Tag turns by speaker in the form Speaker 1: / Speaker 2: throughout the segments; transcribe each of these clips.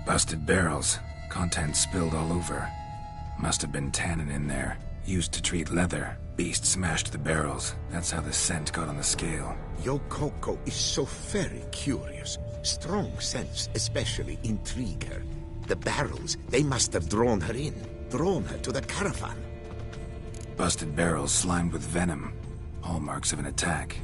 Speaker 1: Busted barrels. Contents spilled all over. Must have been tannin in there. Used to treat leather. Beast smashed the barrels. That's how the scent got on the scale.
Speaker 2: Yokoko is so very curious. Strong sense especially intrigue her. The barrels, they must have drawn her in. Drawn her to the caravan.
Speaker 1: Busted barrels slimed with venom. Hallmarks of an attack.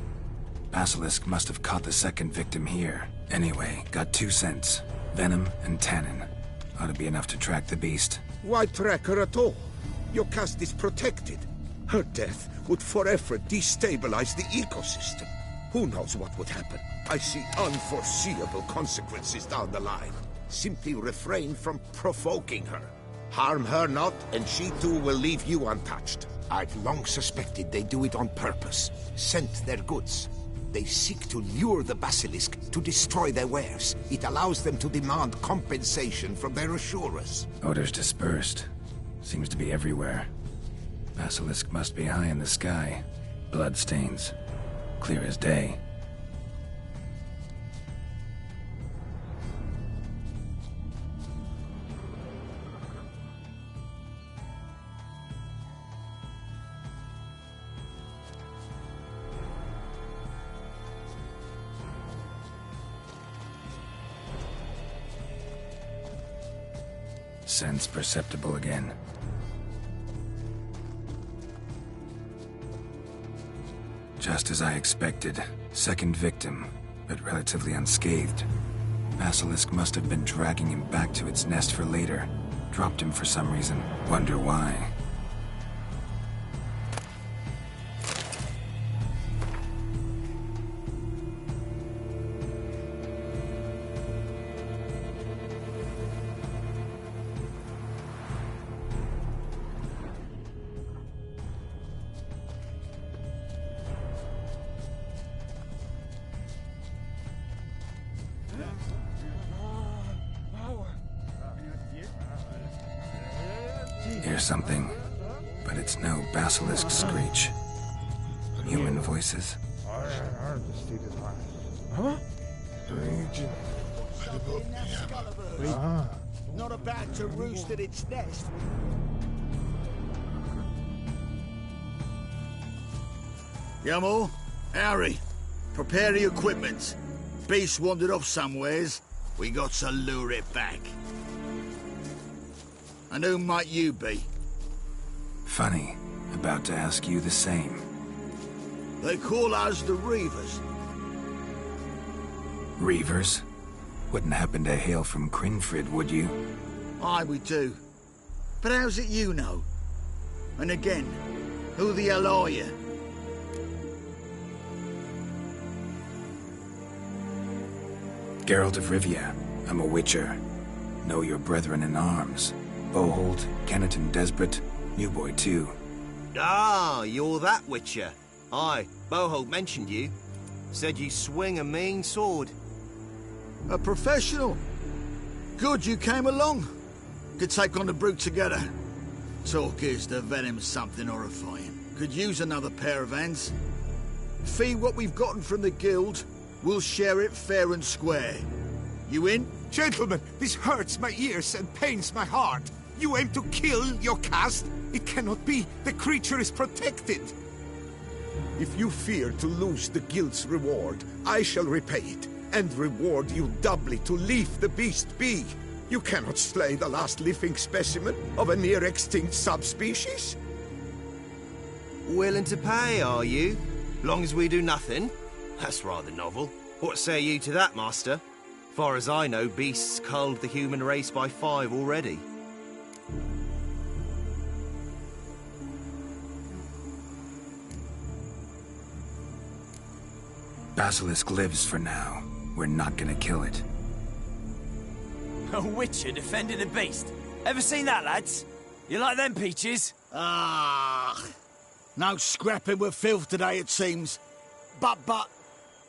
Speaker 1: Basilisk must have caught the second victim here. Anyway, got 2 cents. Venom and tannin. Ought to be enough to track the beast.
Speaker 2: Why track her at all? Your caste is protected. Her death would forever destabilize the ecosystem. Who knows what would happen? I see unforeseeable consequences down the line. Simply refrain from provoking her. Harm her not, and she too will leave you untouched. I've long suspected they do it on purpose. Scent their goods. They seek to lure the basilisk to destroy their wares. It allows them to demand compensation from their assurers.
Speaker 1: Odors dispersed. Seems to be everywhere. Basilisk must be high in the sky. Bloodstains. Clear as day. Sense perceptible again. Just as I expected. Second victim, but relatively unscathed. Basilisk must have been dragging him back to its nest for later. Dropped him for some reason. Wonder why. Hear something, but it's no basilisk screech. Human voices.
Speaker 3: Huh?
Speaker 4: Not about to roost at its nest.
Speaker 5: Yamo, Harry, prepare the equipment. Beast wandered off somewheres. We got to lure it back. And who might you be?
Speaker 1: Funny. About to ask you the same.
Speaker 5: They call us the Reavers.
Speaker 1: Reavers? Wouldn't happen to hail from Crinfrid, would you?
Speaker 5: Aye, we do. But how's it you know? And again, who the hell are you?
Speaker 1: Geralt of Rivia. I'm a witcher. Know your brethren in arms. Bohold, Kennet and Desperate, new boy too.
Speaker 6: Ah, you're that witcher. Aye, Bohold mentioned you. Said you swing a mean sword.
Speaker 5: A professional. Good you came along. Could take on the brute together. Talk is the venom's something horrifying. Could use another pair of hands. Fee what we've gotten from the guild. We'll share it fair and square. You in?
Speaker 2: Gentlemen, this hurts my ears and pains my heart. You aim to kill your caste? It cannot be. The creature is protected. If you fear to lose the guild's reward, I shall repay it, and reward you doubly to leave the beast be. You cannot slay the last living specimen of a near-extinct subspecies.
Speaker 6: Willing to pay, are you? Long as we do nothing? That's rather novel. What say you to that, master? Far as I know, beasts culled the human race by 5 already.
Speaker 1: Basilisk lives for now. We're not gonna kill it.
Speaker 7: A witcher defending a beast. Ever seen that, lads? You like them peaches?
Speaker 5: Ah, no scrapping with filth today, it seems. But,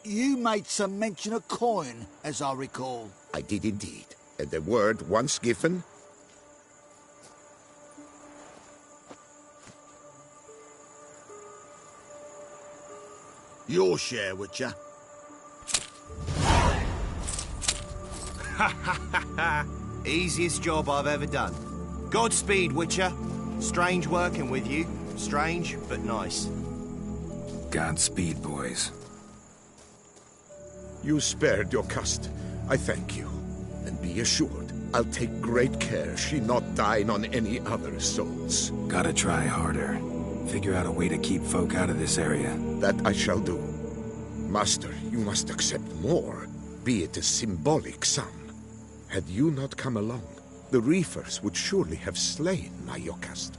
Speaker 5: you made some mention of coin, as I recall.
Speaker 2: I did indeed. And the word once given...
Speaker 5: Your share, Witcher.
Speaker 6: Easiest job I've ever done. Godspeed, Witcher. Strange working with you. Strange, but nice.
Speaker 1: Godspeed, boys.
Speaker 2: You spared your cust. I thank you. And be assured, I'll take great care she not dine on any other souls.
Speaker 1: Gotta try harder. Figure out a way to keep folk out of this area.
Speaker 2: That I shall do. Master, you must accept more, be it a symbolic sum. Had you not come along, the Reefers would surely have slain my Yokast.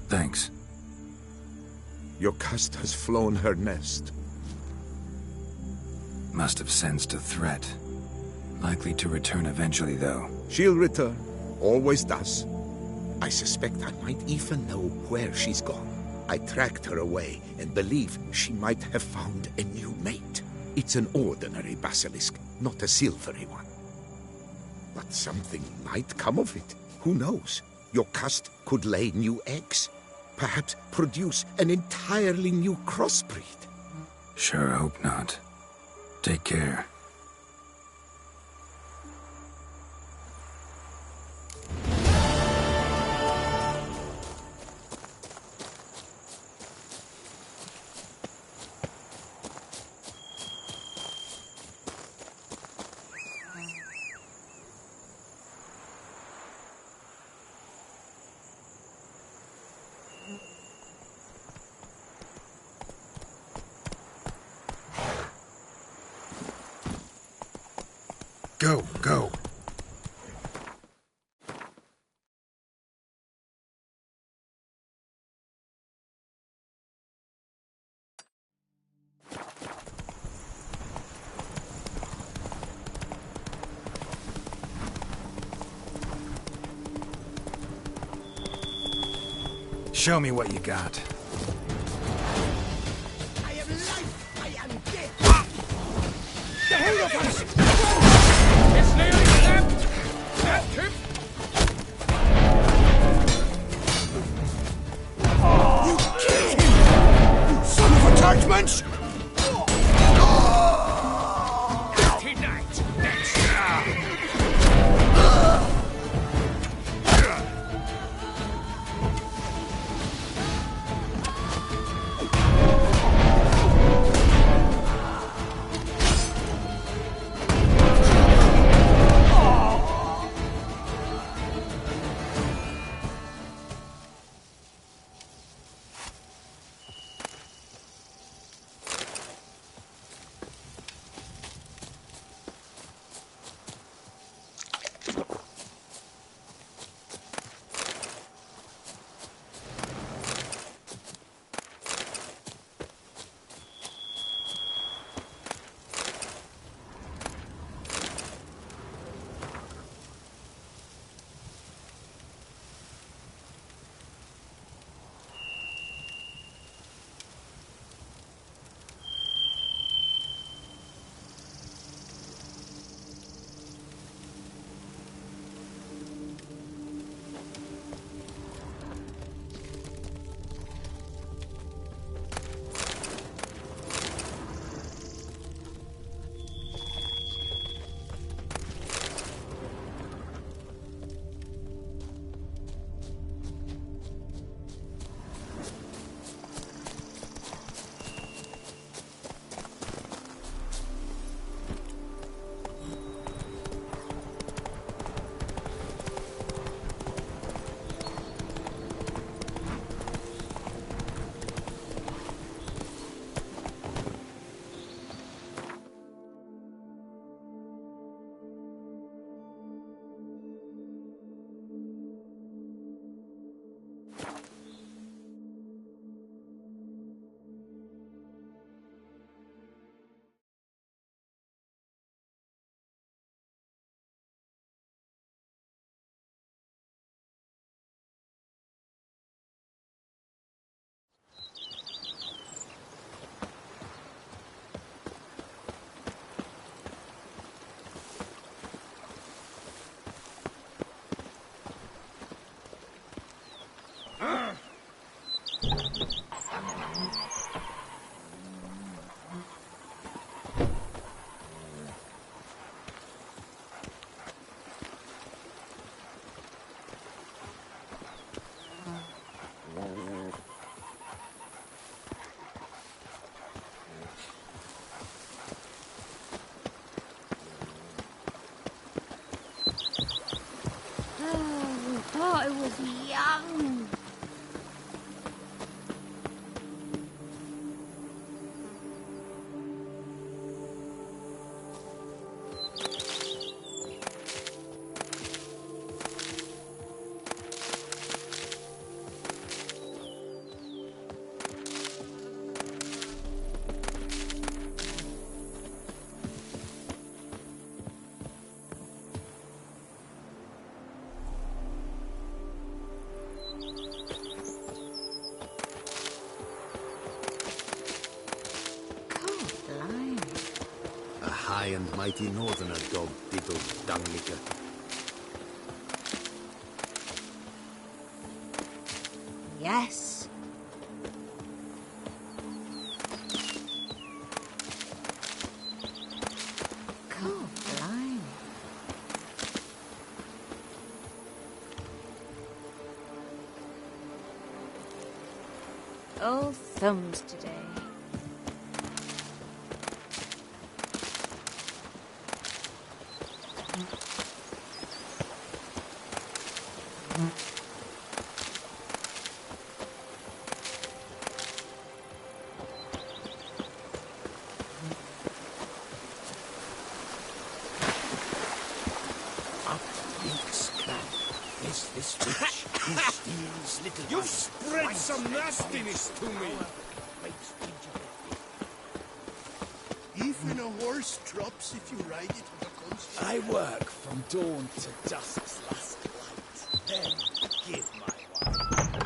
Speaker 1: Thanks.
Speaker 2: Yokast has flown her nest.
Speaker 1: Must have sensed a threat. Likely to return eventually, though.
Speaker 2: She'll return. Always does. I suspect I might even know where she's gone. I tracked her away and believe she might have found a new mate. It's an ordinary basilisk, not a silvery one. But something might come of it. Who knows? Yokast could lay new eggs. Perhaps produce an entirely new crossbreed.
Speaker 1: Sure hope not. Take care. Go, go. Show me what you got.
Speaker 4: I am life, I am death. The whole of us! It's nearly snapped! That tip! You killed him! You son of a judgment! Tonight, next
Speaker 3: high and mighty northerner dog, Diggle Dunglicker.
Speaker 8: Yes. God, blimey. All thumbs today.
Speaker 4: You've spread some nastiness to me.
Speaker 9: Even a horse drops if you ride it on the coast.
Speaker 4: I work from dawn to dusk's last light. Then give my wine.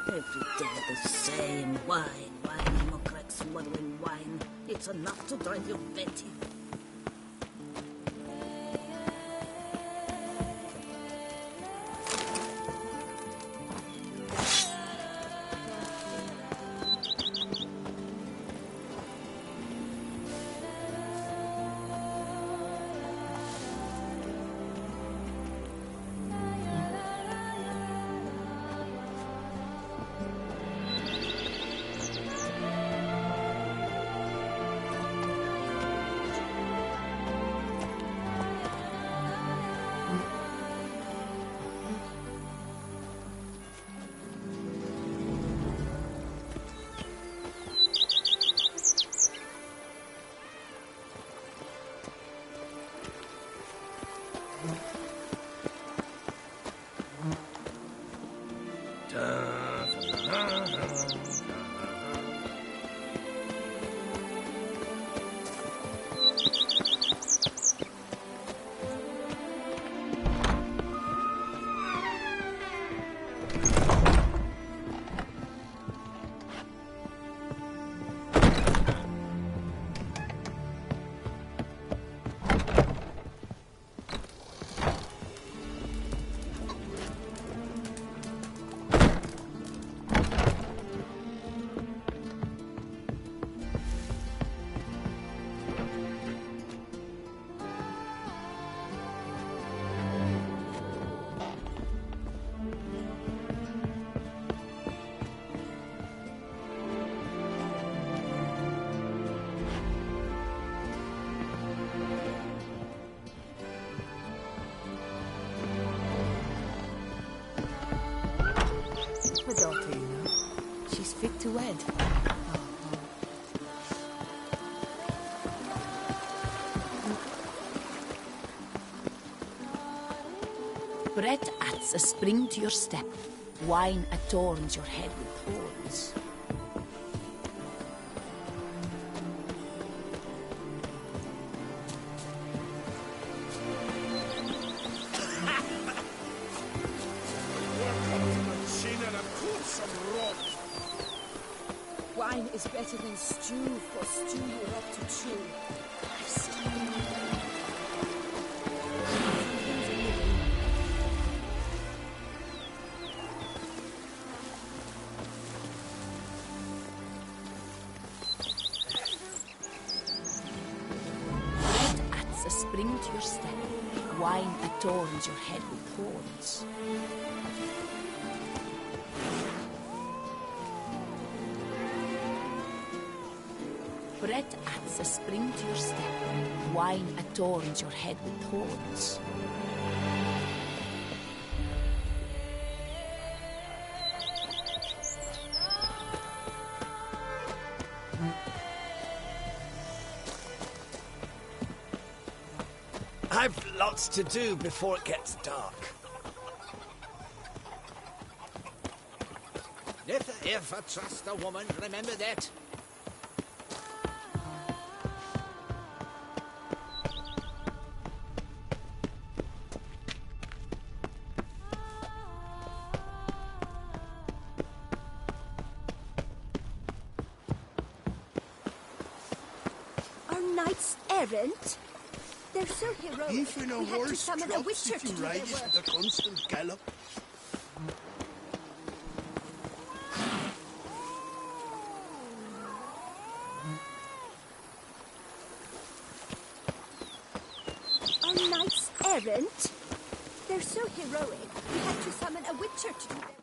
Speaker 8: Every day the same wine, wine, muck like smuggling wine. It's enough to drive you vetty. to wed. Bread adds a spring to your step. Wine adorns your head with thorns. Wine is better than stew, for stew you ought to chew. Bread adds a spring to your step. Wine adorns your head with thorns. Bread adds a spring to your step. Wine adorns your head with thorns.
Speaker 7: I've lots to do before it gets dark.
Speaker 9: Never ever trust a woman, remember that.
Speaker 8: Are knights errant? They're so heroic.
Speaker 9: Even a
Speaker 8: we had to
Speaker 9: horse
Speaker 8: summon a
Speaker 9: drops
Speaker 8: witcher
Speaker 9: if
Speaker 8: to
Speaker 9: you
Speaker 8: do
Speaker 9: ride
Speaker 8: their
Speaker 9: it
Speaker 8: work.
Speaker 9: with a constant gallop.
Speaker 8: Are knights errant? They're so heroic. We had to summon a witcher to do their work.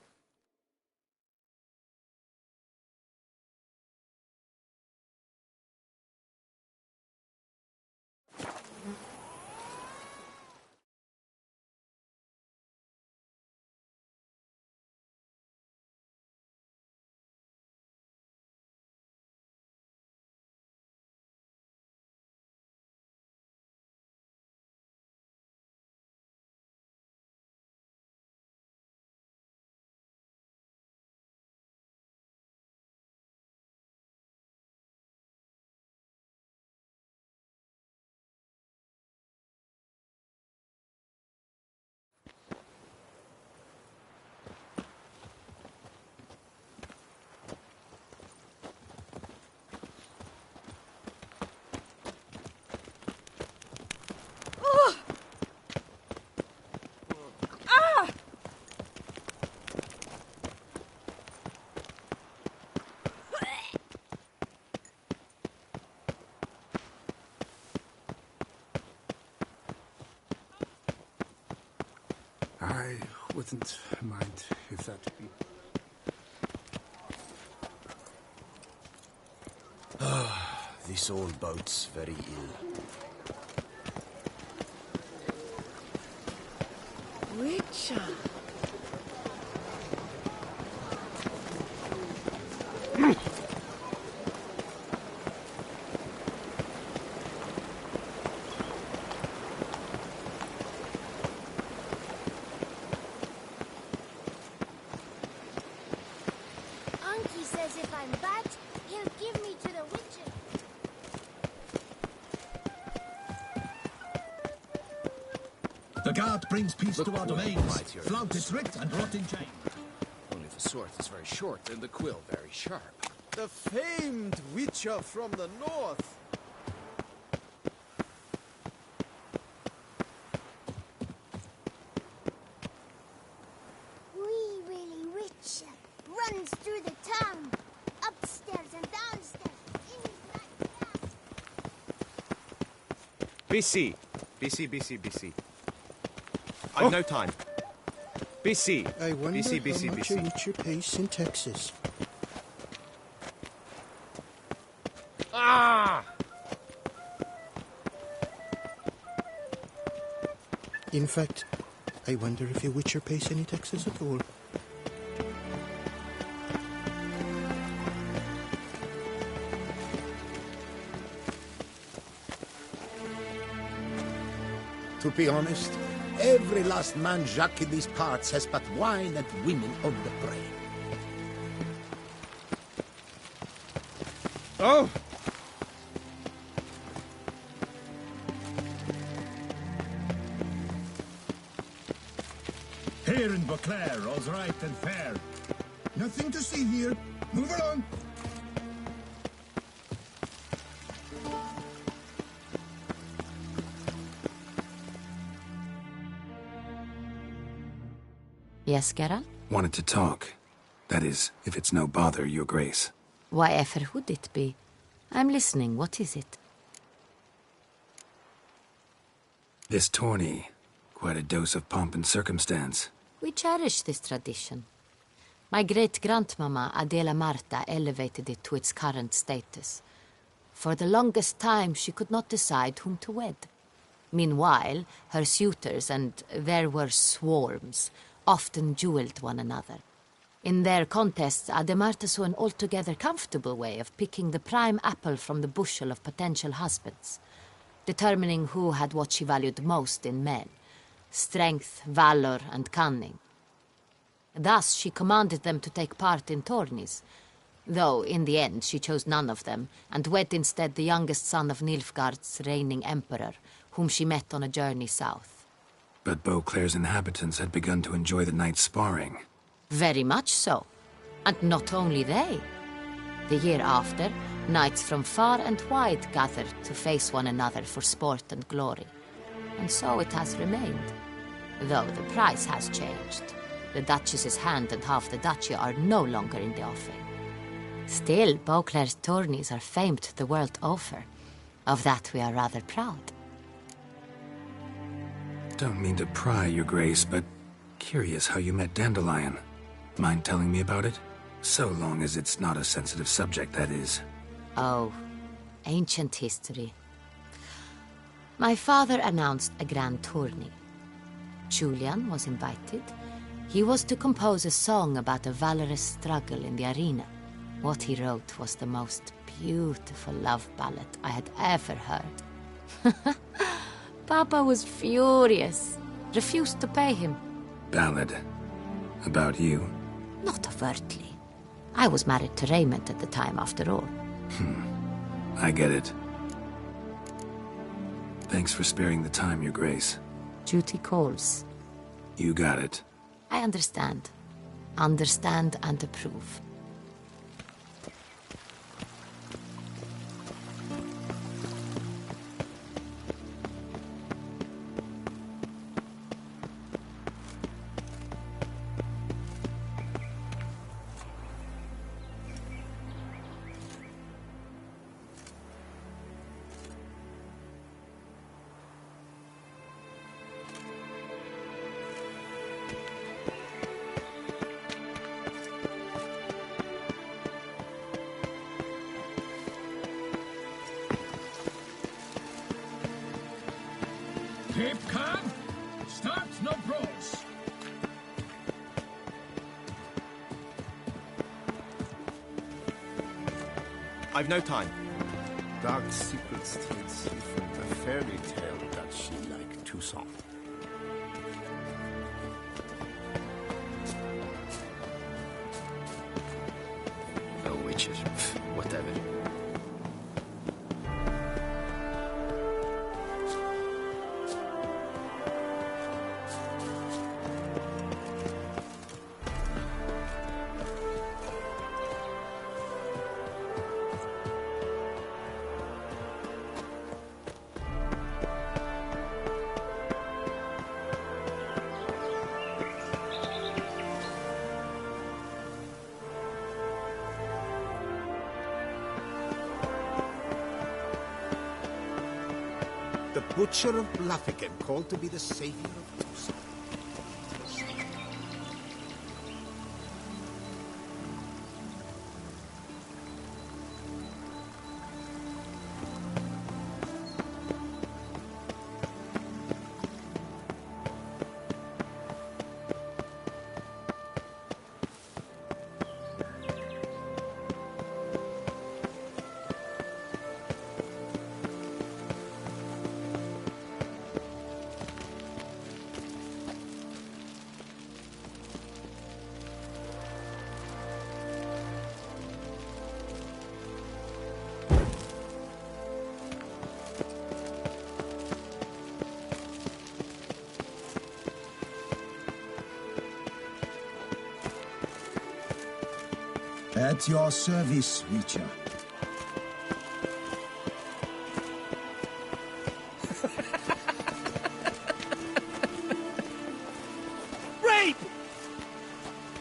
Speaker 10: I wouldn't mind if that be...
Speaker 6: This old boat's very ill.
Speaker 8: Witcher.
Speaker 11: Unky says if I'm bad, he'll give me to the witcher.
Speaker 12: The guard brings peace to our domains. Flout is ripped and rot in chain.
Speaker 13: Only the sword is very short and the quill very sharp.
Speaker 9: The famed witcher from the north.
Speaker 11: Wee really witcher runs through the town, upstairs and downstairs. In his black cap.
Speaker 6: BC. BC. I've no time. BC.
Speaker 9: I wonder
Speaker 6: BC.
Speaker 9: how much a witcher pays in Texas.
Speaker 6: Ah!
Speaker 9: In fact, I wonder if a witcher pays any taxes at all.
Speaker 2: To be honest, every last man Jacques in these parts has but wine and women on the brain.
Speaker 9: Oh!
Speaker 12: Here in Beauclair, all's right and fair. Nothing to see here. Move along.
Speaker 14: Yes, Geralt?
Speaker 1: Wanted to talk. That is, if it's no bother, Your Grace.
Speaker 14: Why ever would it be? I'm listening. What is it?
Speaker 1: This tourney, quite a dose of pomp and circumstance.
Speaker 14: We cherish this tradition. My great-grandmama, Adela Marta, elevated it to its current status. For the longest time, she could not decide whom to wed. Meanwhile, her suitors, and there were swarms, often duelled one another. In their contests, Ademarta saw an altogether comfortable way of picking the prime apple from the bushel of potential husbands, determining who had what she valued most in men: strength, valor, and cunning. Thus, she commanded them to take part in tourneys, though in the end she chose none of them, and wed instead the youngest son of Nilfgaard's reigning emperor, whom she met on a journey south.
Speaker 1: But Beauclair's inhabitants had begun to enjoy the night's sparring.
Speaker 14: Very much so. And not only they. The year after, knights from far and wide gathered to face one another for sport and glory. And so it has remained. Though the price has changed. The Duchess's hand and half the duchy are no longer in the offing. Still, Beauclair's tourneys are famed the world over. Of that we are rather proud.
Speaker 1: Don't mean to pry, Your Grace, but curious how you met Dandelion. Mind telling me about it? So long as it's not a sensitive subject, that is.
Speaker 14: Oh, ancient history. My father announced a grand tourney. Julian was invited. He was to compose a song about a valorous struggle in the arena. What he wrote was the most beautiful love ballad I had ever heard. Papa was furious. Refused to pay him.
Speaker 1: Ballad. About you?
Speaker 14: Not overtly. I was married to Raymond at the time, after all.
Speaker 1: I get it. Thanks for sparing the time, Your Grace.
Speaker 14: Duty calls.
Speaker 1: You got it.
Speaker 14: I understand. Understand and approve.
Speaker 12: Keep calm. Start no brawls.
Speaker 6: I've no time.
Speaker 2: Dark secrets tells from the fairy tale that she liked too soft.
Speaker 13: Oh, witches. Whatever.
Speaker 2: The Butcher of Bluffigan, called to be the savior of Tosa.
Speaker 12: At your service, Witcher.
Speaker 4: Rape!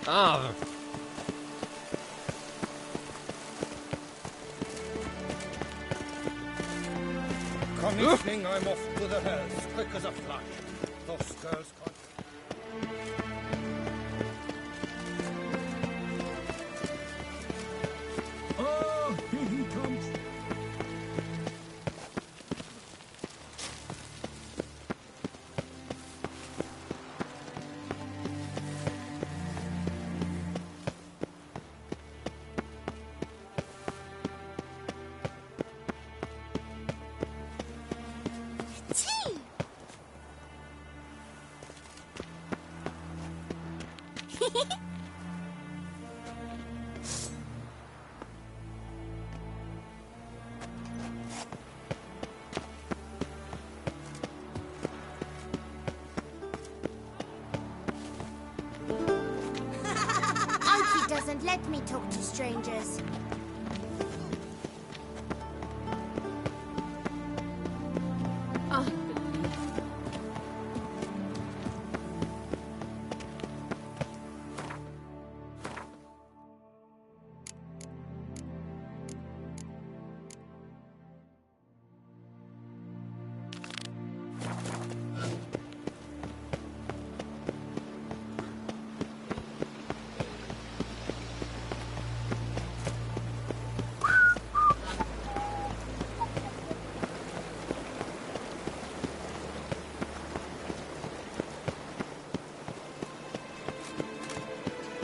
Speaker 4: Ah.
Speaker 2: Commissioning, I'm off to the hells, quick as a flash. Those girls can't...
Speaker 12: Oh, here he comes.
Speaker 11: Tea! Auntie doesn't let me talk to strangers.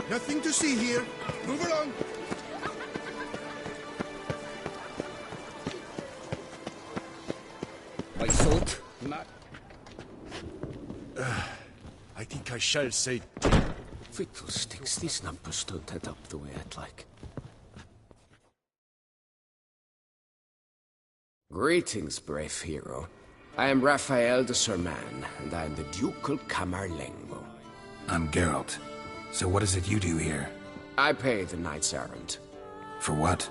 Speaker 2: Nothing to see here. Move along.
Speaker 13: My salt? I think I shall say...
Speaker 15: Fiddlesticks, these numbers don't add up the way I'd like. Greetings, brave hero. I am Raphael de Serman, and I am the Ducal Camerlengo.
Speaker 1: I'm Geralt. So what is it you do here?
Speaker 15: I pay the knights errant.
Speaker 1: For what?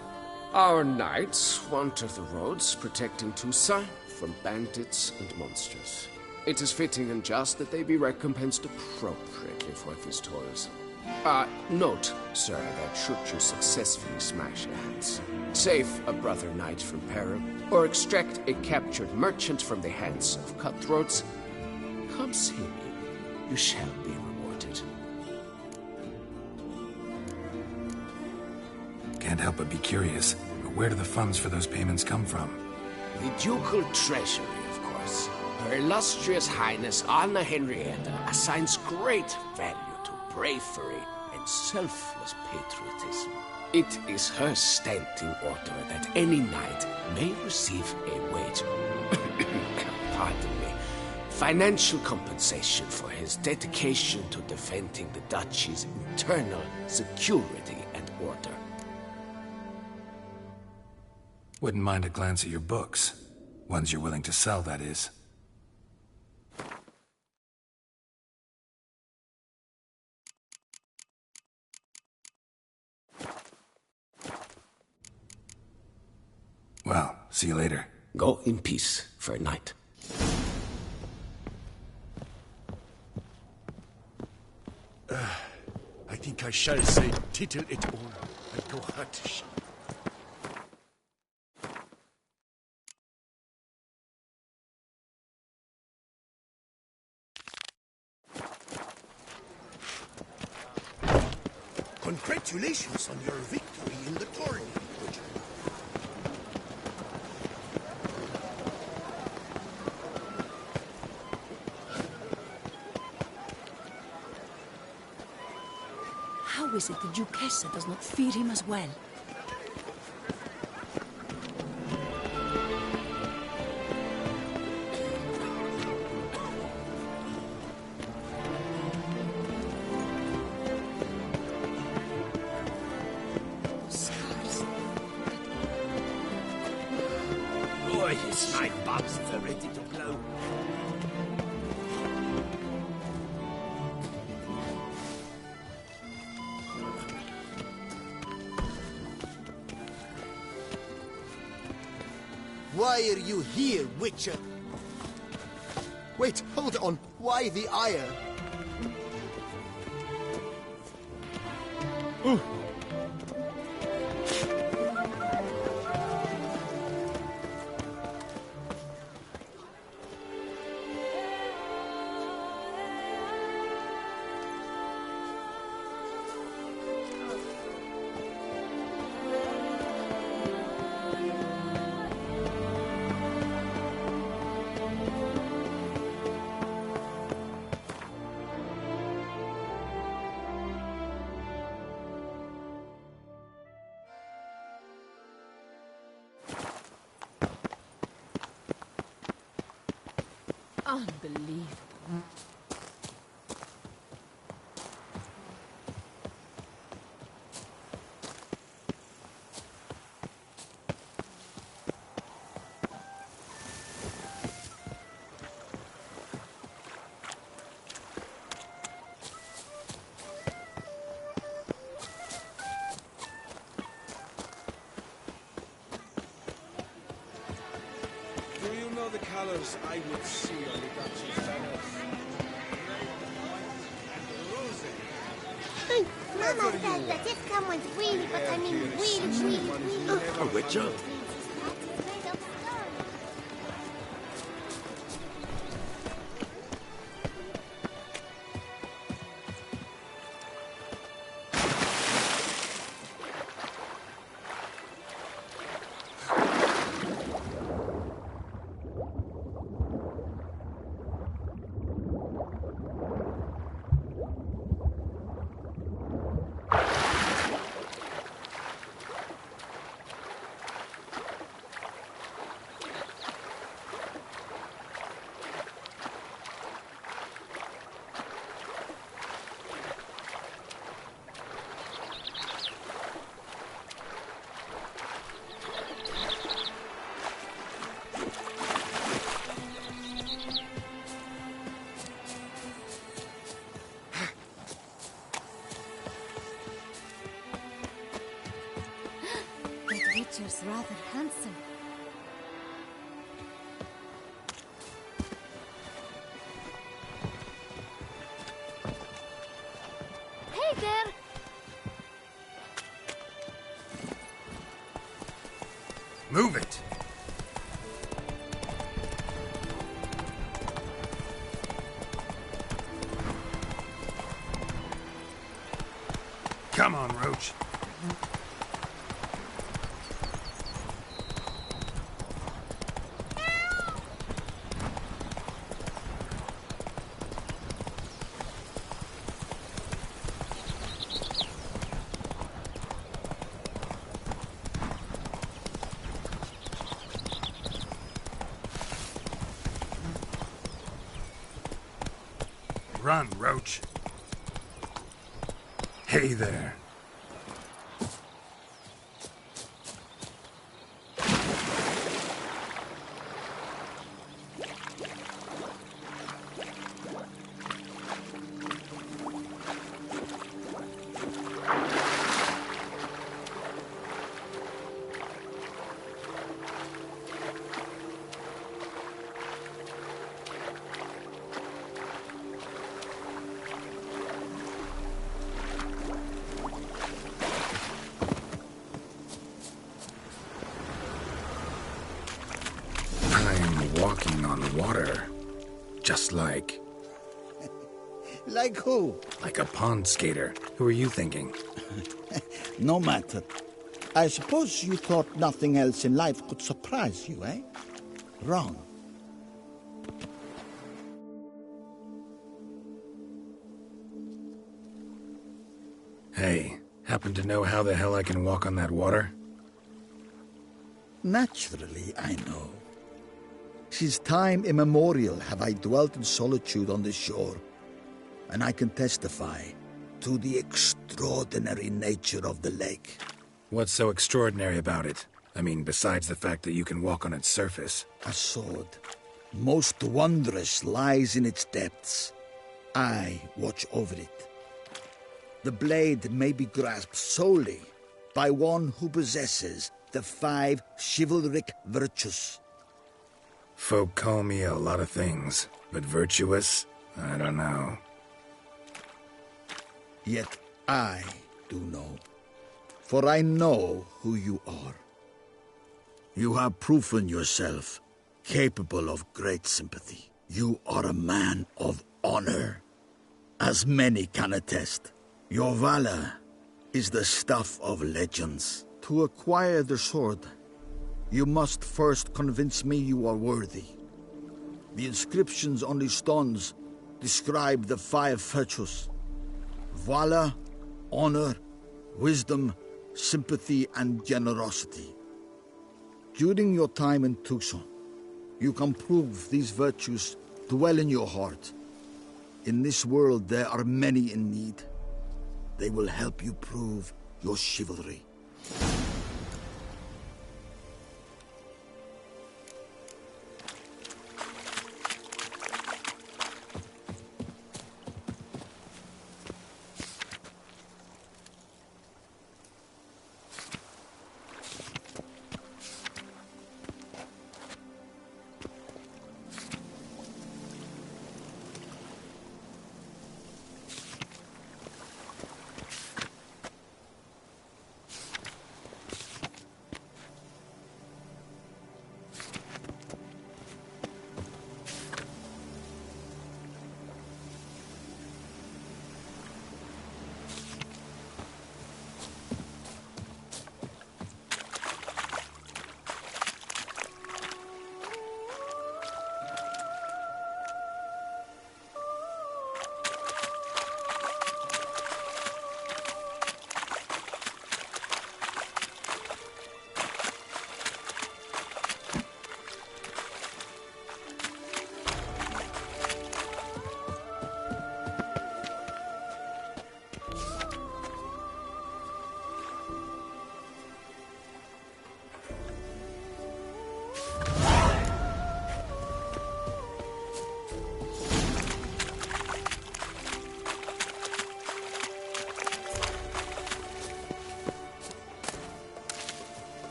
Speaker 15: Our knights wander the roads, protecting Tusa from bandits and monsters. It is fitting and just that they be recompensed appropriately for these toils. Note, sir, that should you successfully smash hands, save a brother knight from peril, or extract a captured merchant from the hands of cutthroats, come see me. You shall be rewarded.
Speaker 1: Can't help but be curious, but where do the funds for those payments come from?
Speaker 15: The ducal treasury, of course. Her illustrious highness Anna Henrietta assigns great value to bravery and selfless patriotism. It is her standing order that any knight may receive a wage, pardon me, financial compensation for his dedication to defending the duchy's internal security and order.
Speaker 1: Wouldn't mind a glance at your books. Ones you're willing to sell, that is. Well, see you later.
Speaker 15: Go in peace for a night.
Speaker 13: I think I shall say tittle it all and go hunt.
Speaker 2: Congratulations on your victory in the tourney, Witcher.
Speaker 16: How is it the Duchessa does not fear him as well?
Speaker 2: Boy, his knife boxes are ready to blow.
Speaker 5: Why are you here, Witcher?
Speaker 9: Wait, hold on. Why the ire?
Speaker 16: Unbelievable.
Speaker 9: Do you know the colors I would see on the Duchy's banners?
Speaker 11: Hey, Mama said that this someone's really, but I mean really.
Speaker 2: A Witcher?
Speaker 11: Witcher's rather handsome. Hey there!
Speaker 1: Move it! Come on, Roach. Run, Roach. Hey there. Walking on water. Just like...
Speaker 5: Like who?
Speaker 1: Like a pond skater. Who are you thinking?
Speaker 5: No matter. I suppose you thought nothing else in life could surprise you, eh? Wrong.
Speaker 1: Hey, happen to know how the hell I can walk on that water?
Speaker 5: Naturally, I know. Since time immemorial have I dwelt in solitude on this shore, and I can testify to the extraordinary nature of the lake.
Speaker 1: What's so extraordinary about it? I mean, besides the fact that you can walk on its surface.
Speaker 5: A sword, most wondrous, lies in its depths. I watch over it. The blade may be grasped solely by one who possesses the 5 chivalric virtues.
Speaker 1: Folk call me a lot of things, but virtuous? I don't know.
Speaker 5: Yet I do know. For I know who you are. You have proven yourself capable of great sympathy. You are a man of honor, as many can attest. Your valor is the stuff of legends. To acquire the sword, you must first convince me you are worthy. The inscriptions on the stones describe the 5 virtues: valor, honor, wisdom, sympathy, and generosity. During your time in Tucson, you can prove these virtues dwell in your heart. In this world, there are many in need. They will help you prove your chivalry.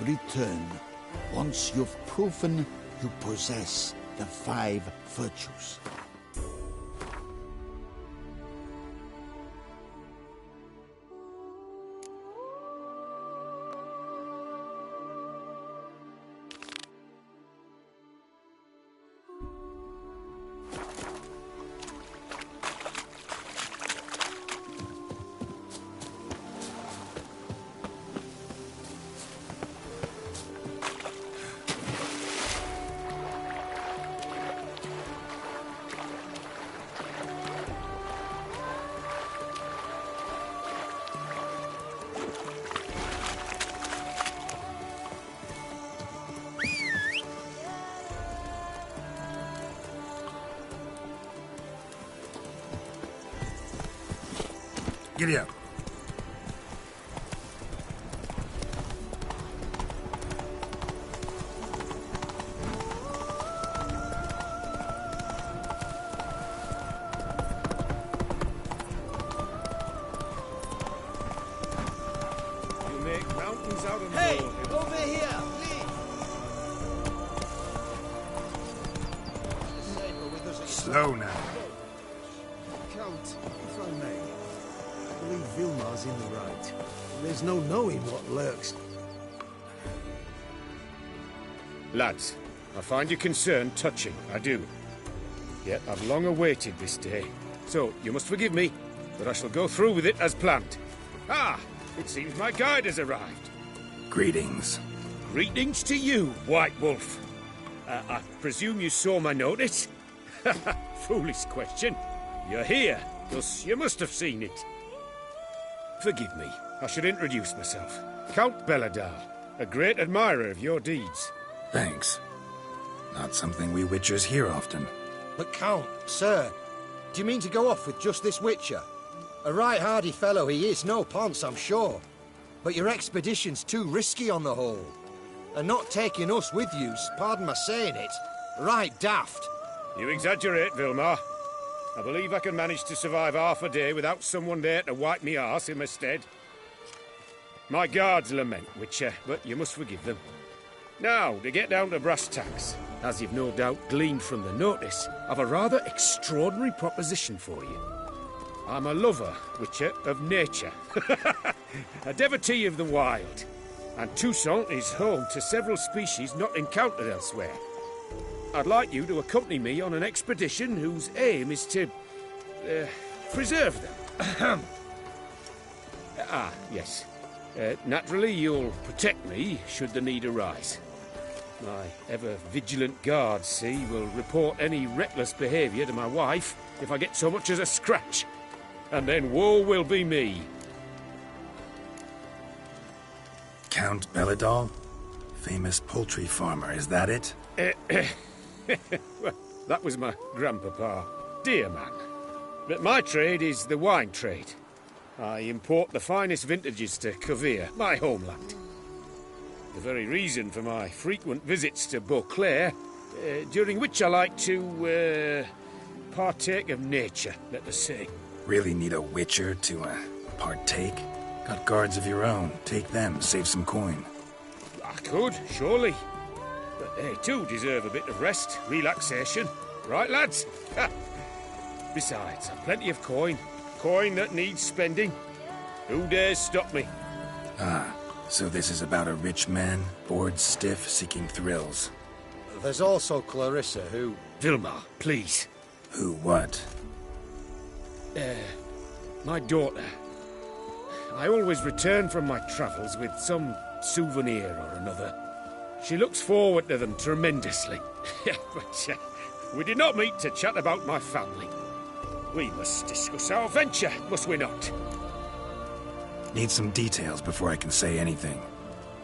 Speaker 5: Return once you've proven you possess the 5 virtues.
Speaker 1: Giddy up.
Speaker 4: You make mountains out of
Speaker 6: Hey,
Speaker 4: molehills.
Speaker 6: over here, please.
Speaker 1: Slow now.
Speaker 9: Count, if I may. I believe Vilmar's in the right. There's no knowing what lurks.
Speaker 4: Lads, I find your concern touching, I do. Yet I've long awaited this day. So, you must forgive me, but I shall go through with it as planned. Ah, it seems my guide has arrived.
Speaker 1: Greetings.
Speaker 4: Greetings to you, White Wolf. I presume you saw my notice? Foolish question. You're here, thus you must have seen it. Forgive me, I should introduce myself. Count Belladar, a great admirer of your deeds.
Speaker 1: Thanks. Not something we Witchers hear often.
Speaker 17: But Count, sir, do you mean to go off with just this Witcher? A right hardy fellow he is, no ponce, I'm sure. But your expedition's too risky on the whole. And not taking us with you's, pardon my saying it, right daft.
Speaker 4: You exaggerate, Vilmar. I believe I can manage to survive half a day without someone there to wipe me arse in my stead. My guards lament, Witcher, but you must forgive them. Now, to get down to brass tacks, as you've no doubt gleaned from the notice, I've a rather extraordinary proposition for you. I'm a lover, Witcher, of nature. A devotee of the wild. And Toussaint is home to several species not encountered elsewhere. I'd like you to accompany me on an expedition whose aim is to... preserve them. Yes. Naturally, you'll protect me should the need arise. My ever-vigilant guards, see, will report any reckless behaviour to my wife if I get so much as a scratch. And then woe will be me.
Speaker 1: Count Belladol? Famous poultry farmer, is that it?
Speaker 4: Well, that was my grandpapa. Dear man. But my trade is the wine trade. I import the finest vintages to Covere, my homeland. The very reason for my frequent visits to Beauclair, during which I like to, partake of nature, let us say.
Speaker 1: Really need a witcher to, partake? Got guards of your own. Take them, save some coin.
Speaker 4: I could, surely. But they too deserve a bit of rest, relaxation. Right, lads? Besides, I've plenty of coin. Coin that needs spending. Who dares stop me?
Speaker 1: So this is about a rich man, bored stiff, seeking thrills.
Speaker 17: There's also Clarissa, who...
Speaker 4: Vilmar, please.
Speaker 1: Who what?
Speaker 4: My daughter. I always return from my travels with some souvenir or another. She looks forward to them tremendously. But we did not meet to chat about my family. We must discuss our venture, must we not?
Speaker 1: Need some details before I can say anything.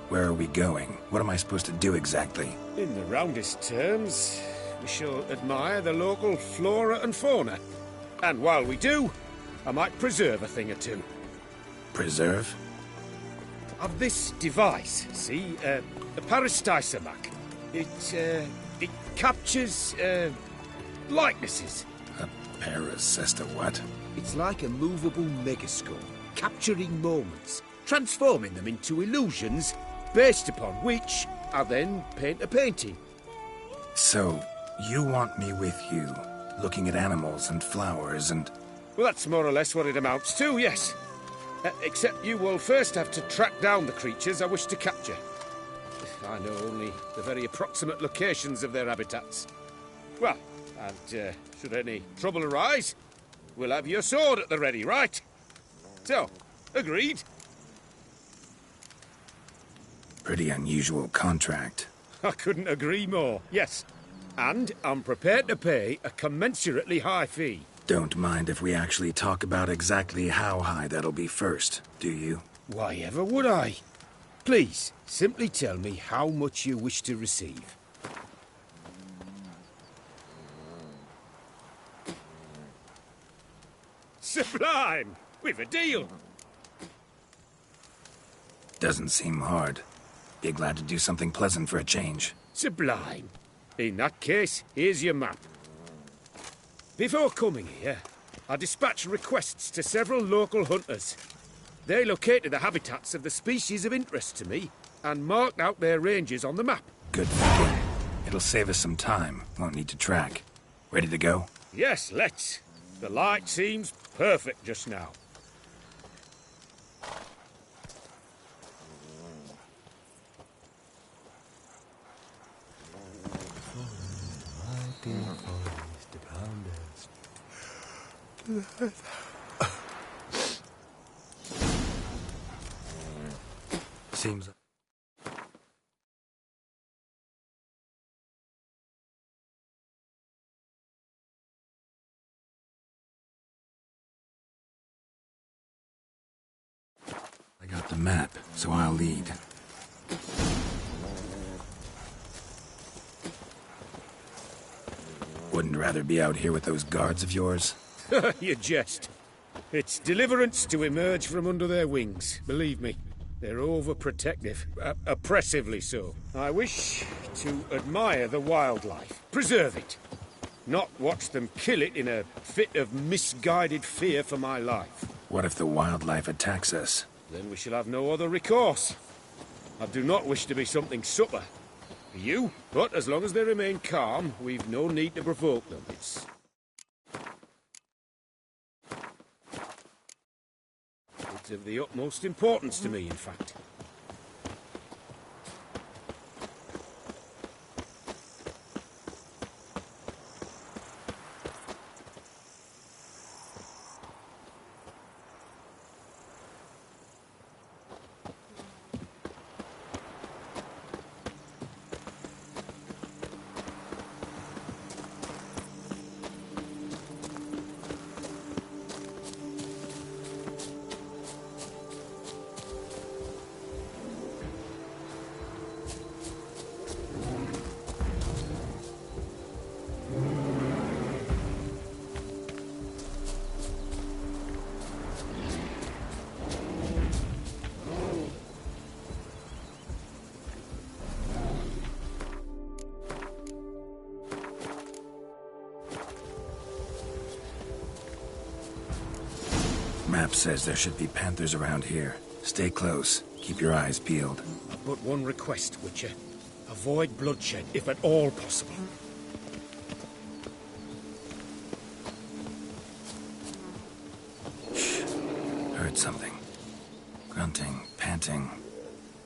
Speaker 1: Where are we going? What am I supposed to do exactly?
Speaker 4: In the roundest terms, we shall admire the local flora and fauna. And while we do, I might preserve a thing or two.
Speaker 1: Preserve?
Speaker 4: Of this device, see, a Parastisomac. It captures, likenesses.
Speaker 1: A Paracesta what?
Speaker 4: It's like a movable megascope, capturing moments, transforming them into illusions, based upon which I then paint a painting.
Speaker 1: So, you want me with you, looking at animals and flowers and...
Speaker 4: Well, that's more or less what it amounts to, yes. Except you will first have to track down the creatures I wish to capture. I know only the very approximate locations of their habitats. Well, and should any trouble arise, we'll have your sword at the ready, right? So, agreed?
Speaker 1: Pretty unusual contract.
Speaker 4: I couldn't agree more, yes. And I'm prepared to pay a commensurately high fee.
Speaker 1: Don't mind if we actually talk about exactly how high that'll be first, do you?
Speaker 4: Why ever would I? Please, simply tell me how much you wish to receive. Sublime! We've a deal!
Speaker 1: Doesn't seem hard. Be glad to do something pleasant for a change.
Speaker 4: Sublime. In that case, here's your map. Before coming here, I dispatched requests to several local hunters. They located the habitats of the species of interest to me and marked out their ranges on the map.
Speaker 1: Good thinking. It'll save us some time. Won't need to track. Ready to go?
Speaker 4: Yes, let's. The light seems perfect just now.
Speaker 1: Seems... I got the map, so I'll lead. Wouldn't rather be out here with those guards of yours?
Speaker 4: You jest. It's deliverance to emerge from under their wings, believe me. They're overprotective, oppressively so. I wish to admire the wildlife, preserve it. not watch them kill it in a fit of misguided fear for my life.
Speaker 1: What if the wildlife attacks us?
Speaker 4: Then we shall have no other recourse. I do not wish to be something supper for you, but as long as they remain calm, we've no need to provoke them. It's of the utmost importance to me, in fact.
Speaker 1: Map says there should be panthers around here. Stay close. Keep your eyes peeled.
Speaker 4: But one request, Witcher. Avoid bloodshed, if at all possible.
Speaker 1: Shh. Heard something. Grunting, panting.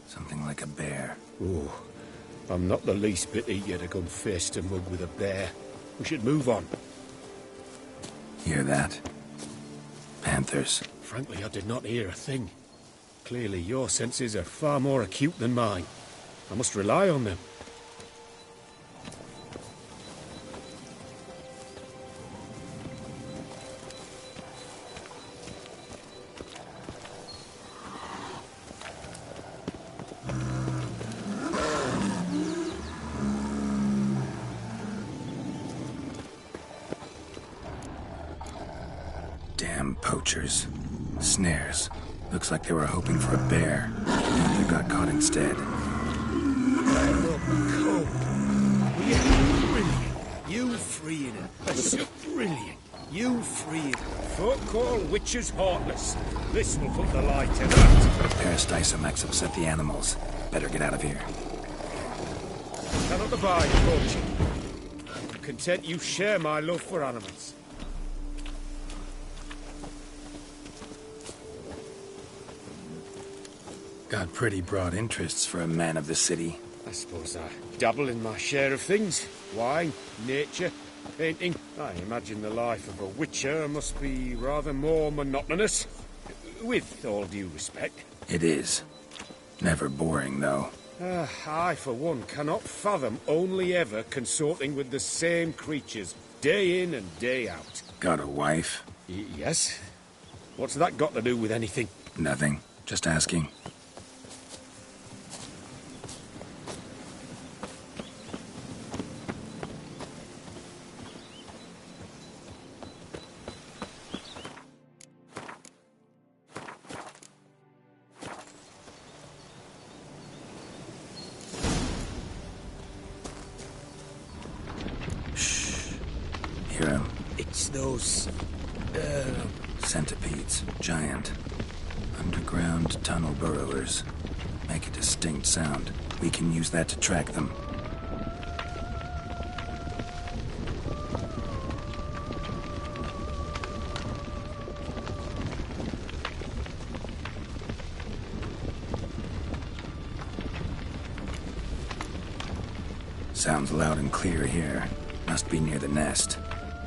Speaker 1: Something like a bear.
Speaker 4: Ooh. I'm not the least bit eager to come face to mug with a bear. We should move on.
Speaker 1: Hear that? Panthers.
Speaker 4: Frankly, I did not hear a thing. Clearly, your senses are far more acute than mine. I must rely on them.
Speaker 1: Damn poachers. Snares. Looks like they were hoping for a bear. They got caught instead.
Speaker 4: You freeing her. That's brilliant. You freeing her. Folk call witches heartless. This will put the light to that.
Speaker 1: Parastysomachs upset the animals. Better get out of here.
Speaker 4: Cannot abide poaching. I'm content you share my love for animals.
Speaker 1: Got pretty broad interests for a man of the city.
Speaker 4: I suppose I dabble in my share of things. Wine, nature, painting. I imagine the life of a witcher must be rather more monotonous. With all due respect.
Speaker 1: It is. Never boring, though.
Speaker 4: I, for one, cannot fathom only ever consorting with the same creatures, day in and day out.
Speaker 1: Got a wife?
Speaker 4: Yes. What's that got to do with anything?
Speaker 1: Nothing. Just asking. Hear him?
Speaker 4: It's those...
Speaker 1: centipedes. Giant. Underground tunnel burrowers. Make a distinct sound. We can use that to track them. Sounds loud and clear here. Must be near the nest.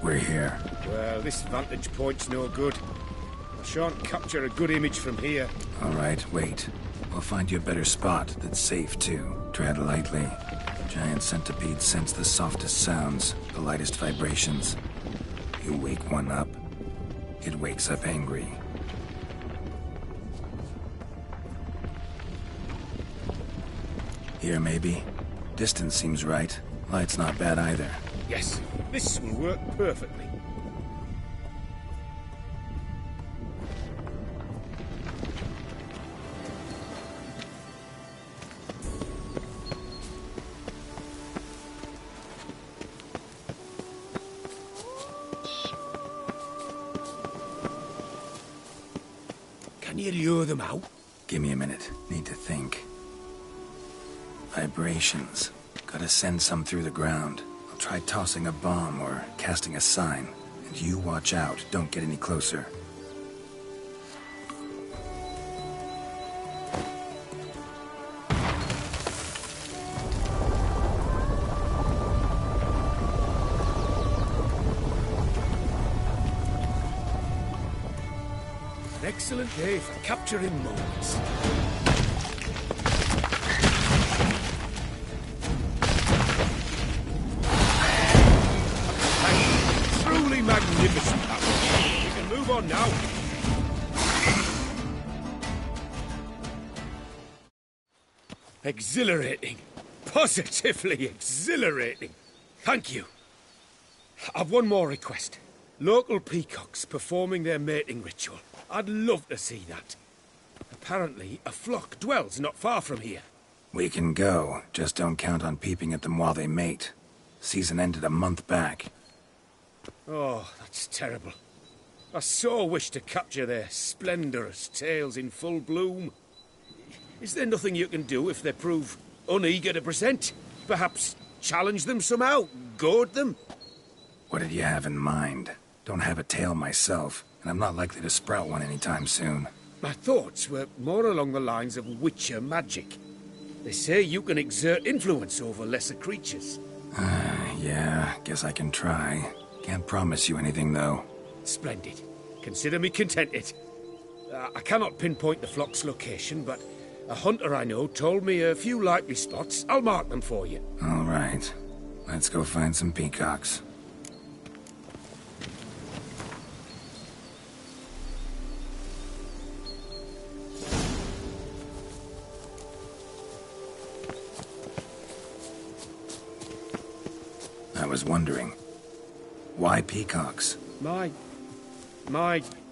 Speaker 1: We're here.
Speaker 4: Well, this vantage point's no good. I shan't capture a good image from here.
Speaker 1: All right, wait. We'll find you a better spot that's safe, too. Tread lightly. Giant centipedes sense the softest sounds, the lightest vibrations. You wake one up, it wakes up angry. Here, maybe? Distance seems right. Light's not bad either.
Speaker 4: Yes, this will work perfectly. Can you lure them out?
Speaker 1: Give me a minute. Need to think. Vibrations. Gotta send some through the ground. I'll try tossing a bomb or casting a sign. And you watch out. Don't get any closer.
Speaker 4: An excellent day for capturing moments. Truly magnificent, that one. We can move on now. Exhilarating. Positively exhilarating. Thank you. I've one more request. Local peacocks performing their mating ritual. I'd love to see that. Apparently, a flock dwells not far from here.
Speaker 1: We can go. Just don't count on peeping at them while they mate. Season ended a month back.
Speaker 4: Oh, that's terrible. I so wish to capture their splendorous tails in full bloom. Is there nothing you can do if they prove uneager to present? Perhaps challenge them somehow? Goad them?
Speaker 1: What did you have in mind? Don't have a tail myself, and I'm not likely to sprout one anytime soon.
Speaker 4: My thoughts were more along the lines of witcher magic. They say you can exert influence over lesser creatures.
Speaker 1: Yeah, guess I can try. Can't promise you anything, though.
Speaker 4: Splendid. Consider me contented. I cannot pinpoint the flock's location, but a hunter I know told me a few likely spots. I'll mark them for you.
Speaker 1: All right. Let's go find some peacocks. I was wondering, why peacocks?
Speaker 4: My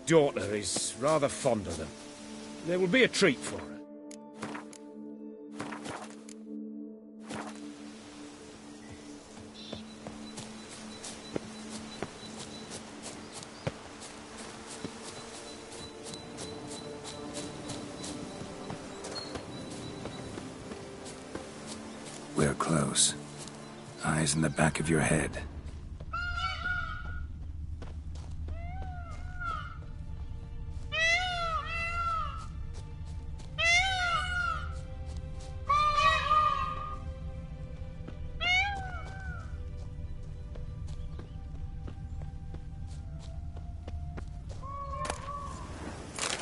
Speaker 4: daughter is rather fond of them. There will be a treat for her.
Speaker 1: We're close. Eyes in the back of your head.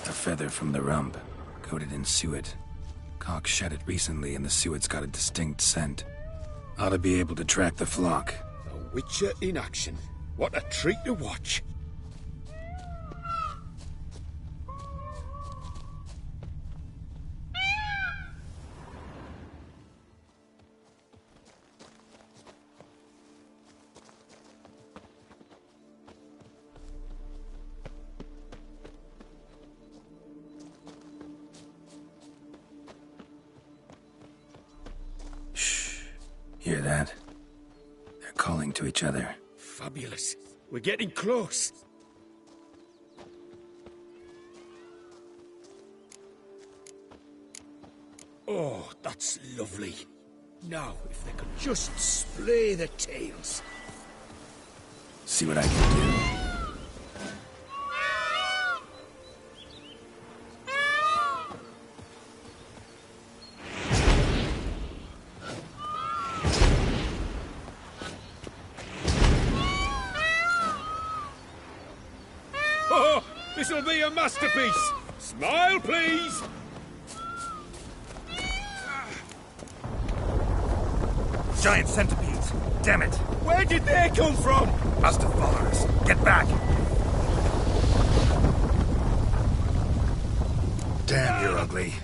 Speaker 1: A feather from the rump, coated in suet. Cock shed it recently and the suet's got a distinct scent. Ought to be able to track the flock.
Speaker 4: A witcher in action. What a treat to watch.
Speaker 1: Hear that? They're calling to each other.
Speaker 4: Fabulous. We're getting close. Oh, that's lovely. Now, if they could just splay their tails.
Speaker 1: See what I can do.
Speaker 4: Oh, this'll be a masterpiece. Smile, please.
Speaker 1: Giant centipedes. Damn it.
Speaker 4: Where did they come from?
Speaker 1: Must have followed us. Get back. Damn, you're ugly.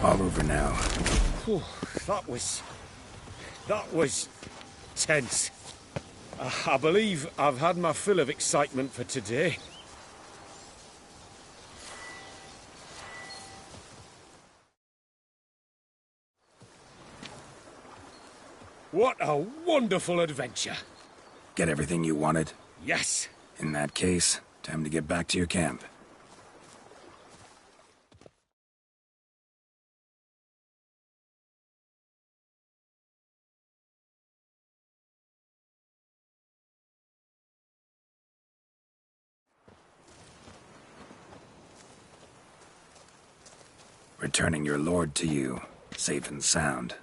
Speaker 1: All over now.
Speaker 4: Whew, that was tense. I believe I've had my fill of excitement for today. What a wonderful adventure!
Speaker 1: Get everything you wanted?
Speaker 4: Yes.
Speaker 1: In that case, time to get back to your camp. Returning your lord to you, safe and sound.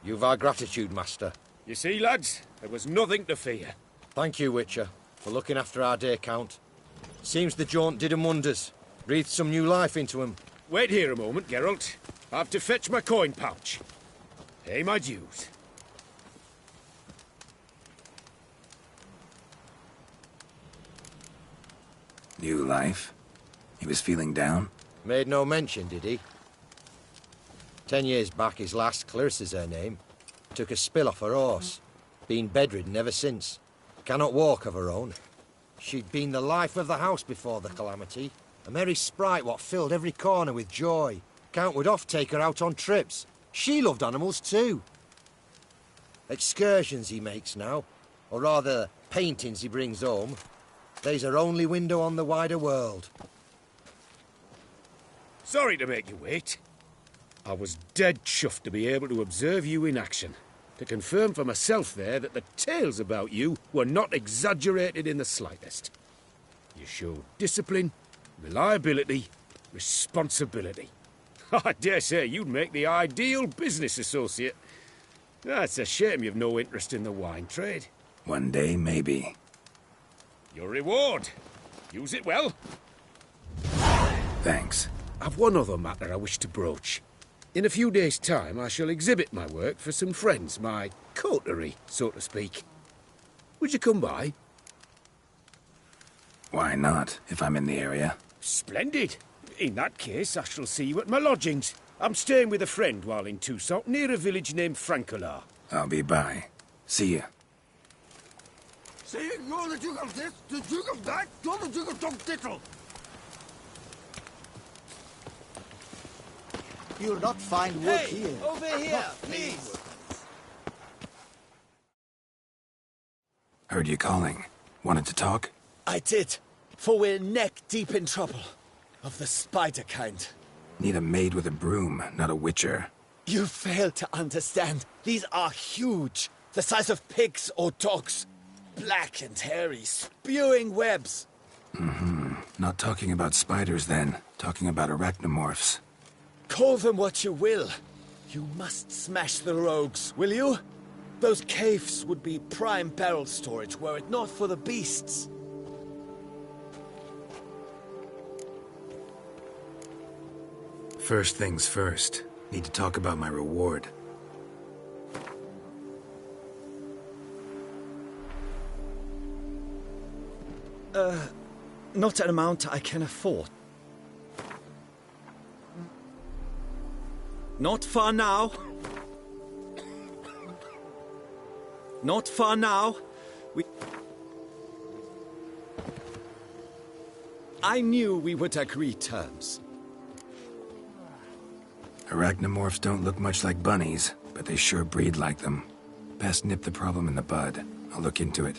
Speaker 17: You've our gratitude, Master.
Speaker 4: You see, lads, there was nothing to fear.
Speaker 17: Thank you, Witcher, for looking after our day count. Seems the jaunt did 'em wonders. Breathed some new life into 'em.
Speaker 4: Wait here a moment, Geralt. I have to fetch my coin pouch. Pay my dues.
Speaker 1: New life? He was feeling down?
Speaker 17: Made no mention, did he? 10 years back, his last, Clarissa's her name, took a spill off her horse. Been bedridden ever since. Cannot walk of her own. She'd been the life of the house before the calamity. A merry sprite what filled every corner with joy. Count would oft take her out on trips. She loved animals too. Excursions he makes now, or rather, paintings he brings home. They's her only window on the wider world.
Speaker 4: Sorry to make you wait. I was dead chuffed to be able to observe you in action. To confirm for myself there that the tales about you were not exaggerated in the slightest. You showed discipline, reliability, responsibility. I dare say you'd make the ideal business associate. It's a shame you've no interest in the wine trade.
Speaker 1: One day, maybe.
Speaker 4: Your reward. Use it well.
Speaker 1: Thanks.
Speaker 4: I've one other matter I wish to broach. In a few days' time, I shall exhibit my work for some friends, my coterie, so to speak. Would you come by?
Speaker 1: Why not, if I'm in the area?
Speaker 4: Splendid. In that case, I shall see you at my lodgings. I'm staying with a friend while in Toussaint, near a village named Francois.
Speaker 1: I'll be by. See ya.
Speaker 5: See, you're the Duke of this, the Duke of that, you're the Duke of Tittle. You'll not find work here.
Speaker 7: Over here, please.
Speaker 1: Heard you calling. Wanted to talk?
Speaker 7: I did, for we're neck-deep in trouble. Of the spider kind.
Speaker 1: Need a maid with a broom, not a witcher.
Speaker 7: You fail to understand. These are huge. The size of pigs or dogs. Black and hairy, spewing webs.
Speaker 1: Not talking about spiders, then. Talking about arachnomorphs.
Speaker 7: Call them what you will. You must smash the rogues, will you? Those caves would be prime barrel storage were it not for the beasts.
Speaker 1: First things first. Need to talk about my reward.
Speaker 7: Not an amount I can afford. Not for now. Not for now. I knew we would agree terms.
Speaker 1: Arachnomorphs don't look much like bunnies, but they sure breed like them. Best nip the problem in the bud. I'll look into it.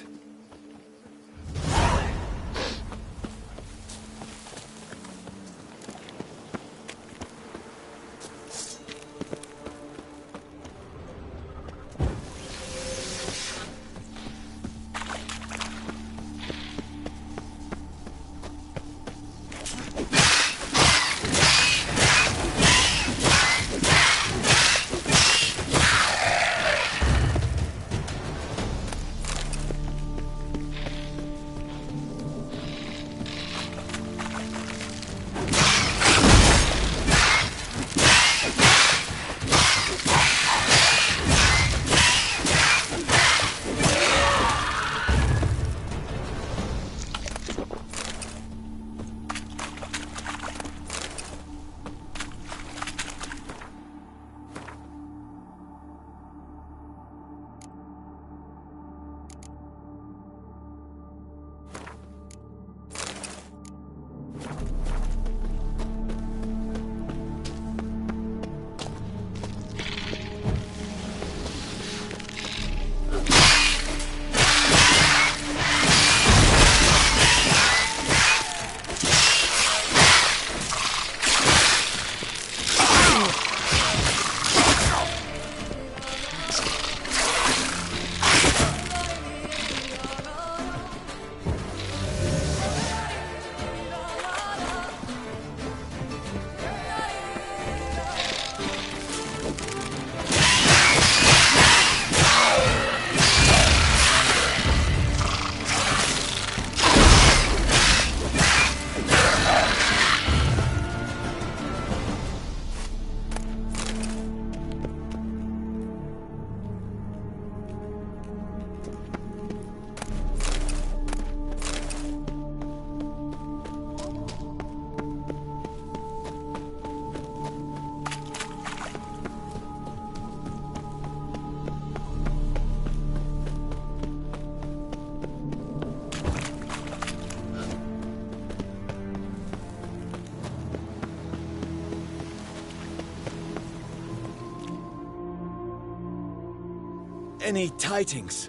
Speaker 7: Any tidings?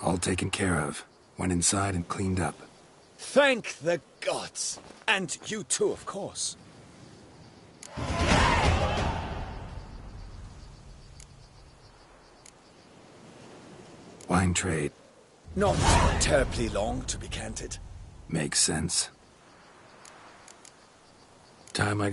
Speaker 1: All taken care of. Went inside and cleaned up.
Speaker 7: Thank the gods! And you too, of course.
Speaker 1: Wine trade.
Speaker 7: Not terribly long, to be candid.
Speaker 1: Makes sense. Time I...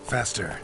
Speaker 1: Faster.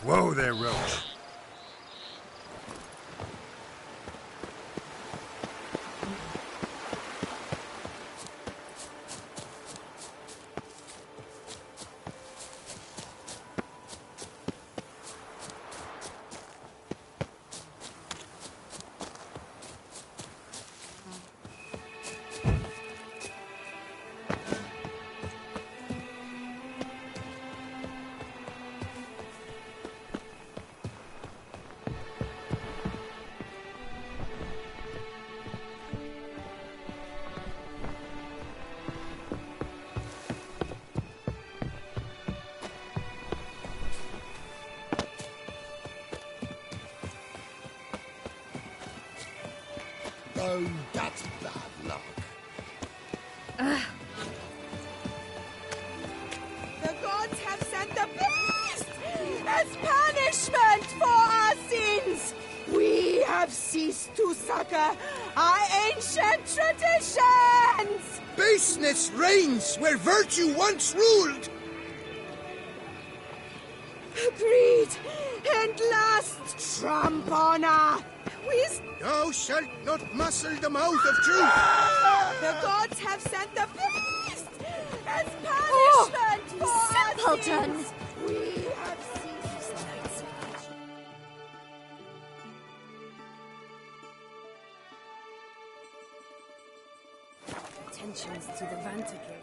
Speaker 10: Whoa there, Roach.
Speaker 2: Oh, that's bad luck.
Speaker 18: The gods have sent the beast as punishment for our sins. We have ceased to succor our ancient traditions.
Speaker 2: Baseness reigns where virtue once ruled.
Speaker 18: Greed and lust trump honor.
Speaker 2: Thou shalt not muzzle the mouth of truth.
Speaker 18: The gods have sent the beast as punishment for our sins. We have ceased.
Speaker 16: Attentions to the Vanticles.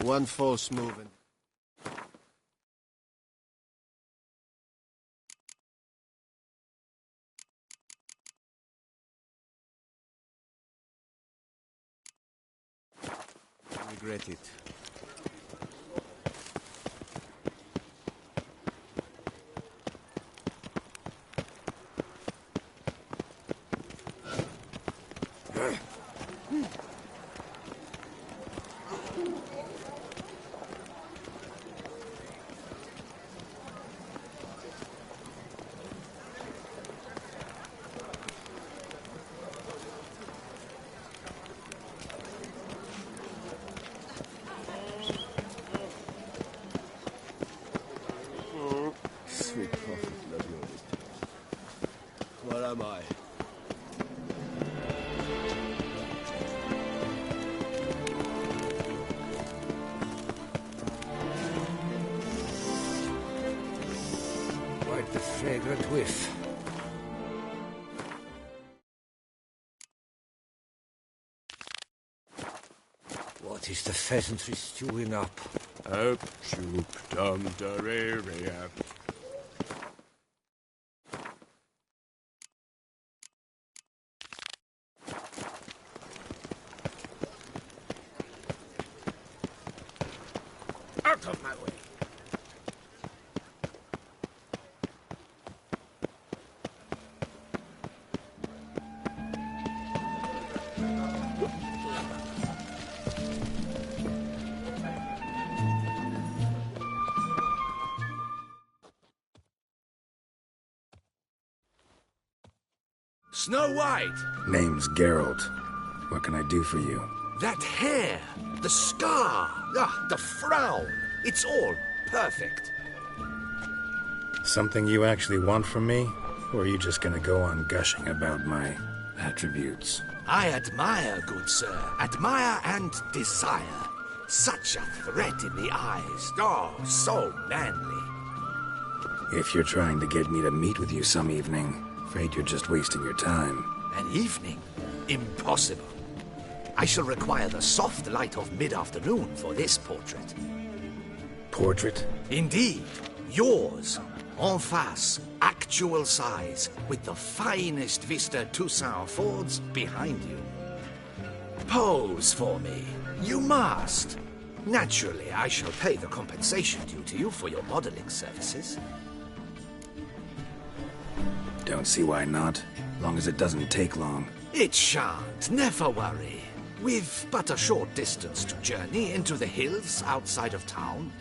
Speaker 3: One false move and... regret it.
Speaker 13: am I?
Speaker 4: Quite the fragrant whiff. What is the pheasantry stewing up?
Speaker 13: Up, shoop, dum, dararia.
Speaker 4: Out of my way!
Speaker 15: Snow White!
Speaker 1: Name's Geralt. What can I do for you?
Speaker 15: That hair! The scar! The frown! It's all perfect.
Speaker 1: Something you actually want from me? Or are you just gonna go on gushing about my attributes?
Speaker 15: I admire, good sir. Admire and desire. Such a threat in the eyes. Oh, so manly.
Speaker 1: If you're trying to get me to meet with you some evening, afraid you're just wasting your time.
Speaker 15: An evening? Impossible. I shall require the soft light of mid-afternoon for this portrait.
Speaker 1: Portrait?
Speaker 15: Indeed. Yours. En face. Actual size. With the finest vista Toussaint affords behind you. Pose for me. You must. Naturally, I shall pay the compensation due to you for your modeling services.
Speaker 1: Don't see why not. Long as it doesn't take long.
Speaker 15: It shan't. Never worry. We've but a short distance to journey into the hills outside of town.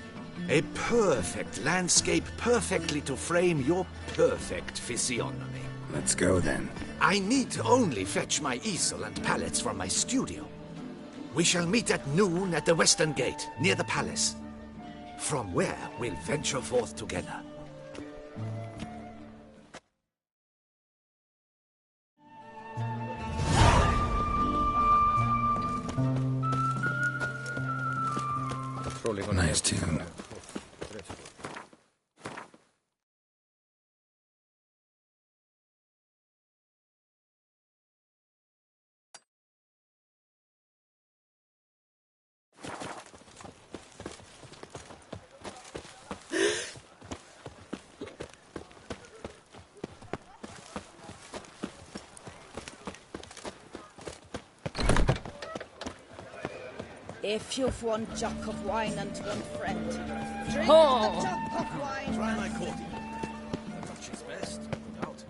Speaker 15: A perfect landscape perfectly to frame your perfect physiognomy.
Speaker 1: Let's go then.
Speaker 15: I need only fetch my easel and palettes from my studio. We shall meet at noon at the western gate, near the palace. From where we'll venture forth together.
Speaker 1: Nice tune.
Speaker 8: If you've one jug of wine and one friend, drink
Speaker 14: Oh.
Speaker 8: the jug of wine.
Speaker 6: Try my courting. Dutch is best, no doubt.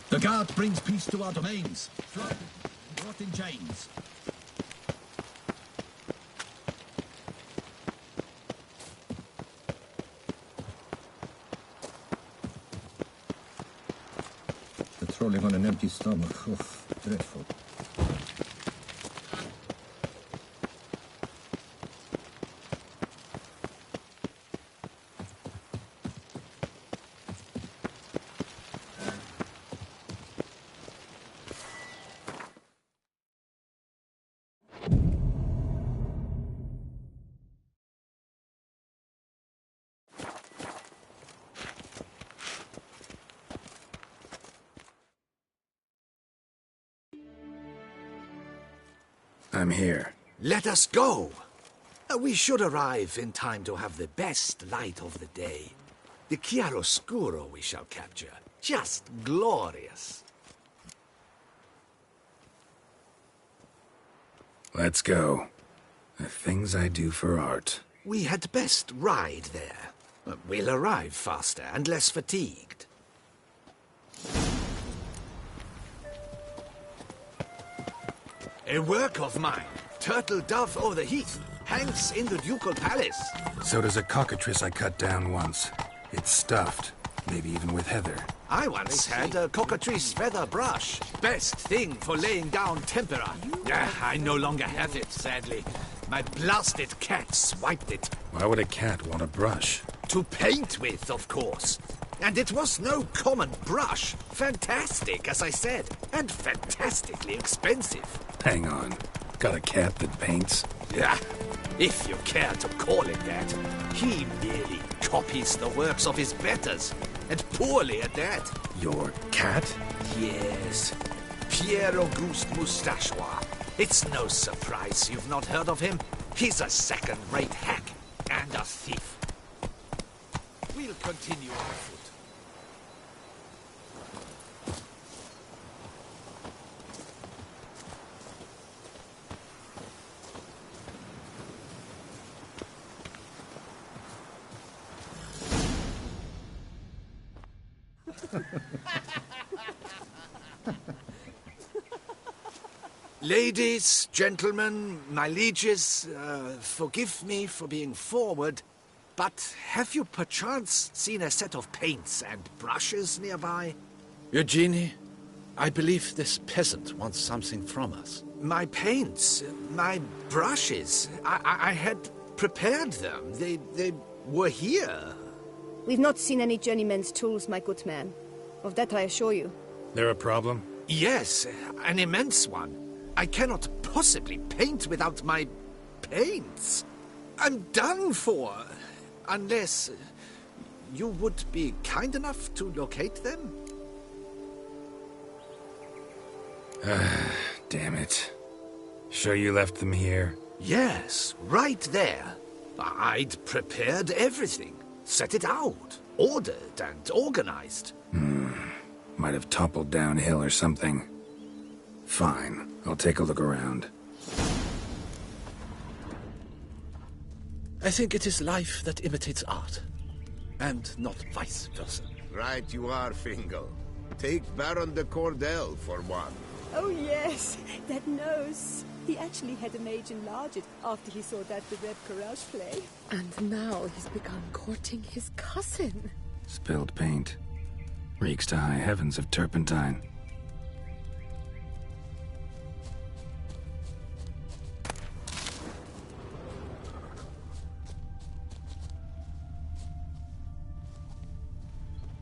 Speaker 12: The guard brings peace to our domains. Flood, brought in chains. Patrolling on an empty stomach. Oof, dreadful.
Speaker 1: I'm here.
Speaker 15: Let us go! We should arrive in time to have the best light of the day. The chiaroscuro we shall capture. Just glorious.
Speaker 1: Let's go. The things I do for art.
Speaker 19: We had best ride there. We'll arrive faster and less fatigued. A work of mine, Turtle Dove O'er the Heath, hangs in the ducal palace.
Speaker 1: So does a cockatrice I cut down once. It's stuffed, maybe even with heather.
Speaker 19: I once had a cockatrice feather brush. Best thing for laying down tempera. I no longer have it, sadly. My blasted cat swiped it.
Speaker 1: Why would a cat want a brush?
Speaker 19: To paint with, of course. And it was no common brush. Fantastic, as I said, and fantastically expensive.
Speaker 1: Hang on. Got a cat that paints?
Speaker 19: Yeah, if you care to call it that. He merely copies the works of his betters, and poorly at that.
Speaker 1: Your cat?
Speaker 19: Yes. Pierre-Auguste Moustachois. It's no surprise you've not heard of him. He's a second-rate hack and a thief. We'll continue on foot. Ladies, gentlemen, my lieges, forgive me for being forward, but have you perchance seen a set of paints and brushes nearby?
Speaker 4: Eugenie, I believe this peasant wants something from us.
Speaker 19: My paints, my brushes, I had prepared them. They were here.
Speaker 20: We've not seen any journeyman's tools, my good man. Of that I assure you.
Speaker 1: There a problem?
Speaker 19: Yes, an immense one. I cannot possibly paint without my paints. I'm done for. Unless you would be kind enough to locate them.
Speaker 1: Damn it. Sure you left them here?
Speaker 19: Yes, right there. I'd prepared everything. Set it out. Ordered and organized.
Speaker 1: Might have toppled downhill or something. Fine. I'll take a look around.
Speaker 4: I think it is life that imitates art, and not vice versa.
Speaker 2: Right you are, Fingal. Take Baron de Cordel for one.
Speaker 16: Oh yes, that nose. He actually had a mage enlarge it after he saw that the Red Courage play. And now he's begun courting his cousin.
Speaker 1: Spilled paint. Reeks to high heavens of turpentine.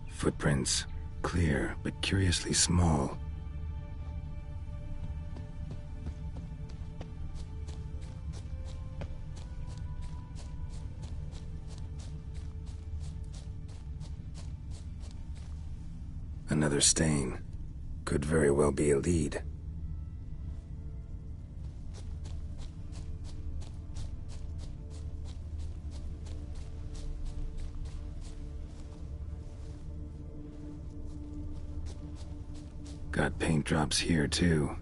Speaker 1: Footprints. Clear, but curiously small. Another stain. Could very well be a lead. Got paint drops here, too.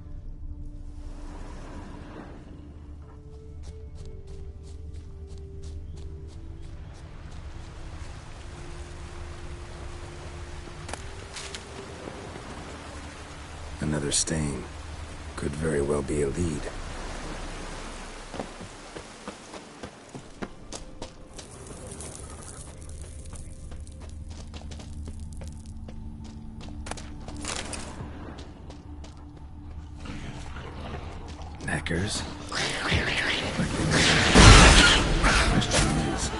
Speaker 1: Another stain. Could very well be a lead. Knackers? Question is...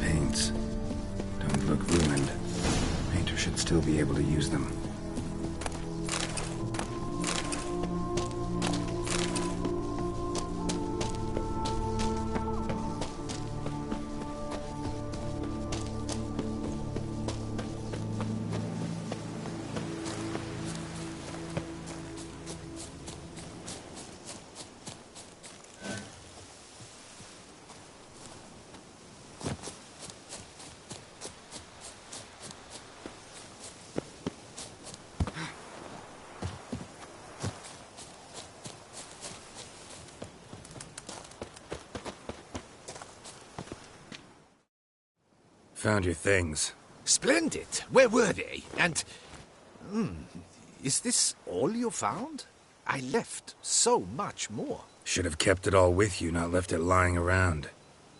Speaker 1: Paints. Don't look ruined. Painter should still be able to use them. Found your things.
Speaker 19: Splendid. Where were they? And... is this all you found? I left so much more.
Speaker 1: Should have kept it all with you, not left it lying around.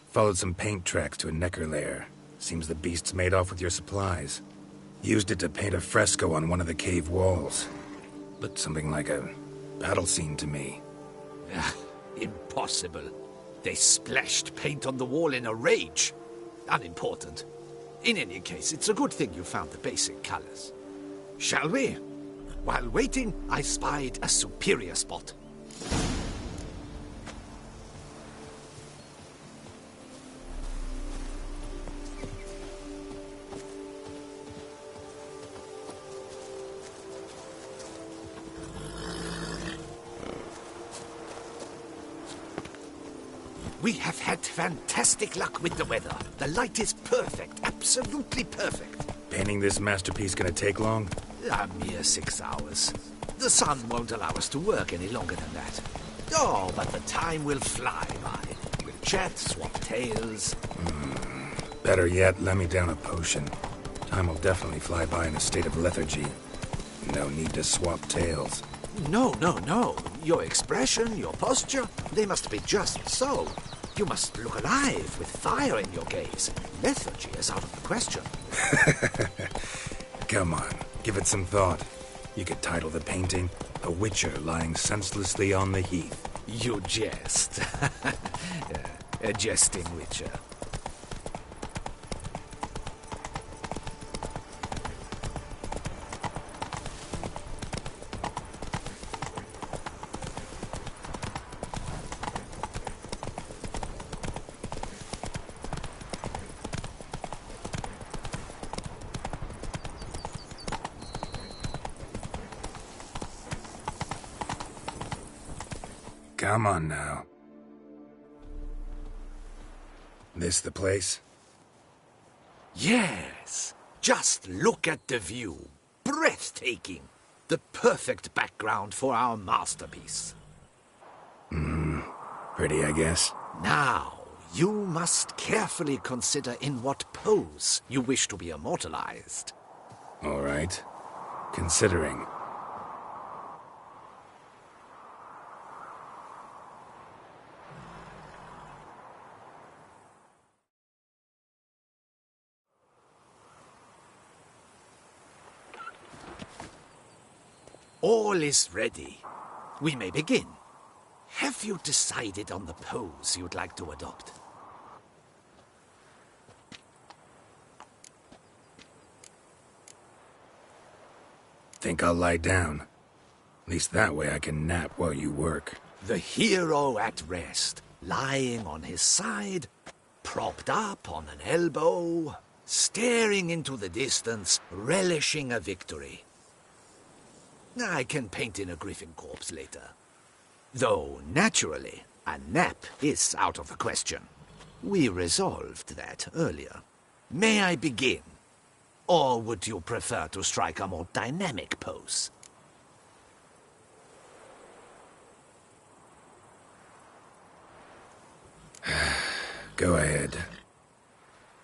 Speaker 1: Followed some paint tracks to a necker lair. Seems the beast's made off with your supplies. Used it to paint a fresco on one of the cave walls. Looked something like a battle scene to me.
Speaker 19: Impossible. They splashed paint on the wall in a rage. Unimportant. In any case, it's a good thing you found the basic colors. Shall we? While waiting, I spied a superior spot. We have had fantastic luck with the weather. The light is perfect, absolutely perfect.
Speaker 1: Painting this masterpiece gonna take long?
Speaker 19: A mere 6 hours. The sun won't allow us to work any longer than that. Oh, but the time will fly by. We'll chat, swap tales.
Speaker 1: Better yet, let me down a potion. Time will definitely fly by in a state of lethargy. No need to swap tales.
Speaker 19: No. Your expression, your posture, they must be just so. You must look alive with fire in your gaze. Lethargy is out of the question.
Speaker 1: Come on, give it some thought. You could title the painting, A Witcher Lying Senselessly on the Heath.
Speaker 19: You jest. A jesting witcher.
Speaker 1: Come on now. This the place?
Speaker 19: Yes. Just look at the view. Breathtaking. The perfect background for our masterpiece.
Speaker 1: Pretty, I guess.
Speaker 19: Now, you must carefully consider in what pose you wish to be immortalized.
Speaker 1: All right. Considering.
Speaker 19: All is ready. We may begin. Have you decided on the pose you'd like to adopt?
Speaker 1: Think I'll lie down. At least that way I can nap while you work.
Speaker 19: The hero at rest, lying on his side, propped up on an elbow, staring into the distance, relishing a victory. I can paint in a griffin corpse later. Though, naturally, a nap is out of the question. We resolved that earlier. May I begin? Or would you prefer to strike a more dynamic pose?
Speaker 1: Go ahead.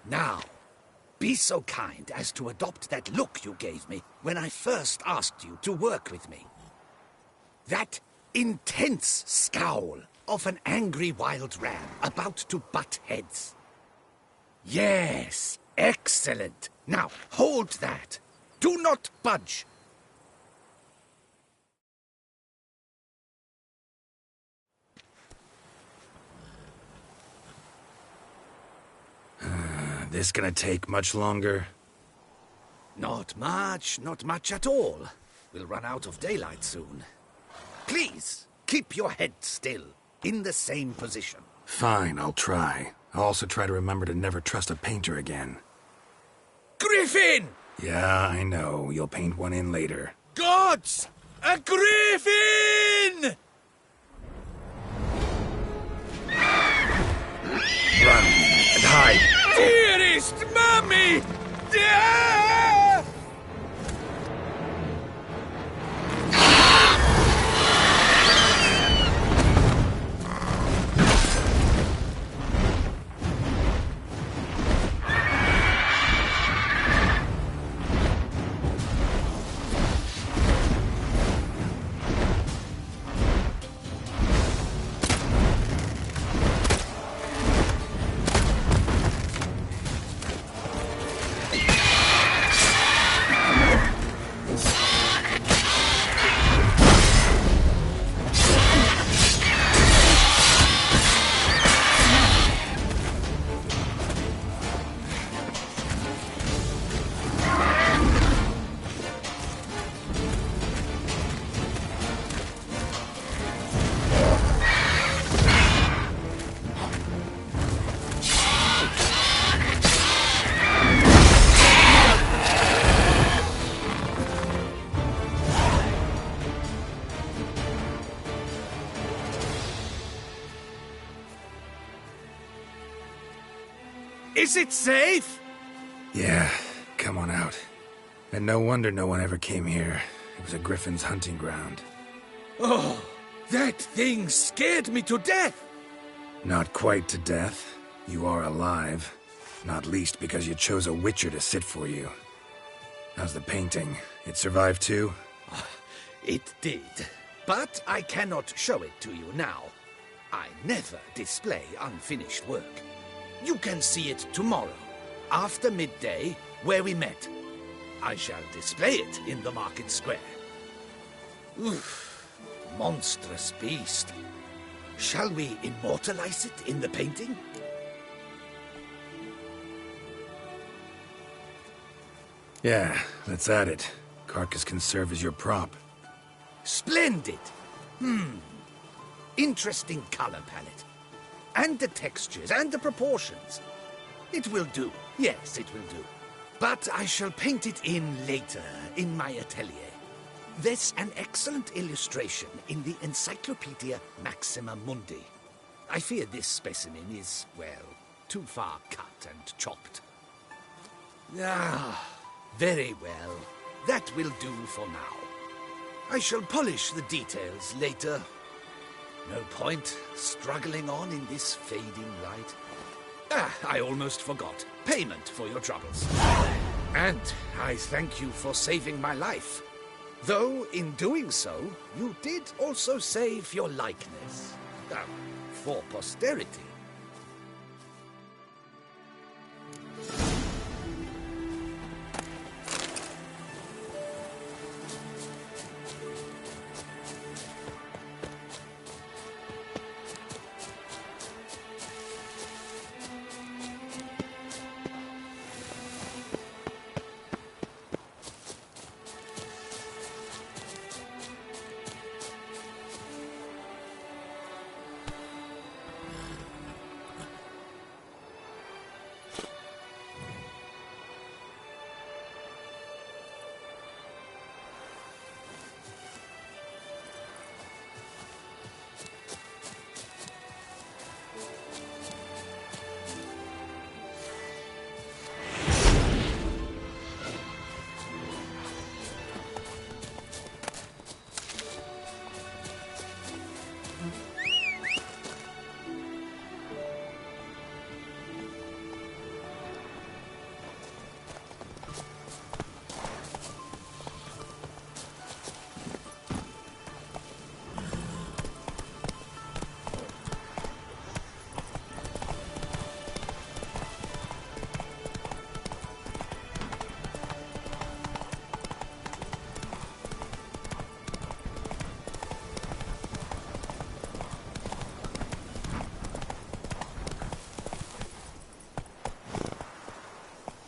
Speaker 19: Now, be so kind as to adopt that look you gave me when I first asked you to work with me. That intense scowl of an angry wild ram about to butt heads. Yes, excellent. Now, hold that. Do not budge.
Speaker 1: This gonna take much longer?
Speaker 19: Not much at all. We'll run out of daylight soon. Please, keep your head still, in the same position.
Speaker 1: Fine, I'll try. I'll also try to remember to never trust a painter again.
Speaker 19: Griffin!
Speaker 1: Yeah, I know. You'll paint one in later.
Speaker 19: Gods! A griffin!
Speaker 1: Run and hide!
Speaker 19: Dearest Mummy!
Speaker 4: Is it safe?
Speaker 1: Yeah, come on out. And no wonder no one ever came here. It was a griffin's hunting ground.
Speaker 4: Oh, that thing scared me to death!
Speaker 1: Not quite to death. You are alive. Not least because you chose a witcher to sit for you. How's the painting? It survived too?
Speaker 19: It did. But I cannot show it to you now. I never display unfinished work. You can see it tomorrow, after midday, where we met. I shall display it in the market square. Oof, monstrous beast. Shall we immortalize it in the painting?
Speaker 1: Yeah, let's add it. Carcass can serve as your prop.
Speaker 19: Splendid! Interesting color palette. And the textures, and the proportions. It will do. Yes, it will do. But I shall paint it in later, in my atelier. There's an excellent illustration in the Encyclopedia Maxima Mundi. I fear this specimen is, well, too far cut and chopped. Ah, very well. That will do for now. I shall polish the details later. No point struggling on in this fading light. I almost forgot. Payment for your troubles. And I thank you for saving my life. Though, in doing so, you did also save your likeness. For posterity.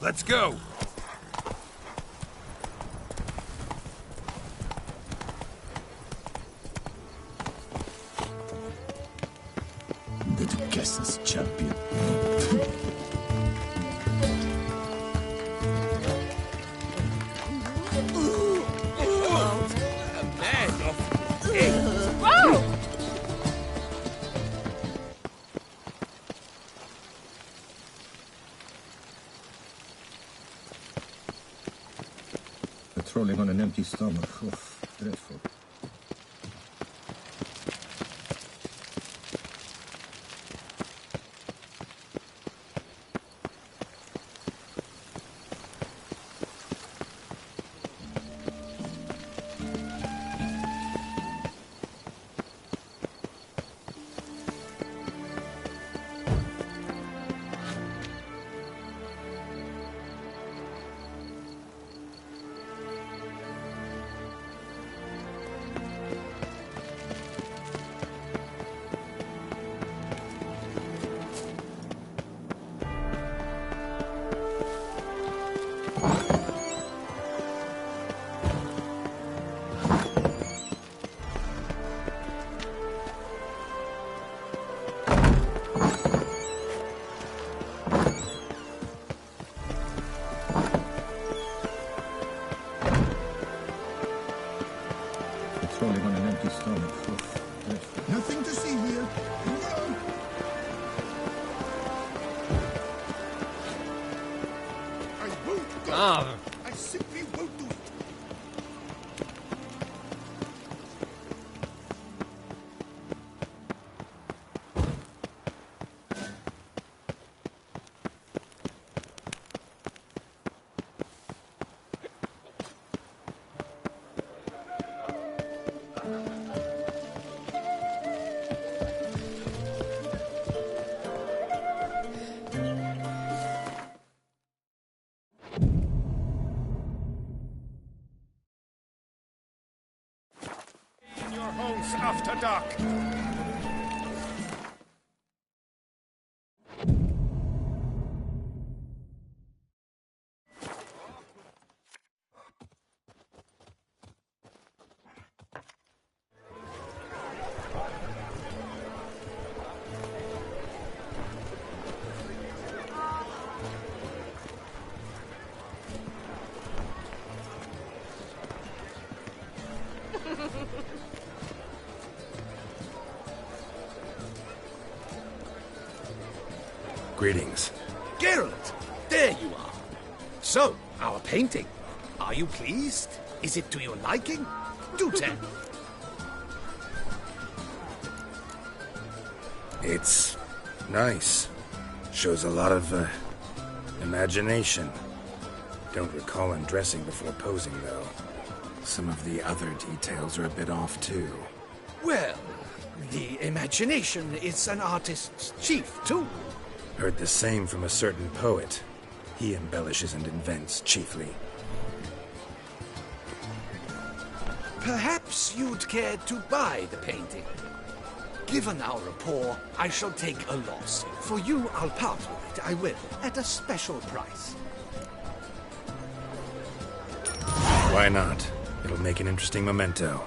Speaker 4: Let's go!
Speaker 12: The Cass's champion. Patrolling on an empty stomach. Oh, dreadful. Patrolling on an empty stomach. Oh, dreadful. Nothing to see here.
Speaker 2: I simply won't do it.
Speaker 4: In your homes after dark.
Speaker 1: Greetings.
Speaker 19: Geralt, there you are. So, our painting. Are you pleased? Is it to your liking? Do tell.
Speaker 1: It's nice. Shows a lot of, imagination. Don't recall undressing before posing, though. Some of the other details are a bit off, too.
Speaker 19: Well, the imagination is an artist's chief tool.
Speaker 1: Heard the same from a certain poet. He embellishes and invents, chiefly.
Speaker 19: Perhaps you'd care to buy the painting. Given our rapport, I shall take a loss. For you, I'll part with it, I will, at a special price.
Speaker 1: Why not? It'll make an interesting memento,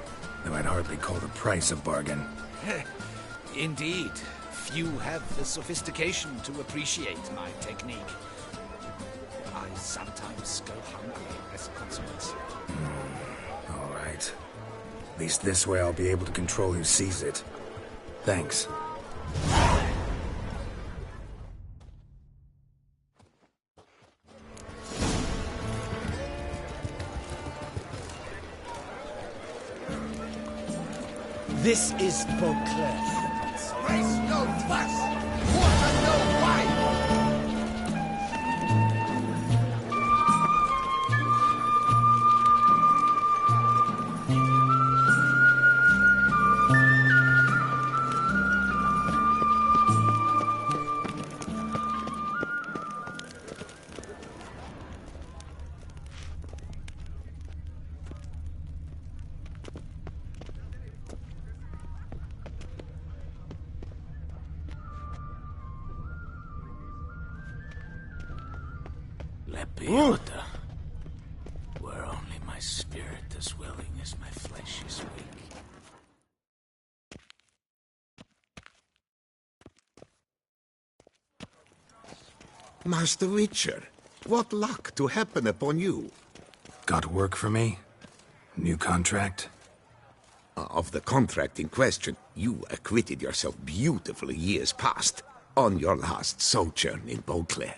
Speaker 1: though I'd hardly call the price a bargain.
Speaker 19: Indeed. Few have the sophistication to appreciate my technique. I sometimes go hungry as a consequence.
Speaker 1: All right. At least this way I'll be able to control who sees it. Thanks.
Speaker 7: This is Beauclair.
Speaker 2: Race no fuss! Water no wine!
Speaker 15: Lepiota, where only my spirit is willing as my flesh is weak.
Speaker 2: Master Witcher, what luck to happen upon you.
Speaker 1: Got work for me? New contract?
Speaker 2: Of the contract in question, you acquitted yourself beautifully years past on your last sojourn in Beauclair.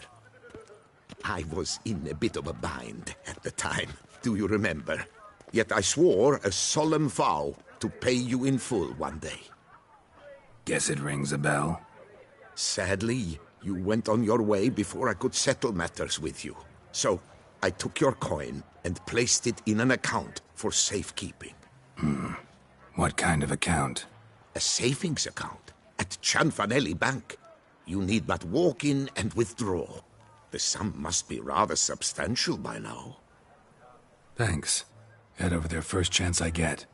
Speaker 2: I was in a bit of a bind at the time, do you remember? Yet I swore a solemn vow to pay you in full one day.
Speaker 1: Guess it rings a bell.
Speaker 2: Sadly, you went on your way before I could settle matters with you. So, I took your coin and placed it in an account for safekeeping.
Speaker 1: What kind of account?
Speaker 2: A savings account at Cianfanelli Bank. You need but walk in and withdraw. The sum must be rather substantial by now.
Speaker 1: Thanks. Head over there first chance I get.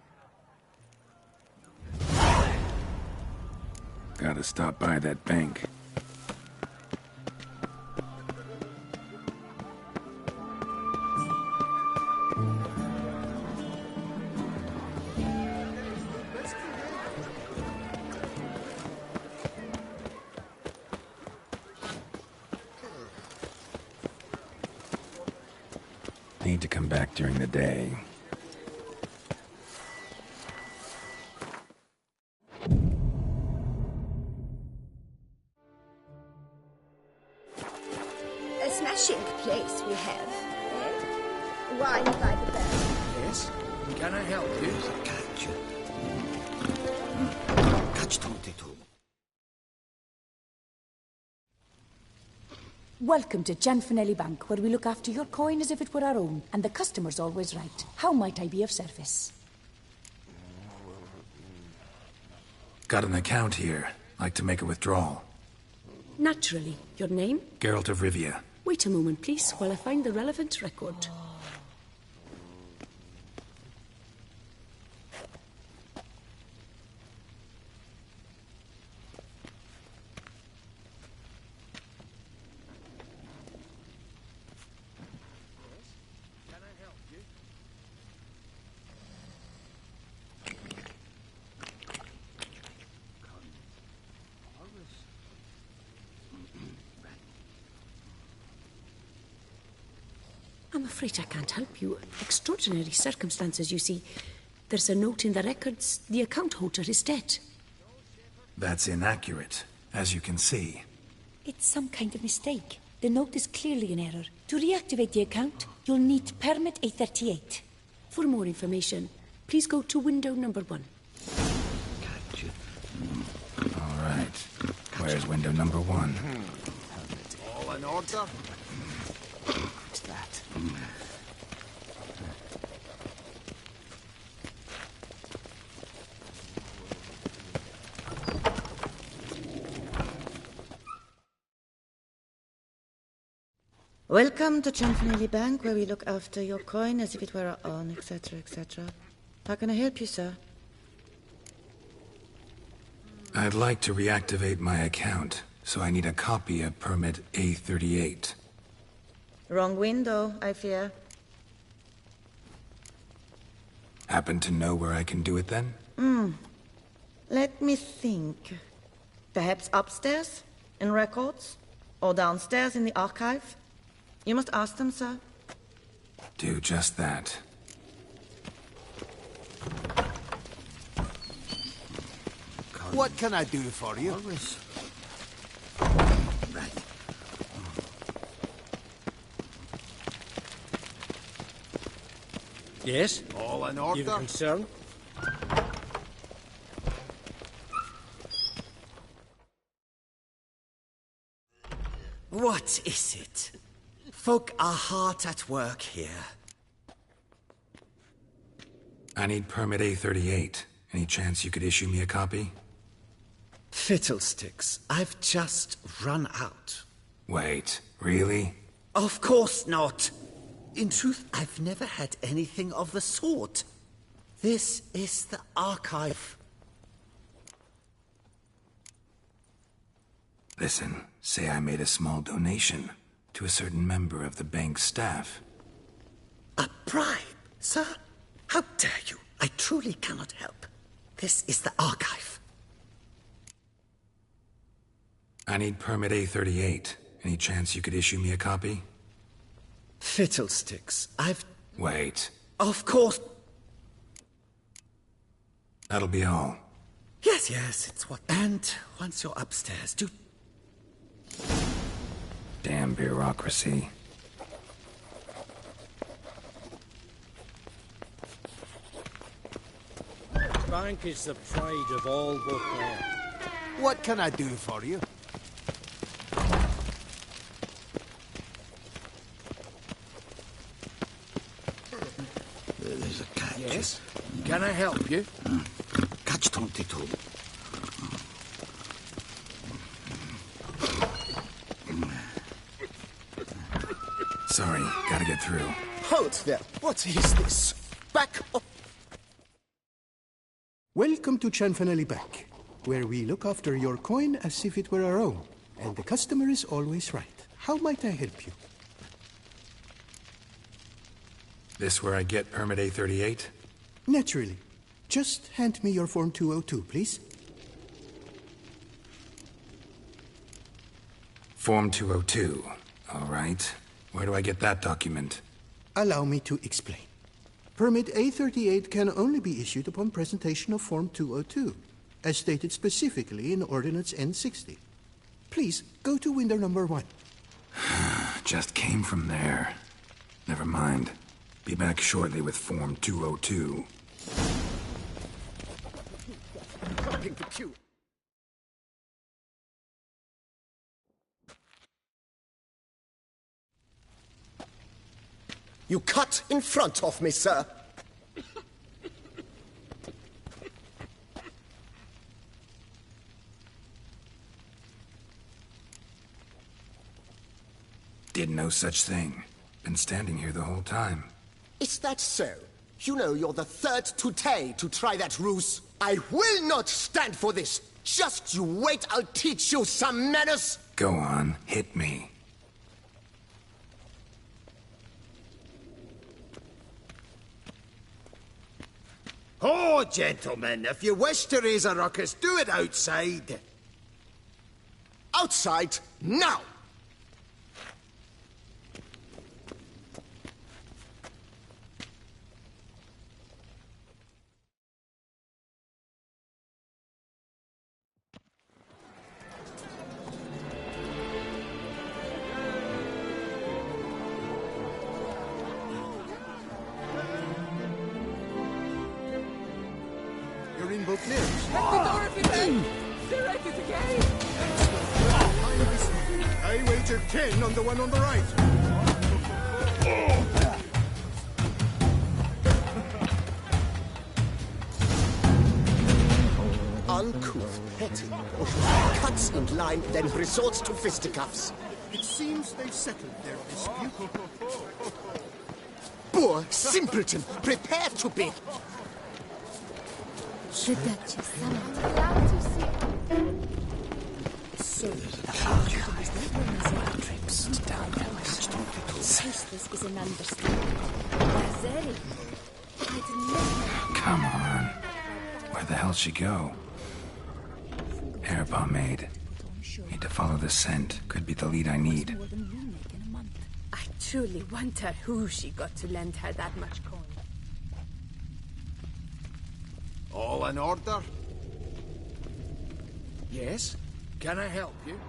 Speaker 1: Gotta stop by that bank. Need to come back during the day.
Speaker 20: A smashing place we have,
Speaker 18: wine by the bell.
Speaker 13: Yes? Can I help you?
Speaker 5: Catch 22.
Speaker 21: Welcome to Gianfinelli Bank, where we look after your coin as if it were our own, and the customer's always right. How might I be of service?
Speaker 1: Got an account here. Like to make a withdrawal.
Speaker 22: Naturally. Your name?
Speaker 1: Geralt of Rivia.
Speaker 22: Wait a moment, please, while I find the relevant record. I'm afraid I can't help you. Extraordinary circumstances, you see. There's a note in the records. The account holder is dead.
Speaker 1: That's inaccurate, as you can see.
Speaker 21: It's some kind of mistake. The note is clearly in error. To reactivate the account, you'll need permit A38.
Speaker 22: For more information, please go to window number 1.
Speaker 1: All right. Where's window number 1?
Speaker 13: All in order? What's that?
Speaker 23: Welcome to Gianfinelli Bank, where we look after your coin as if it were our own, etc., etc. How can I help you, sir?
Speaker 1: I'd like to reactivate my account, so I need a copy of permit A38.
Speaker 23: Wrong window, I fear.
Speaker 1: Happen to know where I can do it then?
Speaker 23: Let me think. Perhaps upstairs, in records? Or downstairs in the archive? You must ask them, sir.
Speaker 1: Do just that.
Speaker 13: What can I do for you?
Speaker 5: Right.
Speaker 4: Yes?
Speaker 13: All in order?
Speaker 4: You've a concern?
Speaker 7: What is it? Folk are hard at work here.
Speaker 1: I need permit A38. Any chance you could issue me a copy?
Speaker 7: Fiddlesticks, I've just run out.
Speaker 1: Wait, really?
Speaker 7: Of course not. In truth, I've never had anything of the sort. This is the archive.
Speaker 1: Listen, say I made a small donation to a certain member of the bank's staff.
Speaker 7: A bribe, sir? How dare you? I truly cannot help. This is the archive.
Speaker 1: I need permit A38. Any chance you could issue me a copy?
Speaker 7: Fiddlesticks, I've...
Speaker 1: Wait.
Speaker 7: Of course...
Speaker 1: That'll be all.
Speaker 7: Yes, it's what... And once you're upstairs, do...
Speaker 1: Damn bureaucracy.
Speaker 4: Bank is the pride of all Beauclair.
Speaker 13: What can I do for you?
Speaker 5: There's a catch.
Speaker 13: Yes? Can I help you?
Speaker 5: Catch 22.
Speaker 1: Sorry, gotta get through.
Speaker 9: Halt there! What is this? Back up! Welcome to Gianfinelli Bank, where we look after your coin as if it were our own, and the customer is always right. How might I help you?
Speaker 1: This where I get permit A38?
Speaker 9: Naturally. Just hand me your Form 202, please.
Speaker 1: Form 202. All right. Where do I get that document?
Speaker 9: Allow me to explain. Permit A38 can only be issued upon presentation of Form 202, as stated specifically in Ordinance N60. Please, go to window number 1.
Speaker 1: Just came from there. Never mind. Be back shortly with Form 202.
Speaker 10: You cut in front of me, sir.
Speaker 1: Did no such thing. Been standing here the whole time.
Speaker 10: Is that so? You know you're the third today to try that ruse. I will not stand for this. Just you wait, I'll teach you some manners.
Speaker 1: Go on, hit me.
Speaker 11: Oh, gentlemen, if you wish to raise a ruckus, do it outside.
Speaker 10: Outside, now!
Speaker 11: You're in both limbs.
Speaker 18: They're at it again!
Speaker 11: I wagered 10 on the one on the right.
Speaker 10: Uncouth, petty, cuts in line, then resorts to fisticuffs.
Speaker 11: It seems they've settled their dispute.
Speaker 10: Poor simpleton, prepare to be.
Speaker 14: The Duchess This is an understatement.
Speaker 1: Come on. Where the hell'd she go? Air pomade. Need to follow the scent. Could be the lead I need.
Speaker 16: I truly wonder who she got to lend her that much coin.
Speaker 11: All in order?
Speaker 13: Yes? Can I help you?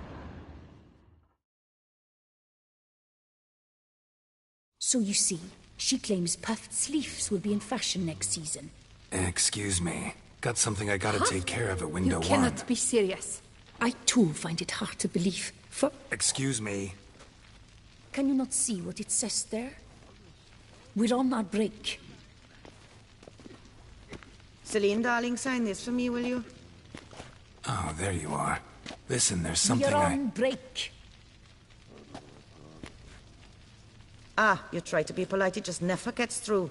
Speaker 21: So you see, she claims puffed sleeves will be in fashion next season.
Speaker 1: Excuse me. Got something I gotta take care of at window
Speaker 21: You
Speaker 1: one.
Speaker 21: cannot
Speaker 16: Be serious.
Speaker 21: I too find it hard to believe. For
Speaker 1: Excuse me.
Speaker 21: can you not see what it says there? We're on our break.
Speaker 23: Celine, darling, sign this for me, will you?
Speaker 1: Oh, there you are. Listen, there's something
Speaker 21: We're on break.
Speaker 23: Ah, you try to be polite, it just never gets through.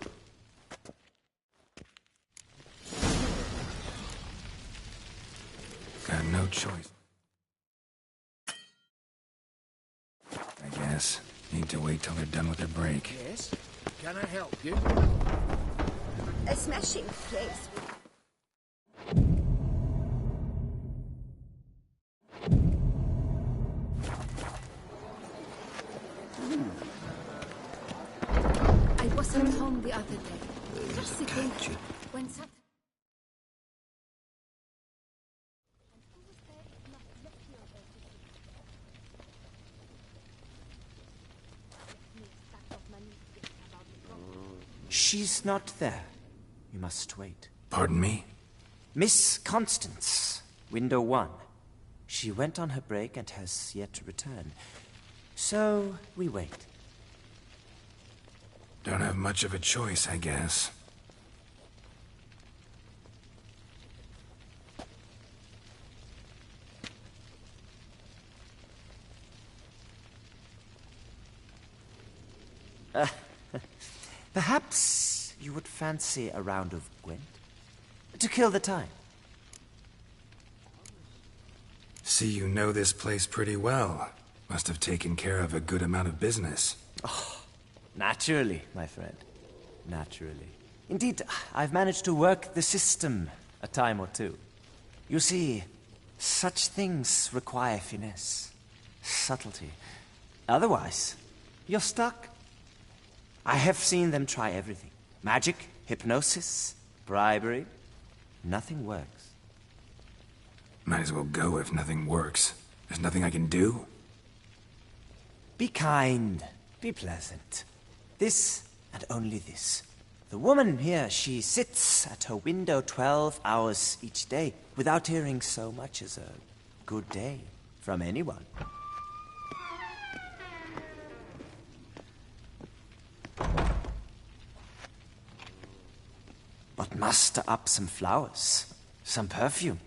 Speaker 1: Got no choice. I guess. Need to wait till they're done with their break.
Speaker 13: Yes? Can I help you?
Speaker 16: A smashing place. I wasn't home the other day. Just sitting when sat.
Speaker 17: She's not there. You must wait.
Speaker 1: Pardon me?
Speaker 17: Miss Constance, window 1. She went on her break and has yet to return. So, we wait.
Speaker 1: Don't have much of a choice, I guess.
Speaker 17: Perhaps you would fancy a round of Gwent? To kill the time.
Speaker 1: See, you know this place pretty well. Must have taken care of a good amount of business.
Speaker 17: Oh, naturally, my friend. Naturally. Indeed, I've managed to work the system a time or two. You see, such things require finesse, subtlety. Otherwise, you're stuck. I have seen them try everything. Magic, hypnosis, bribery. Nothing works.
Speaker 1: Might as well go if nothing works. There's nothing I can do?
Speaker 17: Be kind. Be pleasant. This and only this. The woman here, she sits at her window 12 hours each day without hearing so much as a good day from anyone. But muster up some flowers, some perfume.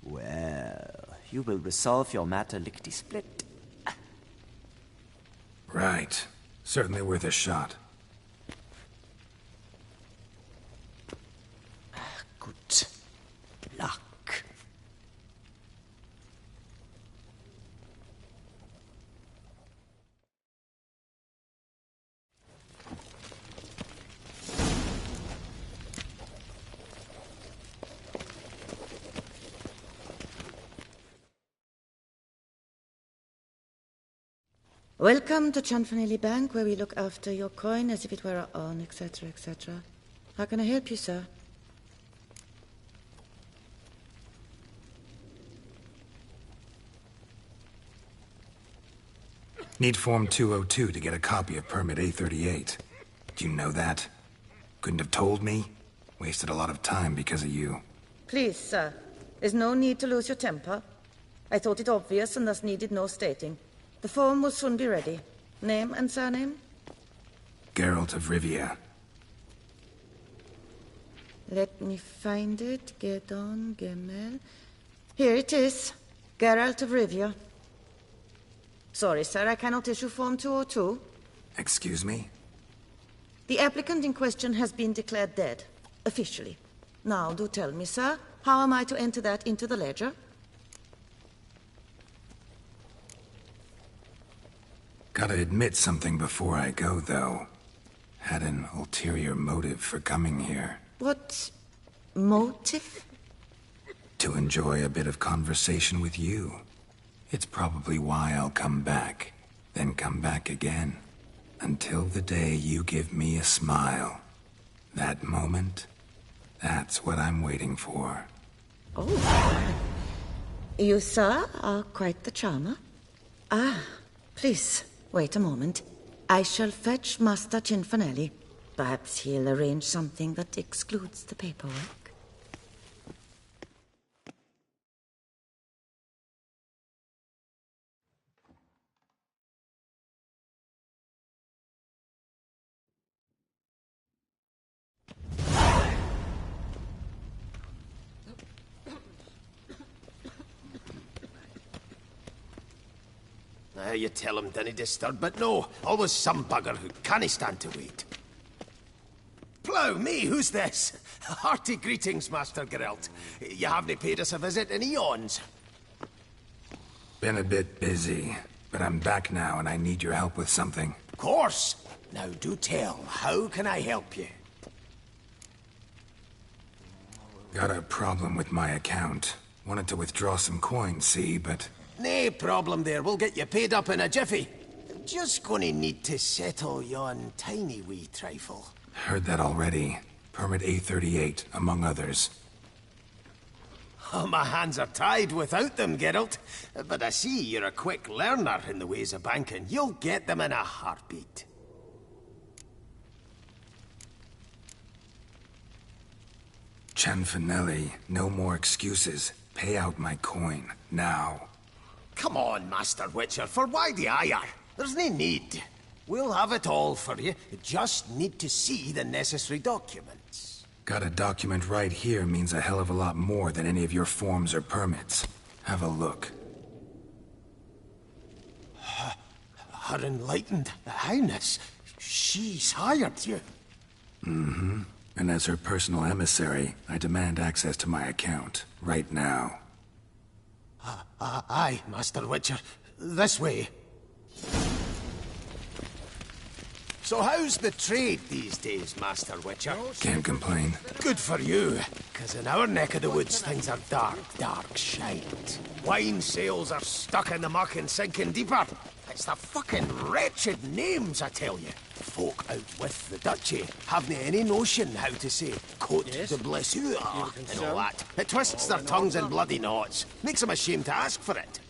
Speaker 17: Well, you will resolve your matter lickety-split.
Speaker 1: Right. Certainly worth a shot.
Speaker 17: Good luck.
Speaker 23: Welcome to Chanfanelli Bank, where we look after your coin as if it were our own, etc., etc. How can I help you, sir?
Speaker 1: Need Form 202 to get a copy of Permit A38. Do you know that? Couldn't have told me? Wasted a lot of time because of you.
Speaker 23: Please, sir. There's no need to lose your temper. I thought it obvious and thus needed no stating. The form will soon be ready. Name and surname?
Speaker 1: Geralt of Rivia.
Speaker 23: Let me find it. Gedon Gemel. Here it is. Geralt of Rivia. Sorry, sir, I cannot issue Form 202.
Speaker 1: Excuse me?
Speaker 23: The applicant in question has been declared dead, officially. Now, do tell me, sir, how am I to enter that into the ledger?
Speaker 1: Gotta admit something before I go, though. Had an ulterior motive for coming here.
Speaker 23: What motive?
Speaker 1: To enjoy a bit of conversation with you. It's probably why I'll come back, then come back again. Until the day you give me a smile. That moment, that's what I'm waiting for.
Speaker 23: Oh. You, sir, are quite the charmer. Ah, please, wait a moment. I shall fetch Master Cinfanelli. Perhaps he'll arrange something that excludes the paperwork.
Speaker 11: You tell him dinna disturb, but no, always some bugger who can't stand to wait. Plough me, who's this? Hearty greetings, Master Geralt. You haven't paid us a visit in eons.
Speaker 1: Been a bit busy, but I'm back now and I need your help with something.
Speaker 11: Of course. Now do tell, how can I help you?
Speaker 1: Got a problem with my account. Wanted to withdraw some coins, see, but...
Speaker 11: No problem there, we'll get you paid up in a jiffy. Just gonna need to settle yon tiny wee trifle.
Speaker 1: Heard that already. Permit A38, among others.
Speaker 11: Oh, my hands are tied without them, Geralt. But I see you're a quick learner in the ways of banking. You'll get them in a heartbeat.
Speaker 1: Cianfanelli, no more excuses. Pay out my coin, now.
Speaker 11: Come on, Master Witcher, for why the ire? There's no need. We'll have it all for you. You just need to see the necessary documents.
Speaker 1: Got a document right here means a hell of a lot more than any of your forms or permits. Have a look.
Speaker 11: Her Enlightened Highness, she's hired you.
Speaker 1: Mm-hmm. And as her personal emissary, I demand access to my account, right now.
Speaker 11: Aye, Master Witcher. This way. So how's the trade these days, Master Witcher?
Speaker 1: Can't complain.
Speaker 11: Good for you, because in our neck of the woods things are dark, dark shite. Wine sales are stuck in the muck and sinking deeper. It's the fucking wretched names, I tell you. Folk out with the duchy haven't any notion how to say Côte de Blessure and all that. It twists their tongues in bloody knots. Makes them ashamed to ask for it.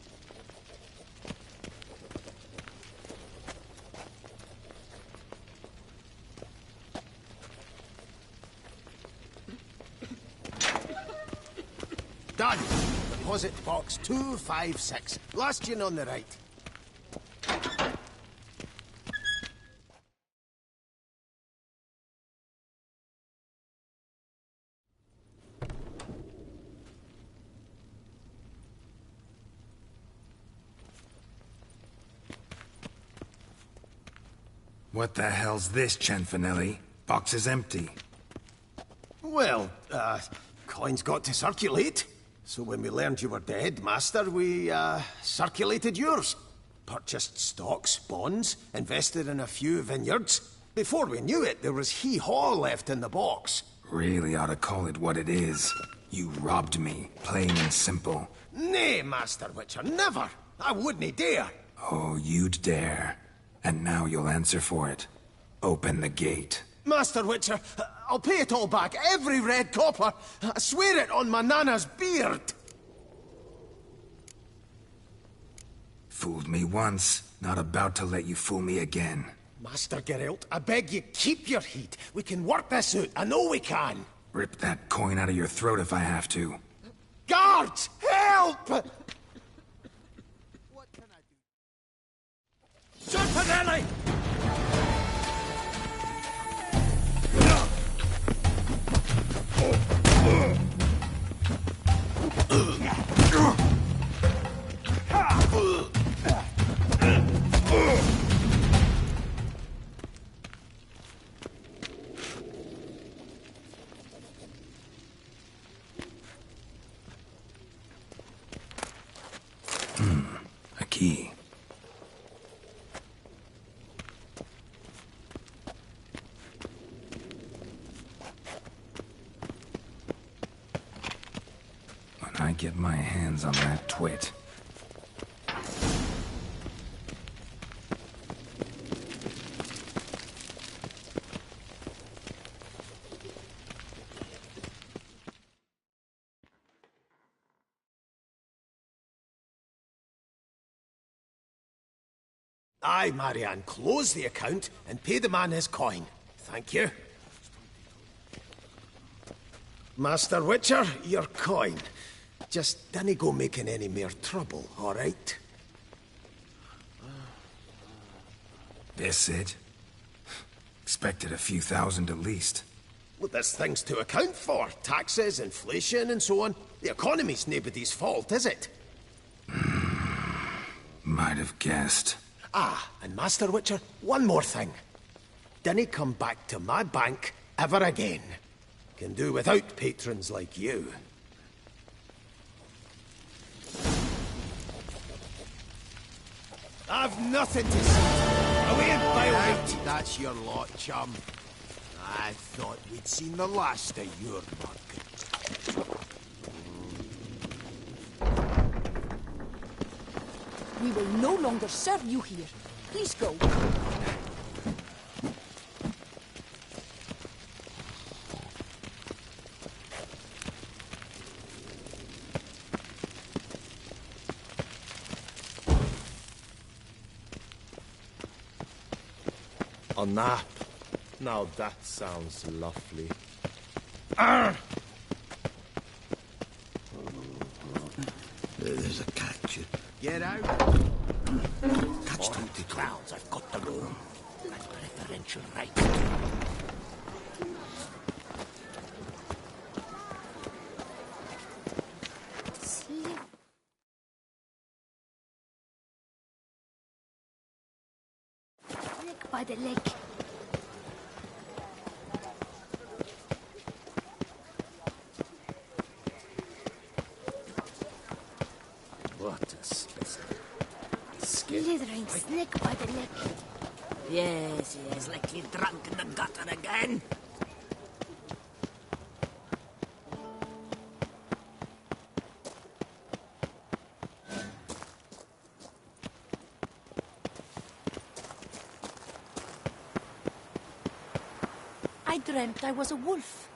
Speaker 11: Done. Deposit box 256. Last in on the right.
Speaker 1: What the hell's this, Cianfanelli? Box is empty.
Speaker 11: Well, coins got to circulate. So when we learned you were dead, Master, we, circulated yours. Purchased stocks, bonds, invested in a few vineyards. Before we knew it, there was hee-haw left in the box.
Speaker 1: Really ought to call it what it is. You robbed me, plain and simple.
Speaker 11: Nay, Master Witcher, never! I wouldn't dare!
Speaker 1: Oh, you'd dare. And now you'll answer for it. Open the gate.
Speaker 11: Master Witcher, I'll pay it all back, every red copper. I swear it on my nana's beard.
Speaker 1: Fooled me once, not about to let you fool me again.
Speaker 11: Master Geralt, I beg you, keep your heat. We can work this out, I know we can.
Speaker 1: Rip that coin out of your throat if I have to.
Speaker 11: Guards, help! What can I do?
Speaker 4: Cianfanelli!
Speaker 1: A key. When I get my hands on that twit.
Speaker 11: Aye, Marianne, close the account and pay the man his coin. Thank you. Master Witcher, your coin. Just dinna go making any more trouble, all right?
Speaker 1: This it? Expected a few thousand at least.
Speaker 11: Well, there's things to account for. Taxes, inflation, and so on. The economy's nobody's fault, is it?
Speaker 1: Might have guessed.
Speaker 11: Ah, and Master Witcher, one more thing. Dinna come back to my bank ever again. Can do without patrons like you. I've nothing to say. Away and bile.
Speaker 3: That's your lot, chum. I thought we'd seen the last of your market.
Speaker 21: We will no longer serve you here. Please go.
Speaker 6: A nap. Now that sounds lovely.
Speaker 3: There's a catch.
Speaker 11: Get out.
Speaker 3: Catch 20
Speaker 11: clowns, I've got to go. That's preferential right.
Speaker 21: Nick by the leg.
Speaker 11: What a specimen.
Speaker 21: Slithering snake by the neck.
Speaker 18: Yes, likely drunk in the gutter again.
Speaker 21: I dreamt I was a wolf.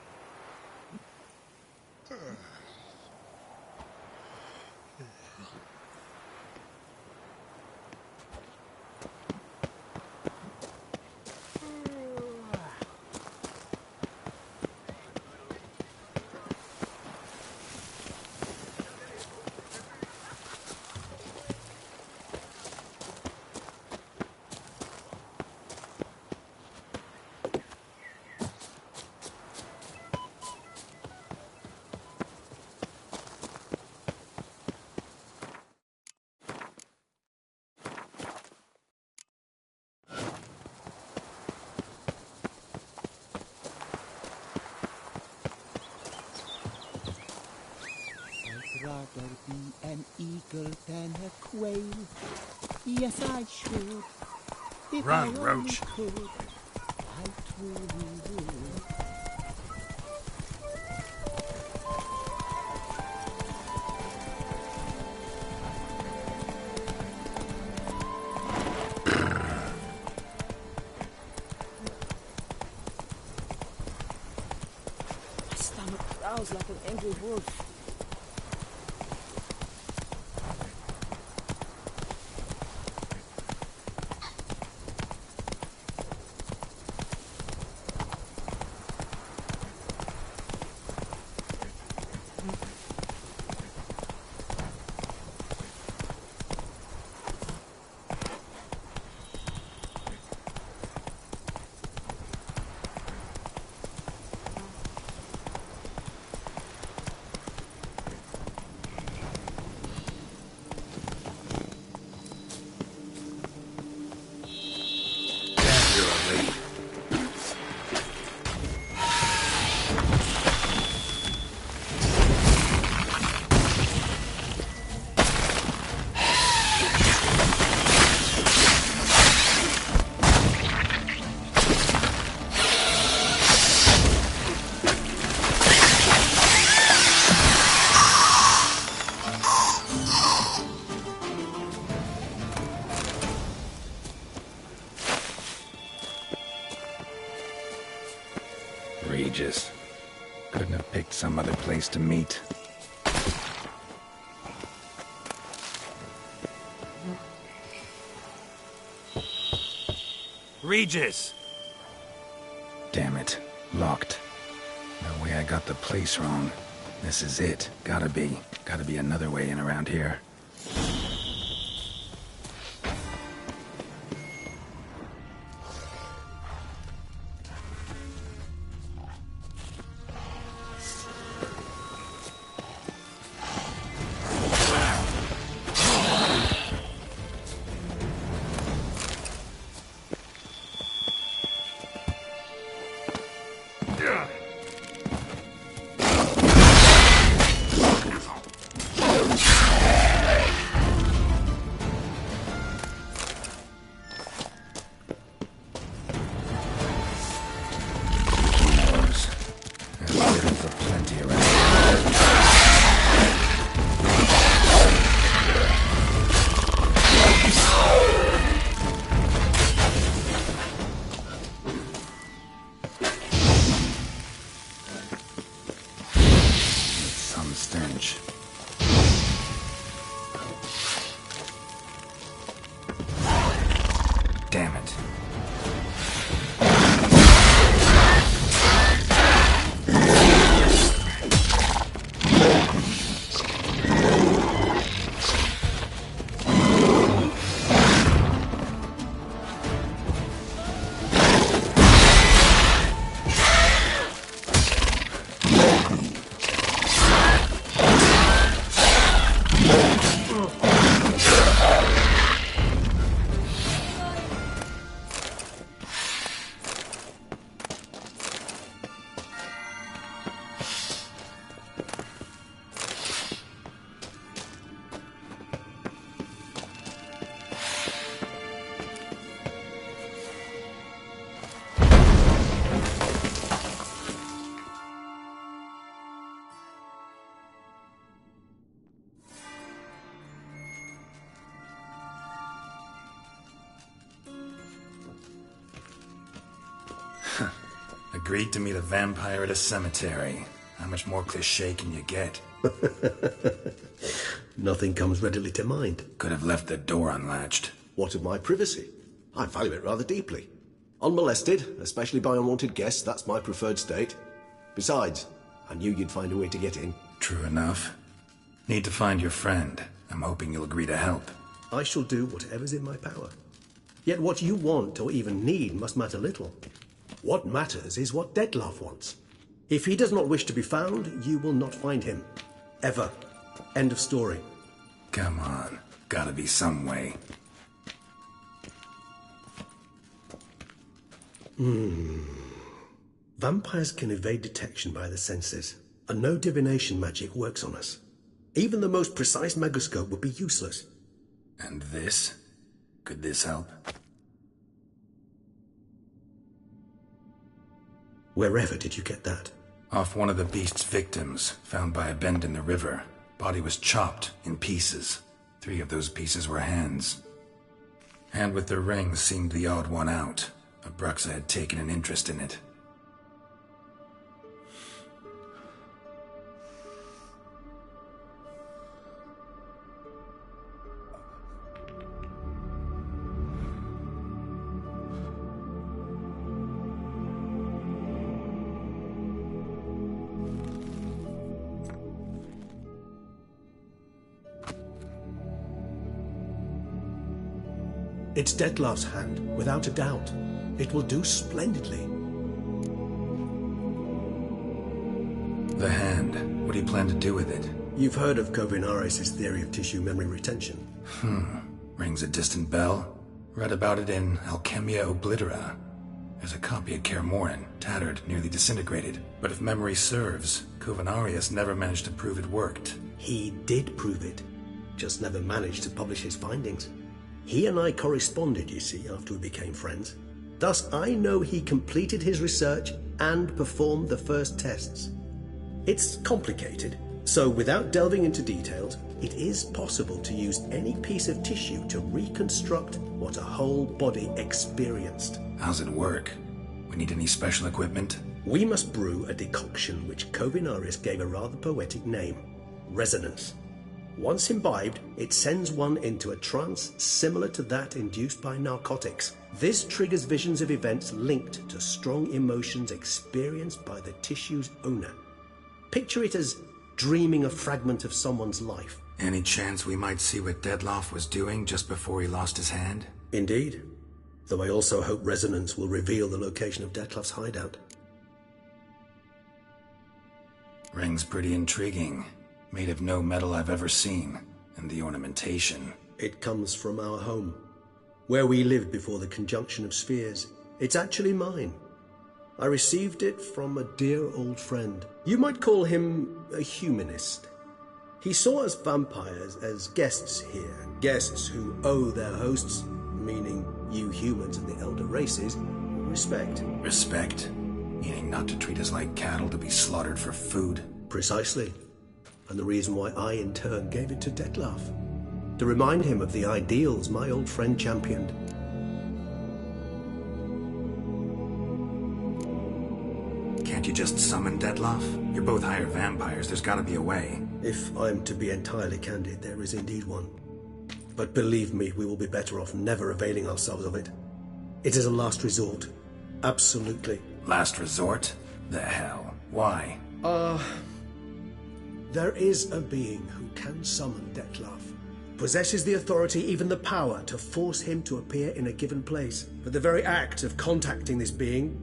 Speaker 8: be an eagle than a quail. Yes, I should. If
Speaker 1: Run,
Speaker 8: I
Speaker 1: Roach.
Speaker 8: only could, I truly would.
Speaker 22: My stomach growls like an angry wolf.
Speaker 1: Regis. Couldn't have picked some other place to meet. Regis! Damn it. Locked. No way I got the place wrong. This is it. Gotta be. Gotta be another way in around here. Damn it. Agreed to meet a vampire at a cemetery. How much more cliché can you get?
Speaker 12: Nothing comes readily to mind.
Speaker 1: Could have left the door unlatched.
Speaker 12: What of my privacy? I value it rather deeply. Unmolested, especially by unwanted guests, that's my preferred state. Besides, I knew you'd find a way to get in.
Speaker 1: True enough. Need to find your friend. I'm hoping you'll agree to help.
Speaker 12: I shall do whatever's in my power. Yet what you want or even need must matter little. What matters is what Detlef wants. If he does not wish to be found, you will not find him. Ever. End of story.
Speaker 1: Come on. Gotta be some way.
Speaker 12: Vampires can evade detection by the senses, and no divination magic works on us. Even the most precise megascope would be useless.
Speaker 1: And this? Could this help?
Speaker 12: Wherever did you get that?
Speaker 1: Off one of the beast's victims, found by a bend in the river. Body was chopped in pieces. 3 of those pieces were hands. Hand with the ring seemed the odd one out. Abruxa had taken an interest in it.
Speaker 12: It's Detlef's hand, without a doubt. It will do splendidly.
Speaker 1: The hand. What do you plan to do with it?
Speaker 12: You've heard of Kovinaris' theory of tissue memory retention.
Speaker 1: Rings a distant bell. Read about it in Alchemia Oblitera. There's a copy at Kaer Morhen, tattered, nearly disintegrated. But if memory serves, Kovinaris never managed to prove it worked.
Speaker 12: He did prove it, just never managed to publish his findings. He and I corresponded, you see, after we became friends. Thus, I know he completed his research and performed the first tests. It's complicated, so without delving into details, it is possible to use any piece of tissue to reconstruct what a whole body experienced.
Speaker 1: How's it work? We need any special equipment?
Speaker 12: We must brew a decoction which Kovinaris gave a rather poetic name: resonance. Once imbibed, it sends one into a trance similar to that induced by narcotics. This triggers visions of events linked to strong emotions experienced by the tissue's owner. Picture it as dreaming a fragment of someone's life.
Speaker 1: Any chance we might see what Detlef was doing just before he lost his hand?
Speaker 12: Indeed. Though I also hope resonance will reveal the location of Detlef's hideout.
Speaker 1: Ring's pretty intriguing. Made of no metal I've ever seen. And the ornamentation.
Speaker 12: It comes from our home, where we lived before the conjunction of spheres. It's actually mine. I received it from a dear old friend. You might call him a humanist. He saw us vampires as guests here, guests who owe their hosts, meaning you humans and the elder races, respect.
Speaker 1: Respect? Meaning not to treat us like cattle to be slaughtered for food?
Speaker 12: Precisely. And the reason why I, in turn, gave it to Detlef. To remind him of the ideals my old friend championed.
Speaker 1: Can't you just summon Detlef? You're both hired vampires, there's gotta be a way.
Speaker 12: If I'm to be entirely candid, there is indeed one. But believe me, we will be better off never availing ourselves of it. It is a last resort. Absolutely.
Speaker 1: Last resort? The hell? Why?
Speaker 12: There is a being who can summon Detlef. Possesses the authority, even the power, to force him to appear in a given place. But the very act of contacting this being,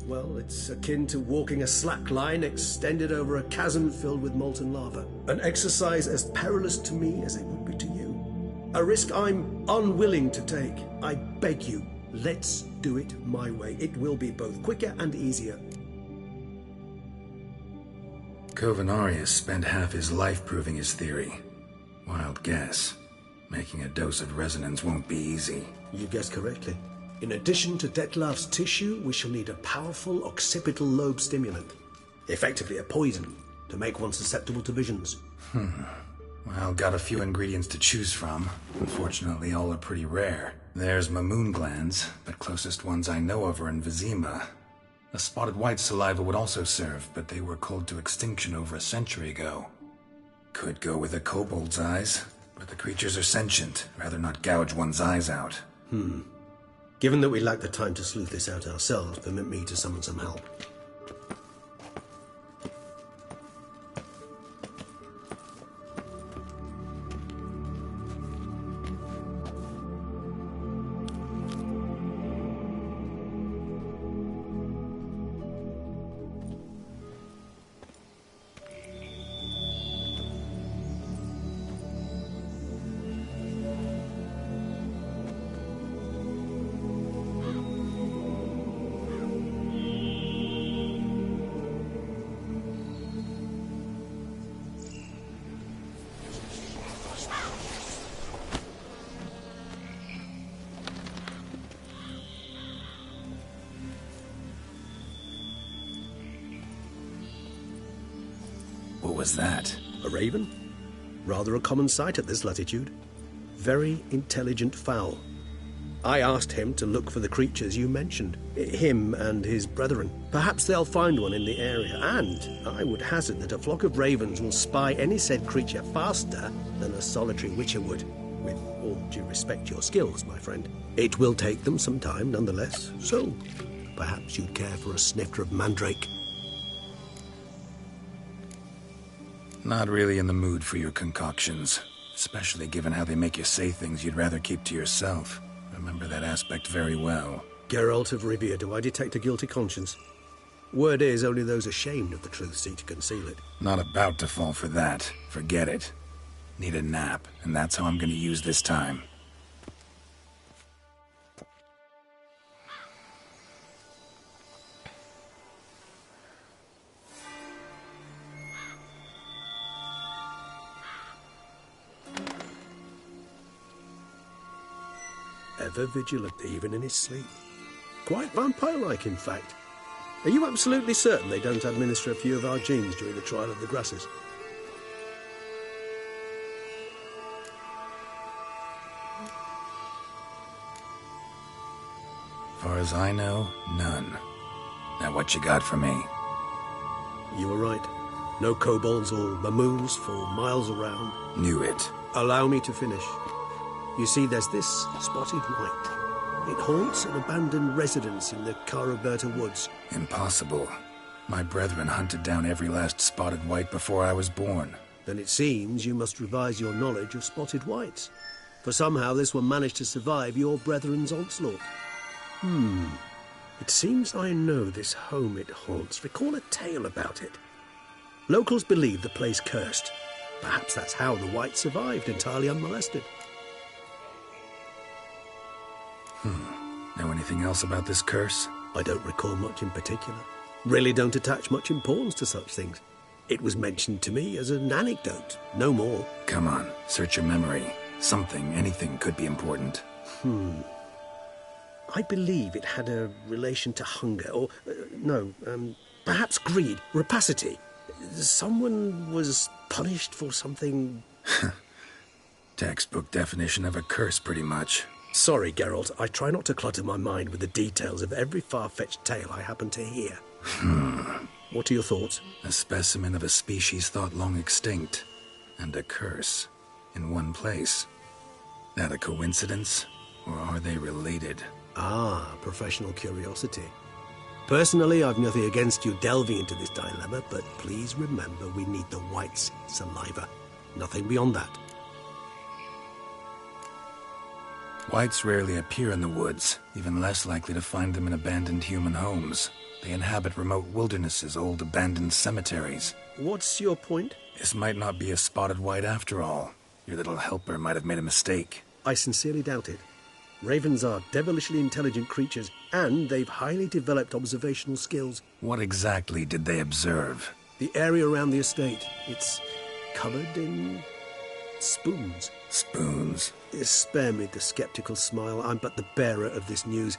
Speaker 12: well, it's akin to walking a slack line extended over a chasm filled with molten lava. An exercise as perilous to me as it would be to you. A risk I'm unwilling to take. I beg you, let's do it my way. It will be both quicker and easier.
Speaker 1: Kovinaris spent half his life proving his theory. Wild guess. Making a dose of resonance won't be easy.
Speaker 12: You guessed correctly. In addition to Detlef's tissue, we shall need a powerful occipital lobe stimulant. Effectively a poison, to make one susceptible to visions.
Speaker 1: Well, got a few ingredients to choose from. Unfortunately, all are pretty rare. There's Mamoon glands, but closest ones I know of are in Vizima. A spotted white saliva would also serve, but they were cold to extinction over a century ago. Could go with a kobold's eyes, but the creatures are sentient. Rather not gouge one's eyes out.
Speaker 12: Given that we lack the time to sleuth this out ourselves, permit me to summon some help.
Speaker 1: was that?
Speaker 12: A raven? Rather a common sight at this latitude. Very intelligent fowl. I asked him to look for the creatures you mentioned. Him and his brethren. Perhaps they'll find one in the area, and I would hazard that a flock of ravens will spy any said creature faster than a solitary witcher would. With all due respect to your skills, my friend. It will take them some time, nonetheless, so perhaps you'd care for a snifter of mandrake.
Speaker 1: Not really in the mood for your concoctions, especially given how they make you say things you'd rather keep to yourself. Remember that aspect very well.
Speaker 12: Geralt of Rivia, do I detect a guilty conscience? Word is, only those ashamed of the truth seek to conceal it.
Speaker 1: Not about to fall for that. Forget it. Need a nap, and that's how I'm gonna use this time.
Speaker 12: Ever vigilant, even in his sleep. Quite vampire-like, in fact. Are you absolutely certain they don't administer a few of our genes during the trial of the grasses?
Speaker 1: Far as I know, none. Now what you got for me?
Speaker 12: You were right. No kobolds or mamoons for miles around.
Speaker 1: Knew it.
Speaker 12: Allow me to finish. You see, there's this spotted white. It haunts an abandoned residence in the Caraberta woods.
Speaker 1: Impossible. My brethren hunted down every last spotted white before I was born.
Speaker 12: Then it seems you must revise your knowledge of spotted whites. For somehow this one managed to survive your brethren's onslaught. It seems I know this home it haunts. Recall a tale about it. Locals believe the place cursed. Perhaps that's how the white survived entirely unmolested.
Speaker 1: Know anything else about this curse?
Speaker 12: I don't recall much in particular. Really don't attach much importance to such things. It was mentioned to me as an anecdote, no more.
Speaker 1: Come on, search your memory. Something, anything could be important.
Speaker 12: I believe it had a relation to hunger, or, perhaps greed, rapacity. Someone was punished for something...
Speaker 1: Textbook definition of a curse, pretty much.
Speaker 12: Sorry, Geralt, I try not to clutter my mind with the details of every far-fetched tale I happen to hear. What are your thoughts?
Speaker 1: A specimen of a species thought long extinct, and a curse, in one place. That a coincidence, or are they related?
Speaker 12: Ah, professional curiosity. Personally, I've nothing against you delving into this dilemma, but please remember we need the white's saliva. Nothing beyond that.
Speaker 1: Whites rarely appear in the woods, even less likely to find them in abandoned human homes. They inhabit remote wildernesses, old abandoned cemeteries.
Speaker 12: What's your point?
Speaker 1: This might not be a spotted white after all. Your little helper might have made a mistake.
Speaker 12: I sincerely doubt it. Ravens are devilishly intelligent creatures, and they've highly developed observational skills.
Speaker 1: What exactly did they observe?
Speaker 12: The area around the estate. It's covered in spoons.
Speaker 1: Spoons?
Speaker 12: Spare me the skeptical smile. I'm but the bearer of this news.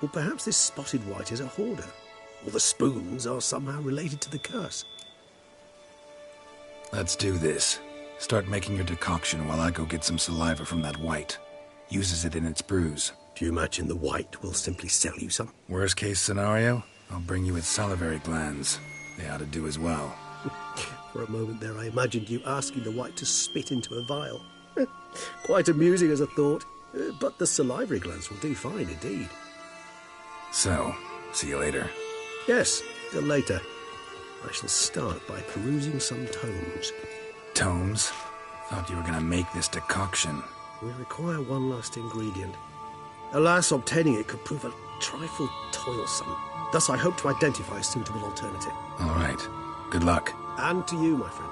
Speaker 12: Or perhaps this spotted white is a hoarder. Or the spoons are somehow related to the curse.
Speaker 1: Let's do this. Start making your decoction while I go get some saliva from that white. Uses it in its brews.
Speaker 12: Do you imagine the white will simply sell you some?
Speaker 1: Worst case scenario, I'll bring you its salivary glands. They ought to do as well.
Speaker 12: For a moment there, I imagined you asking the white to spit into a vial. Quite amusing as a thought, but the salivary glands will do fine indeed.
Speaker 1: So, see you later.
Speaker 12: Yes, till later. I shall start by perusing some tomes.
Speaker 1: Tomes? Thought you were gonna make this decoction.
Speaker 12: We require one last ingredient. Alas, obtaining it could prove a trifle toilsome. Thus, I hope to identify a suitable alternative.
Speaker 1: All right. Good luck.
Speaker 12: And to you, my friend.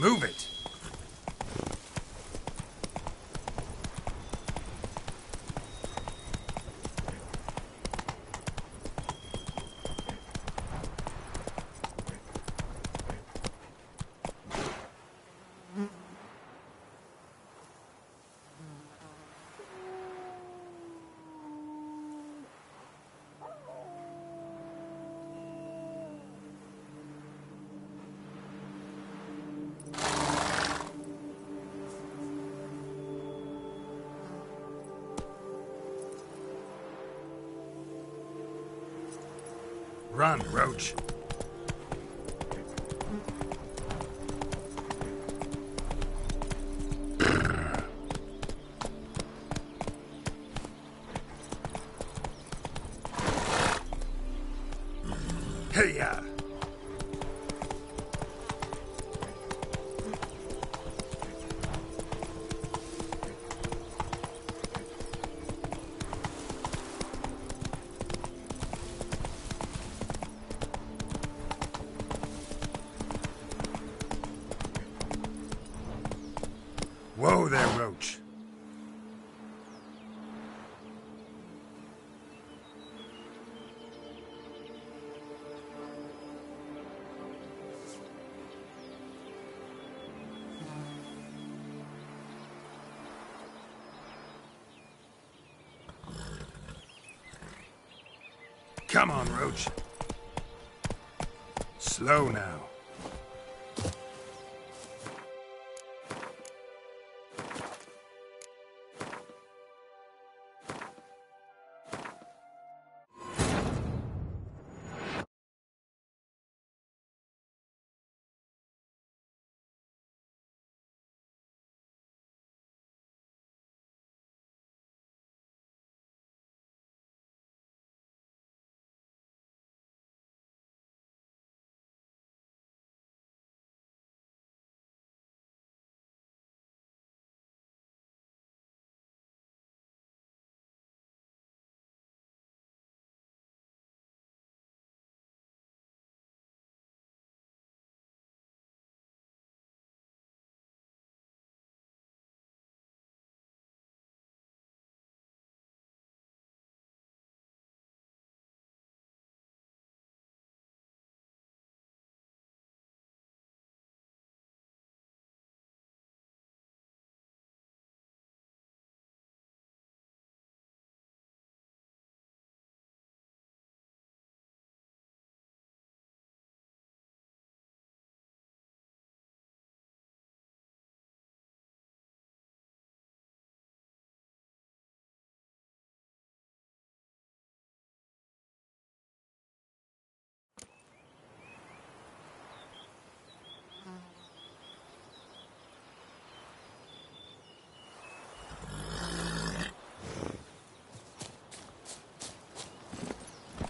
Speaker 1: Move it! Run, Roach. Hey-ya! Whoa there, Roach. Come on, Roach. Slow now.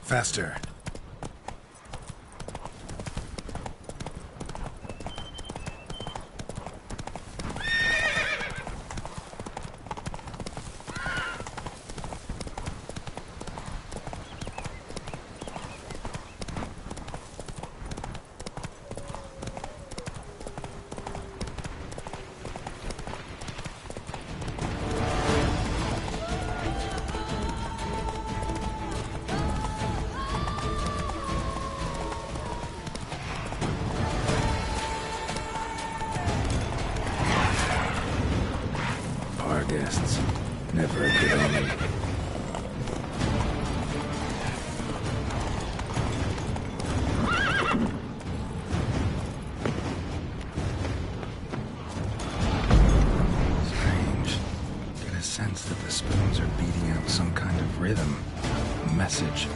Speaker 1: Faster. Guests. Never a good omen. Strange. Get a sense that the spoons are beating out some kind of rhythm, a message.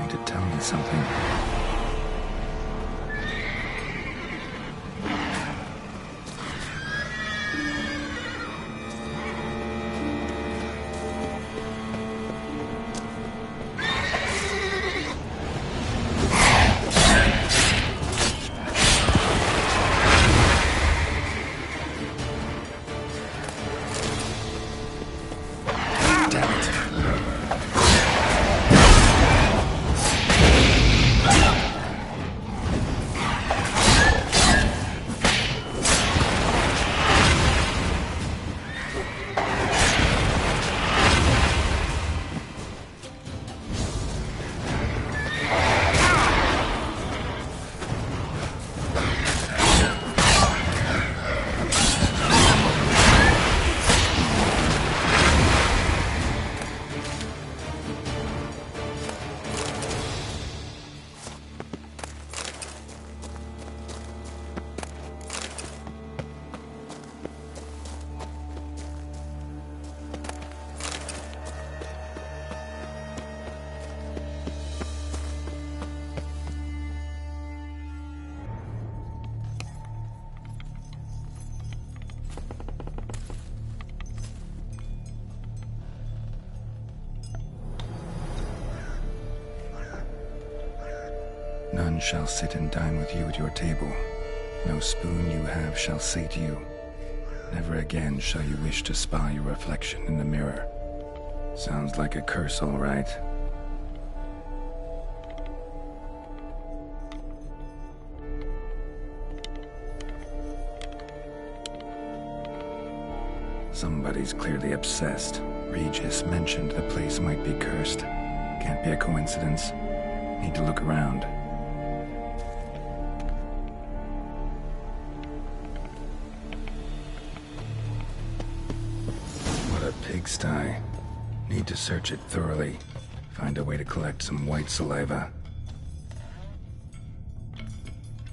Speaker 1: To tell me something. None shall sit and dine with you at your table. No spoon you have shall sate you. Never again shall you wish to spy your reflection in the mirror. Sounds like a curse, all right. Somebody's clearly obsessed. Regis mentioned the place might be cursed. Can't be a coincidence. Need to look around. What a pigsty. Need to search it thoroughly. Find a way to collect some white saliva.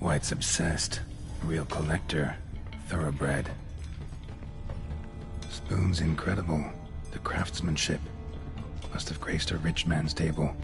Speaker 1: White's obsessed. Real collector. Thoroughbred. Spoon's incredible. The craftsmanship. Must have graced a rich man's table.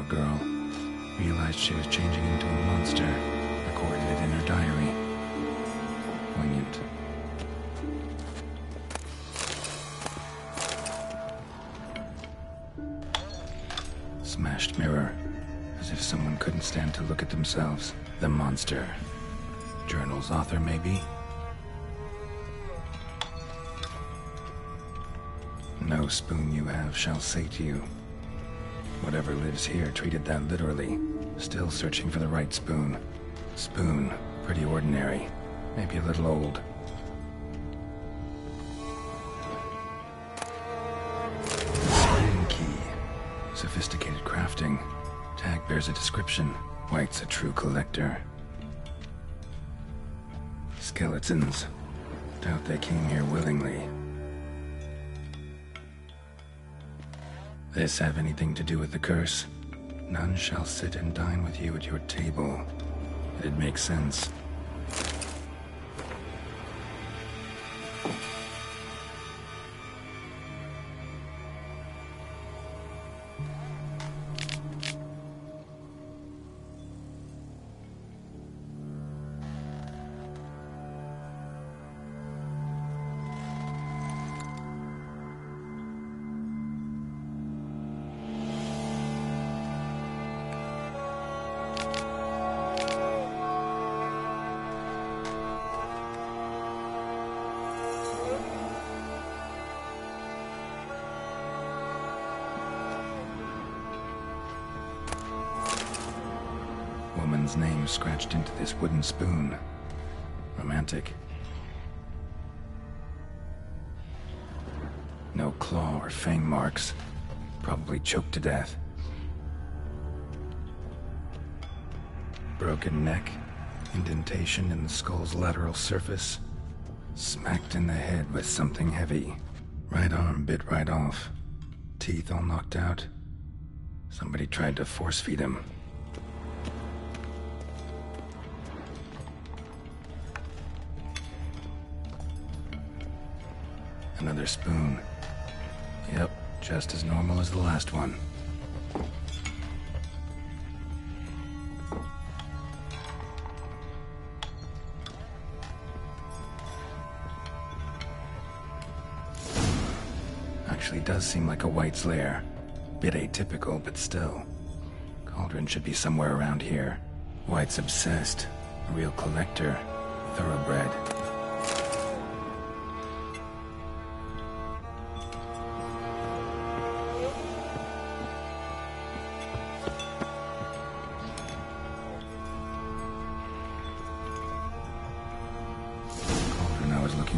Speaker 1: Girl realized she was changing into a monster, recorded it in her diary. Poignant. Smashed mirror, as if someone couldn't stand to look at themselves. The monster. Journal's author, maybe? No spoon you have shall sate you. Whatever lives here treated that literally. Still searching for the right spoon. Spoon, pretty ordinary. Maybe a little old. Spring key. Sophisticated crafting. Tag bears a description. White's a true collector. Skeletons. Doubt they came here willingly. This have anything to do with the curse? None shall sit and dine with you at your table. It makes sense. Woman's name scratched into this wooden spoon. Romantic. No claw or fang marks. Probably choked to death. Broken neck. Indentation in the skull's lateral surface. Smacked in the head with something heavy. Right arm bit right off. Teeth all knocked out. Somebody tried to force feed him. Another spoon. Yep, just as normal as the last one. Actually does seem like a White's lair. Bit atypical, but still. Cauldron should be somewhere around here. White's obsessed. A real collector. Thoroughbred.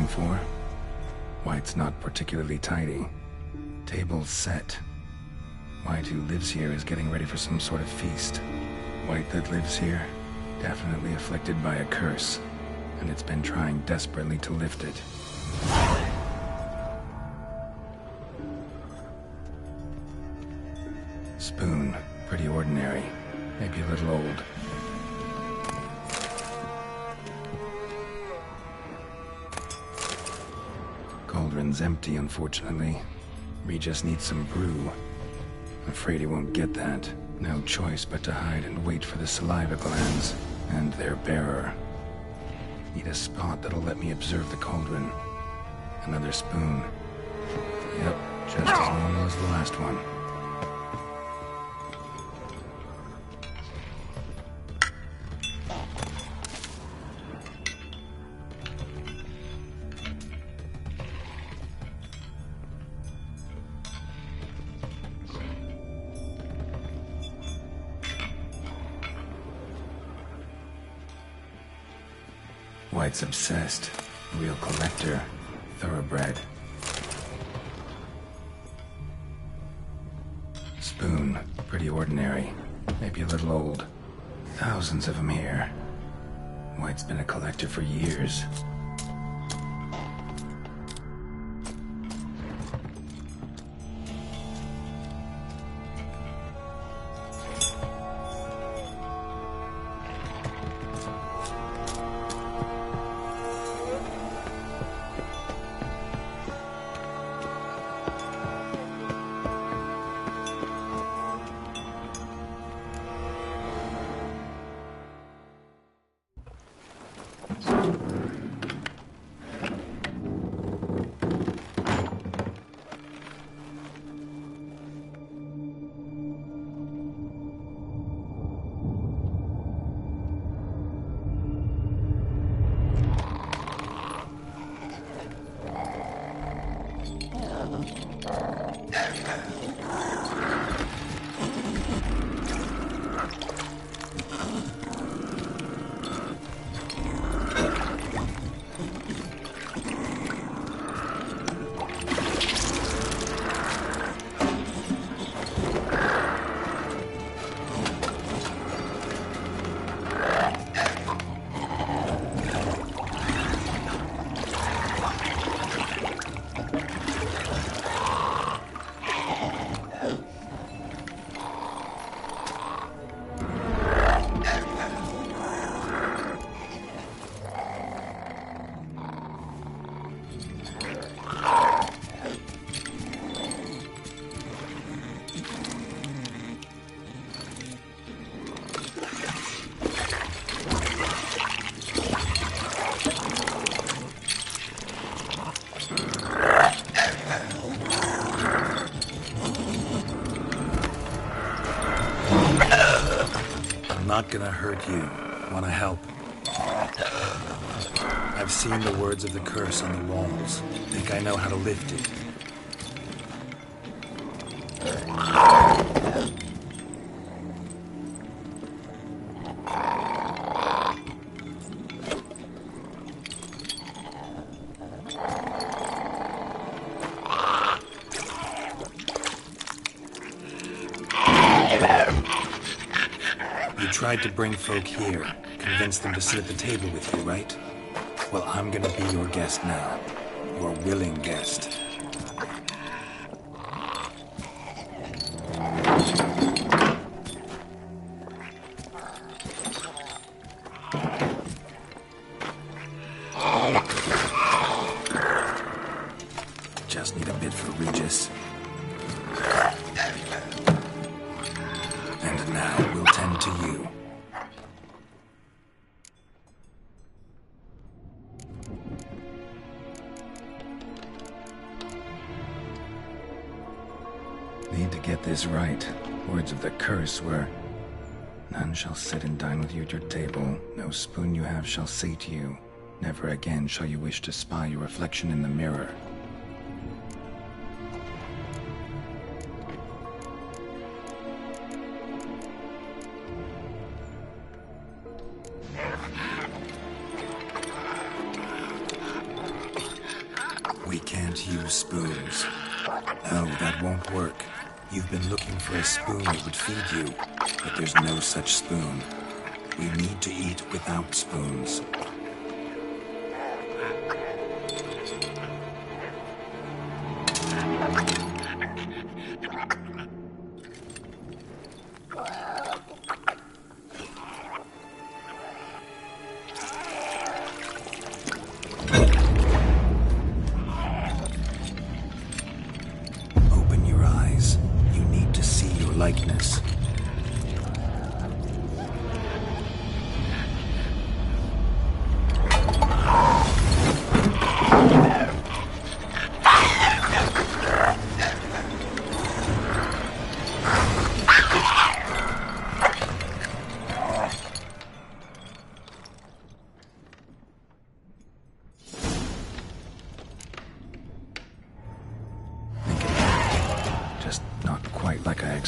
Speaker 1: For. White's not particularly tidy. Table's set. White who lives here is getting ready for some sort of feast. White that lives here, definitely afflicted by a curse, and it's been trying desperately to lift it. Spoon, pretty ordinary, maybe a little old. cauldron's empty, unfortunately. Regis needs some brew. Afraid he won't get that. No choice but to hide and wait for the saliva glands and their bearer. Need a spot that'll let me observe the cauldron. Another spoon. Yep, just as normal as the last one. White's obsessed. Real collector. Thoroughbred. Spoon. Pretty ordinary. Maybe a little old. Thousands of them here. White's been a collector for years. Not gonna hurt you. Wanna help? I've seen the words of the curse on the walls. Think I know how to lift it. Tried to bring folk here, convince them to sit at the table with you, right? Well, I'm gonna be your guest now. Your willing guest. Just need a bit for Regis. And now we'll tend to you. Need to get this right. Words of the curse were, none shall sit and dine with you at your table. No spoon you have shall sate you. Never again shall you wish to spy your reflection in the mirror. We can't use spoons. No, that won't work. You've been looking for a spoon that would feed you, but there's no such spoon. We need to eat without spoons.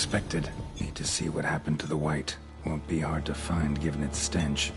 Speaker 1: expected. Need to see what happened to the white. Won't be hard to find given its stench.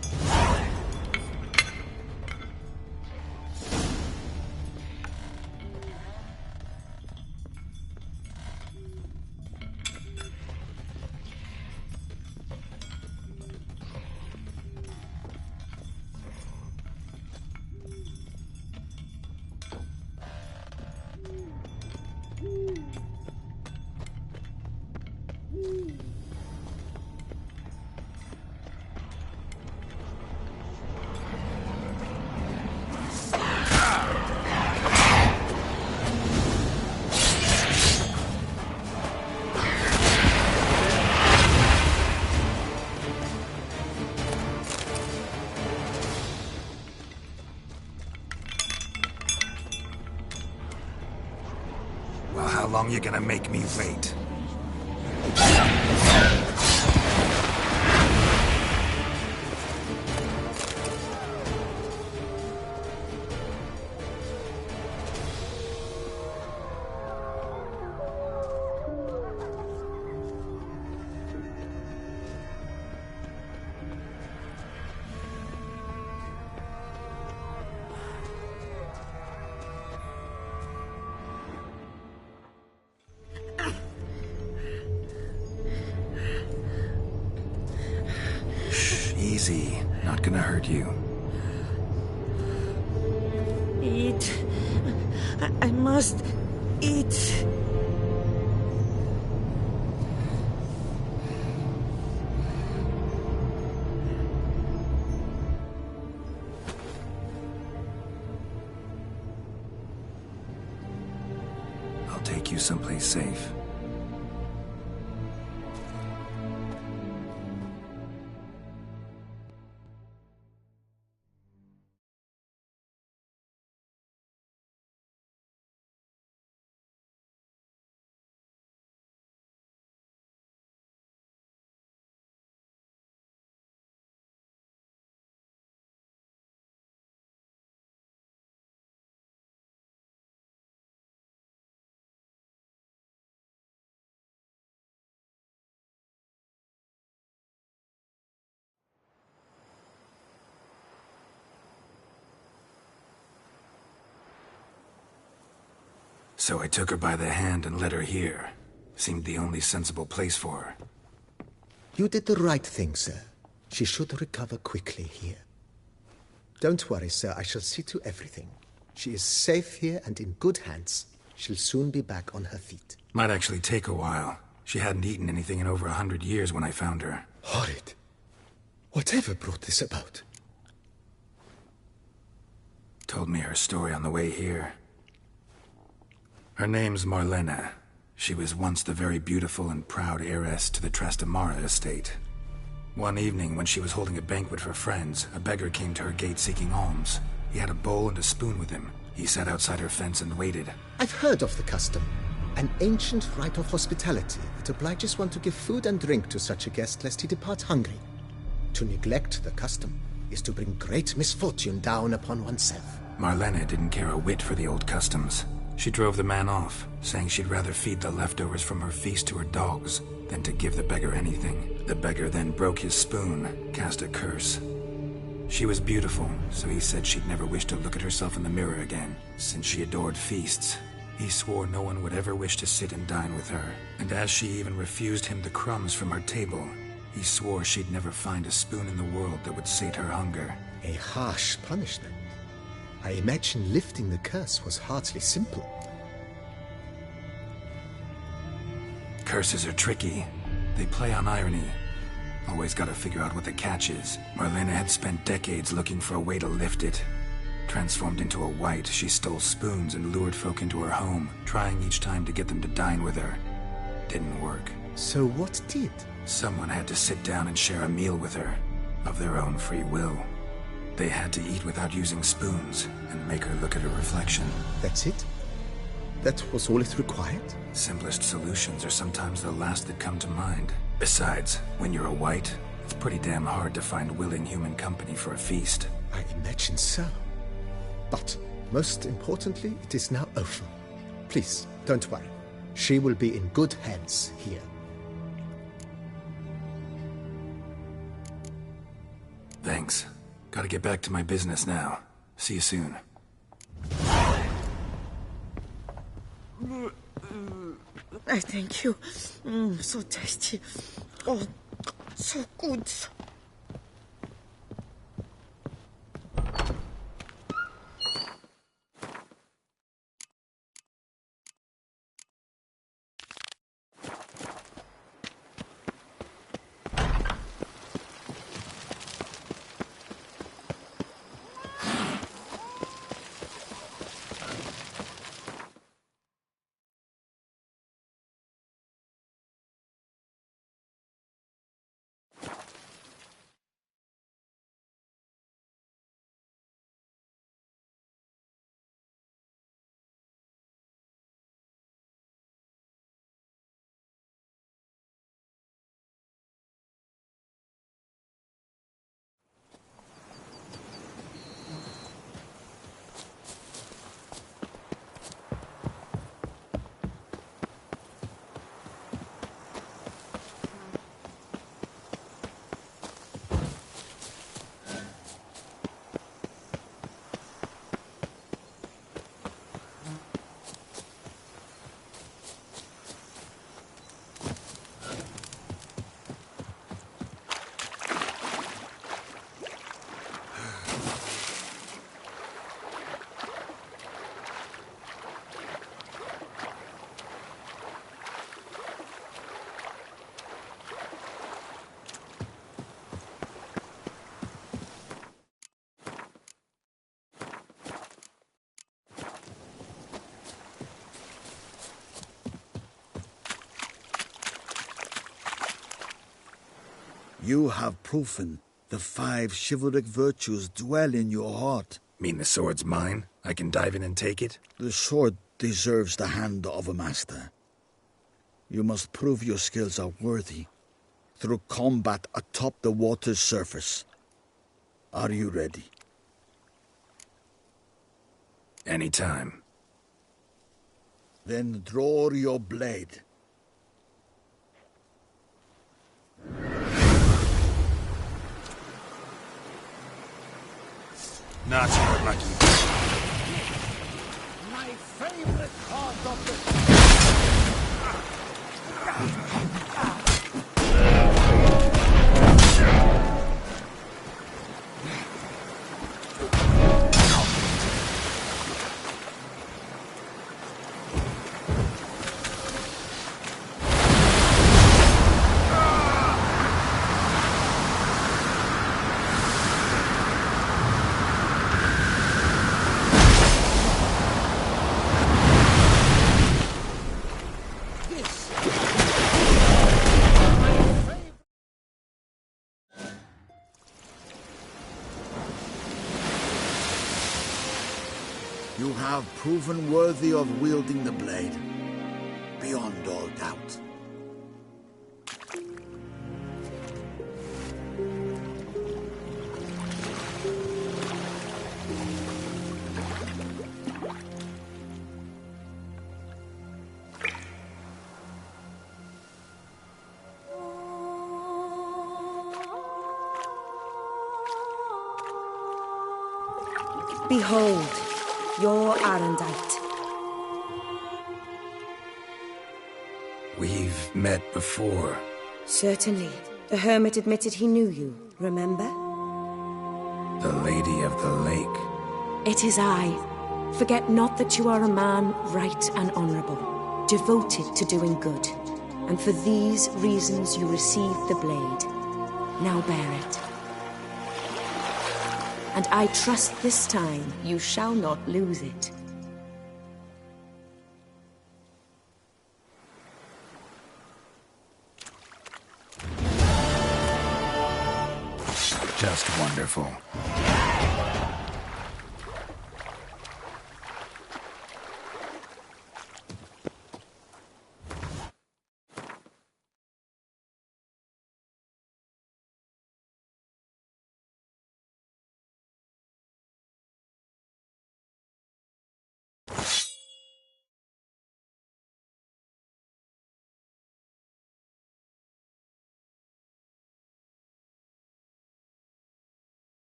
Speaker 1: Well, how long you gonna make me wait? Easy. Not gonna hurt you.
Speaker 18: Eat. I must eat.
Speaker 1: I'll take you someplace safe. So I took her by the hand and led her here. Seemed the only sensible place for her.
Speaker 2: You did the right thing, sir. She should recover quickly here. Don't worry, sir. I shall see to everything. She is safe here and in good hands. She'll soon be back on her feet.
Speaker 1: Might actually take a while. She hadn't eaten anything in over 100 years when I found her.
Speaker 2: Horrid. Whatever brought this about?
Speaker 1: Told me her story on the way here. Her name's Marlena. She was once the very beautiful and proud heiress to the Trastamara estate. One evening, when she was holding a banquet for friends, a beggar came to her gate seeking alms. He had a bowl and a spoon with him. He sat outside her fence and waited.
Speaker 2: I've heard of the custom. An ancient rite of hospitality that obliges one to give food and drink to such a guest lest he depart hungry. To neglect the custom is to bring great misfortune down upon oneself.
Speaker 1: Marlena didn't care a whit for the old customs. She drove the man off, saying she'd rather feed the leftovers from her feast to her dogs than to give the beggar anything. The beggar then broke his spoon, cast a curse. She was beautiful, so he said she'd never wish to look at herself in the mirror again. Since she adored feasts, he swore no one would ever wish to sit and dine with her. And as she even refused him the crumbs from her table, he swore she'd never find a spoon in the world that would sate her hunger.
Speaker 2: A harsh punishment. I imagine lifting the curse was hardly simple.
Speaker 1: Curses are tricky. They play on irony. Always gotta figure out what the catch is. Marlena had spent decades looking for a way to lift it. Transformed into a white, she stole spoons and lured folk into her home, trying each time to get them to dine with her. Didn't work.
Speaker 2: So what did?
Speaker 1: Someone had to sit down and share a meal with her, of their own free will. They had to eat without using spoons, and make her look at her reflection.
Speaker 2: That's it? That was all it required?
Speaker 1: Simplest solutions are sometimes the last that come to mind. Besides, when you're a white, it's pretty damn hard to find willing human company for a feast.
Speaker 2: I imagine so. But, most importantly, it is now over. Please, don't worry. She will be in good hands here.
Speaker 1: Thanks. Gotta get back to my business now. See you soon.
Speaker 23: I thank you. So tasty. Oh, so good.
Speaker 5: You have proven the 5 chivalric virtues dwell in your heart.
Speaker 1: Mean the sword's mine? I can dive in and take it?
Speaker 5: The sword deserves the hand of a master. You must prove your skills are worthy through combat atop the water's surface. Are you ready?
Speaker 1: Anytime.
Speaker 5: Then draw your blade.
Speaker 1: Not your lucky.
Speaker 3: My favorite part of the... You have proven worthy of wielding the blade, beyond all doubt.
Speaker 22: Behold, your Arendite.
Speaker 1: We've met before.
Speaker 22: Certainly. The hermit admitted he knew you, remember?
Speaker 1: The Lady of the Lake.
Speaker 22: It is I. Forget not that you are a man right and honorable, devoted to doing good. And for these reasons you received the blade. Now bear it. And I trust this time you shall not lose it.
Speaker 1: Just wonderful.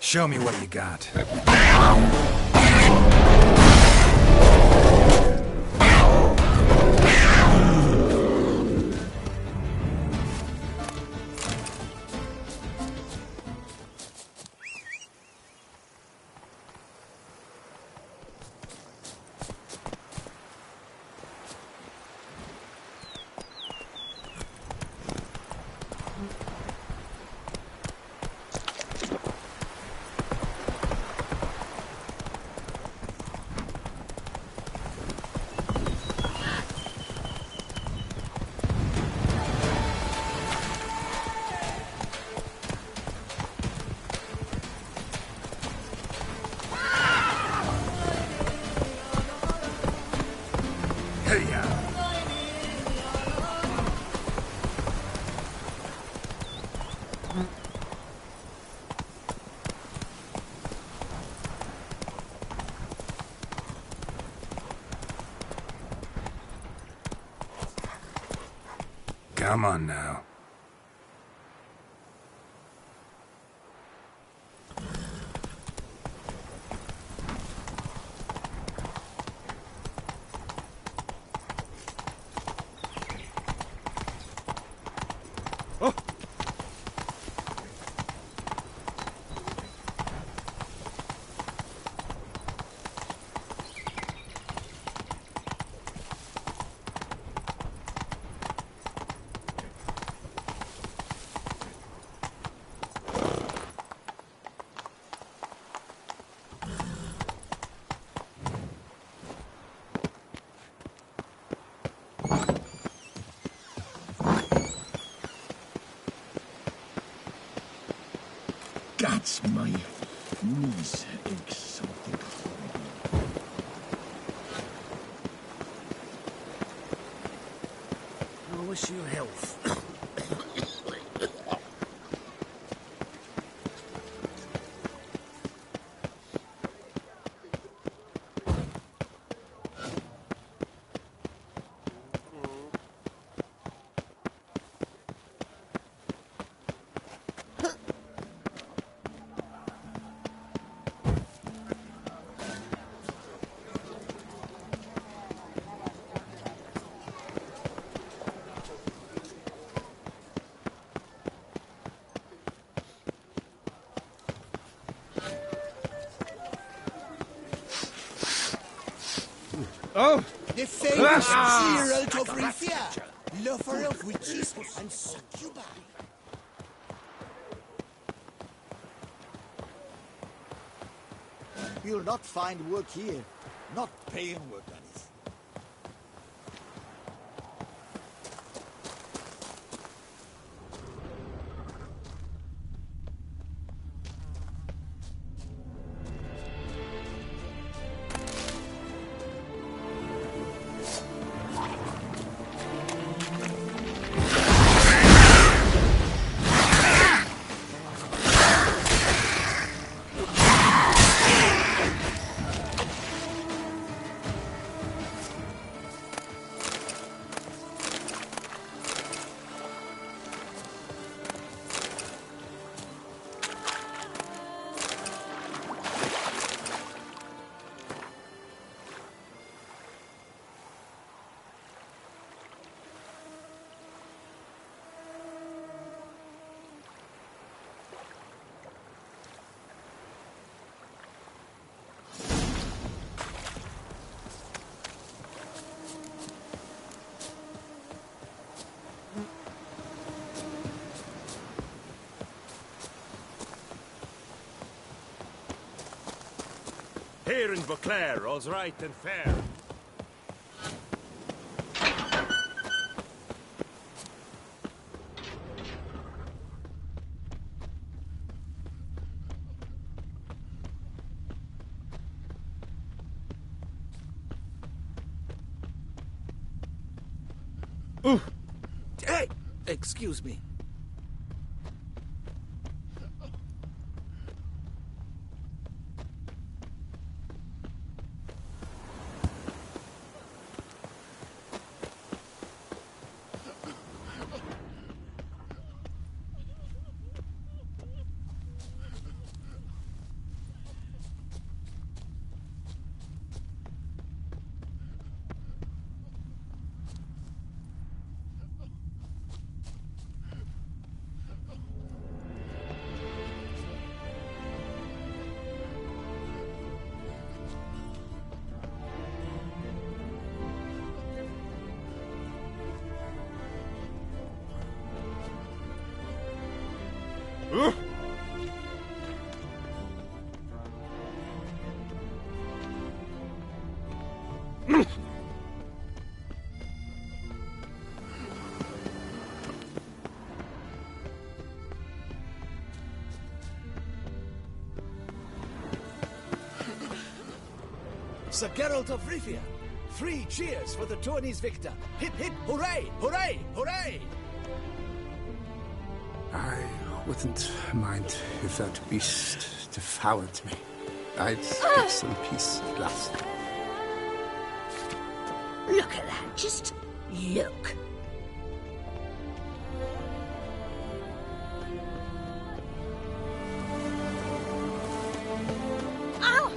Speaker 1: Show me what you got. Come on now.
Speaker 3: That's my knees ache something horrible.
Speaker 11: I wish you health.
Speaker 4: Oh!
Speaker 10: The famous Geralt of Rivia, lover of witches and succubi.
Speaker 5: You'll not find work here. Not paying work, that is.
Speaker 4: Here in Beauclair, all's right and fair.
Speaker 5: Ooh. Hey! Excuse me.
Speaker 7: Sir Geralt of Rivia, 3 cheers for the tourney's victor. Hip hip hooray, hooray, hooray!
Speaker 15: I wouldn't mind if that beast devoured me. I'd get some peace at last.
Speaker 21: Look at that, just look. Ow!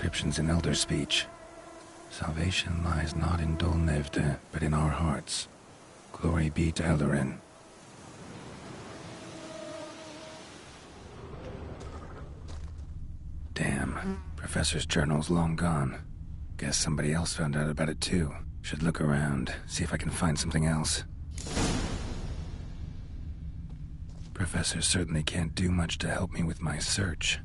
Speaker 1: inscriptions in Elder speech. Salvation lies not in Dol Nevde, but in our hearts. Glory be to Eldarin. Damn. Professor's journal's long gone. Guess somebody else found out about it too. Should look around, see if I can find something else. Professor certainly can't do much to help me with my search.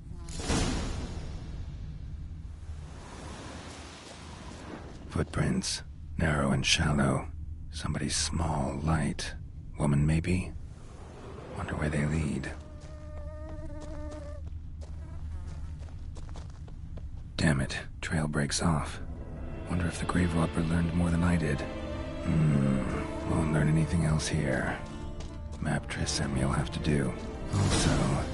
Speaker 1: Footprints. Narrow and shallow. Somebody small, light. Woman, maybe? Wonder where they lead. Damn it. Trail breaks off. Wonder if the grave robber learned more than I did. Won't learn anything else here. Map Triss sent me will have to do. Also,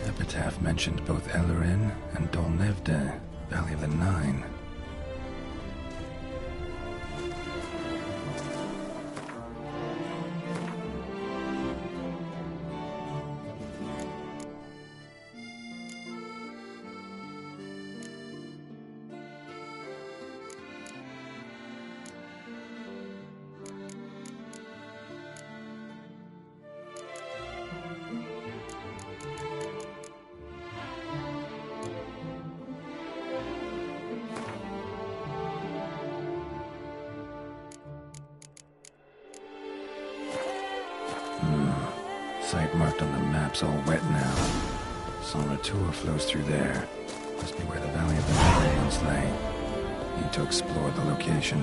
Speaker 1: Epitaph mentioned both Eldarin and Dol Nevde, Valley of the Nine. Site marked on the map's all wet now. Sonratur flows through there. Must be where the Valley of the Nine once lay. Need to explore the location.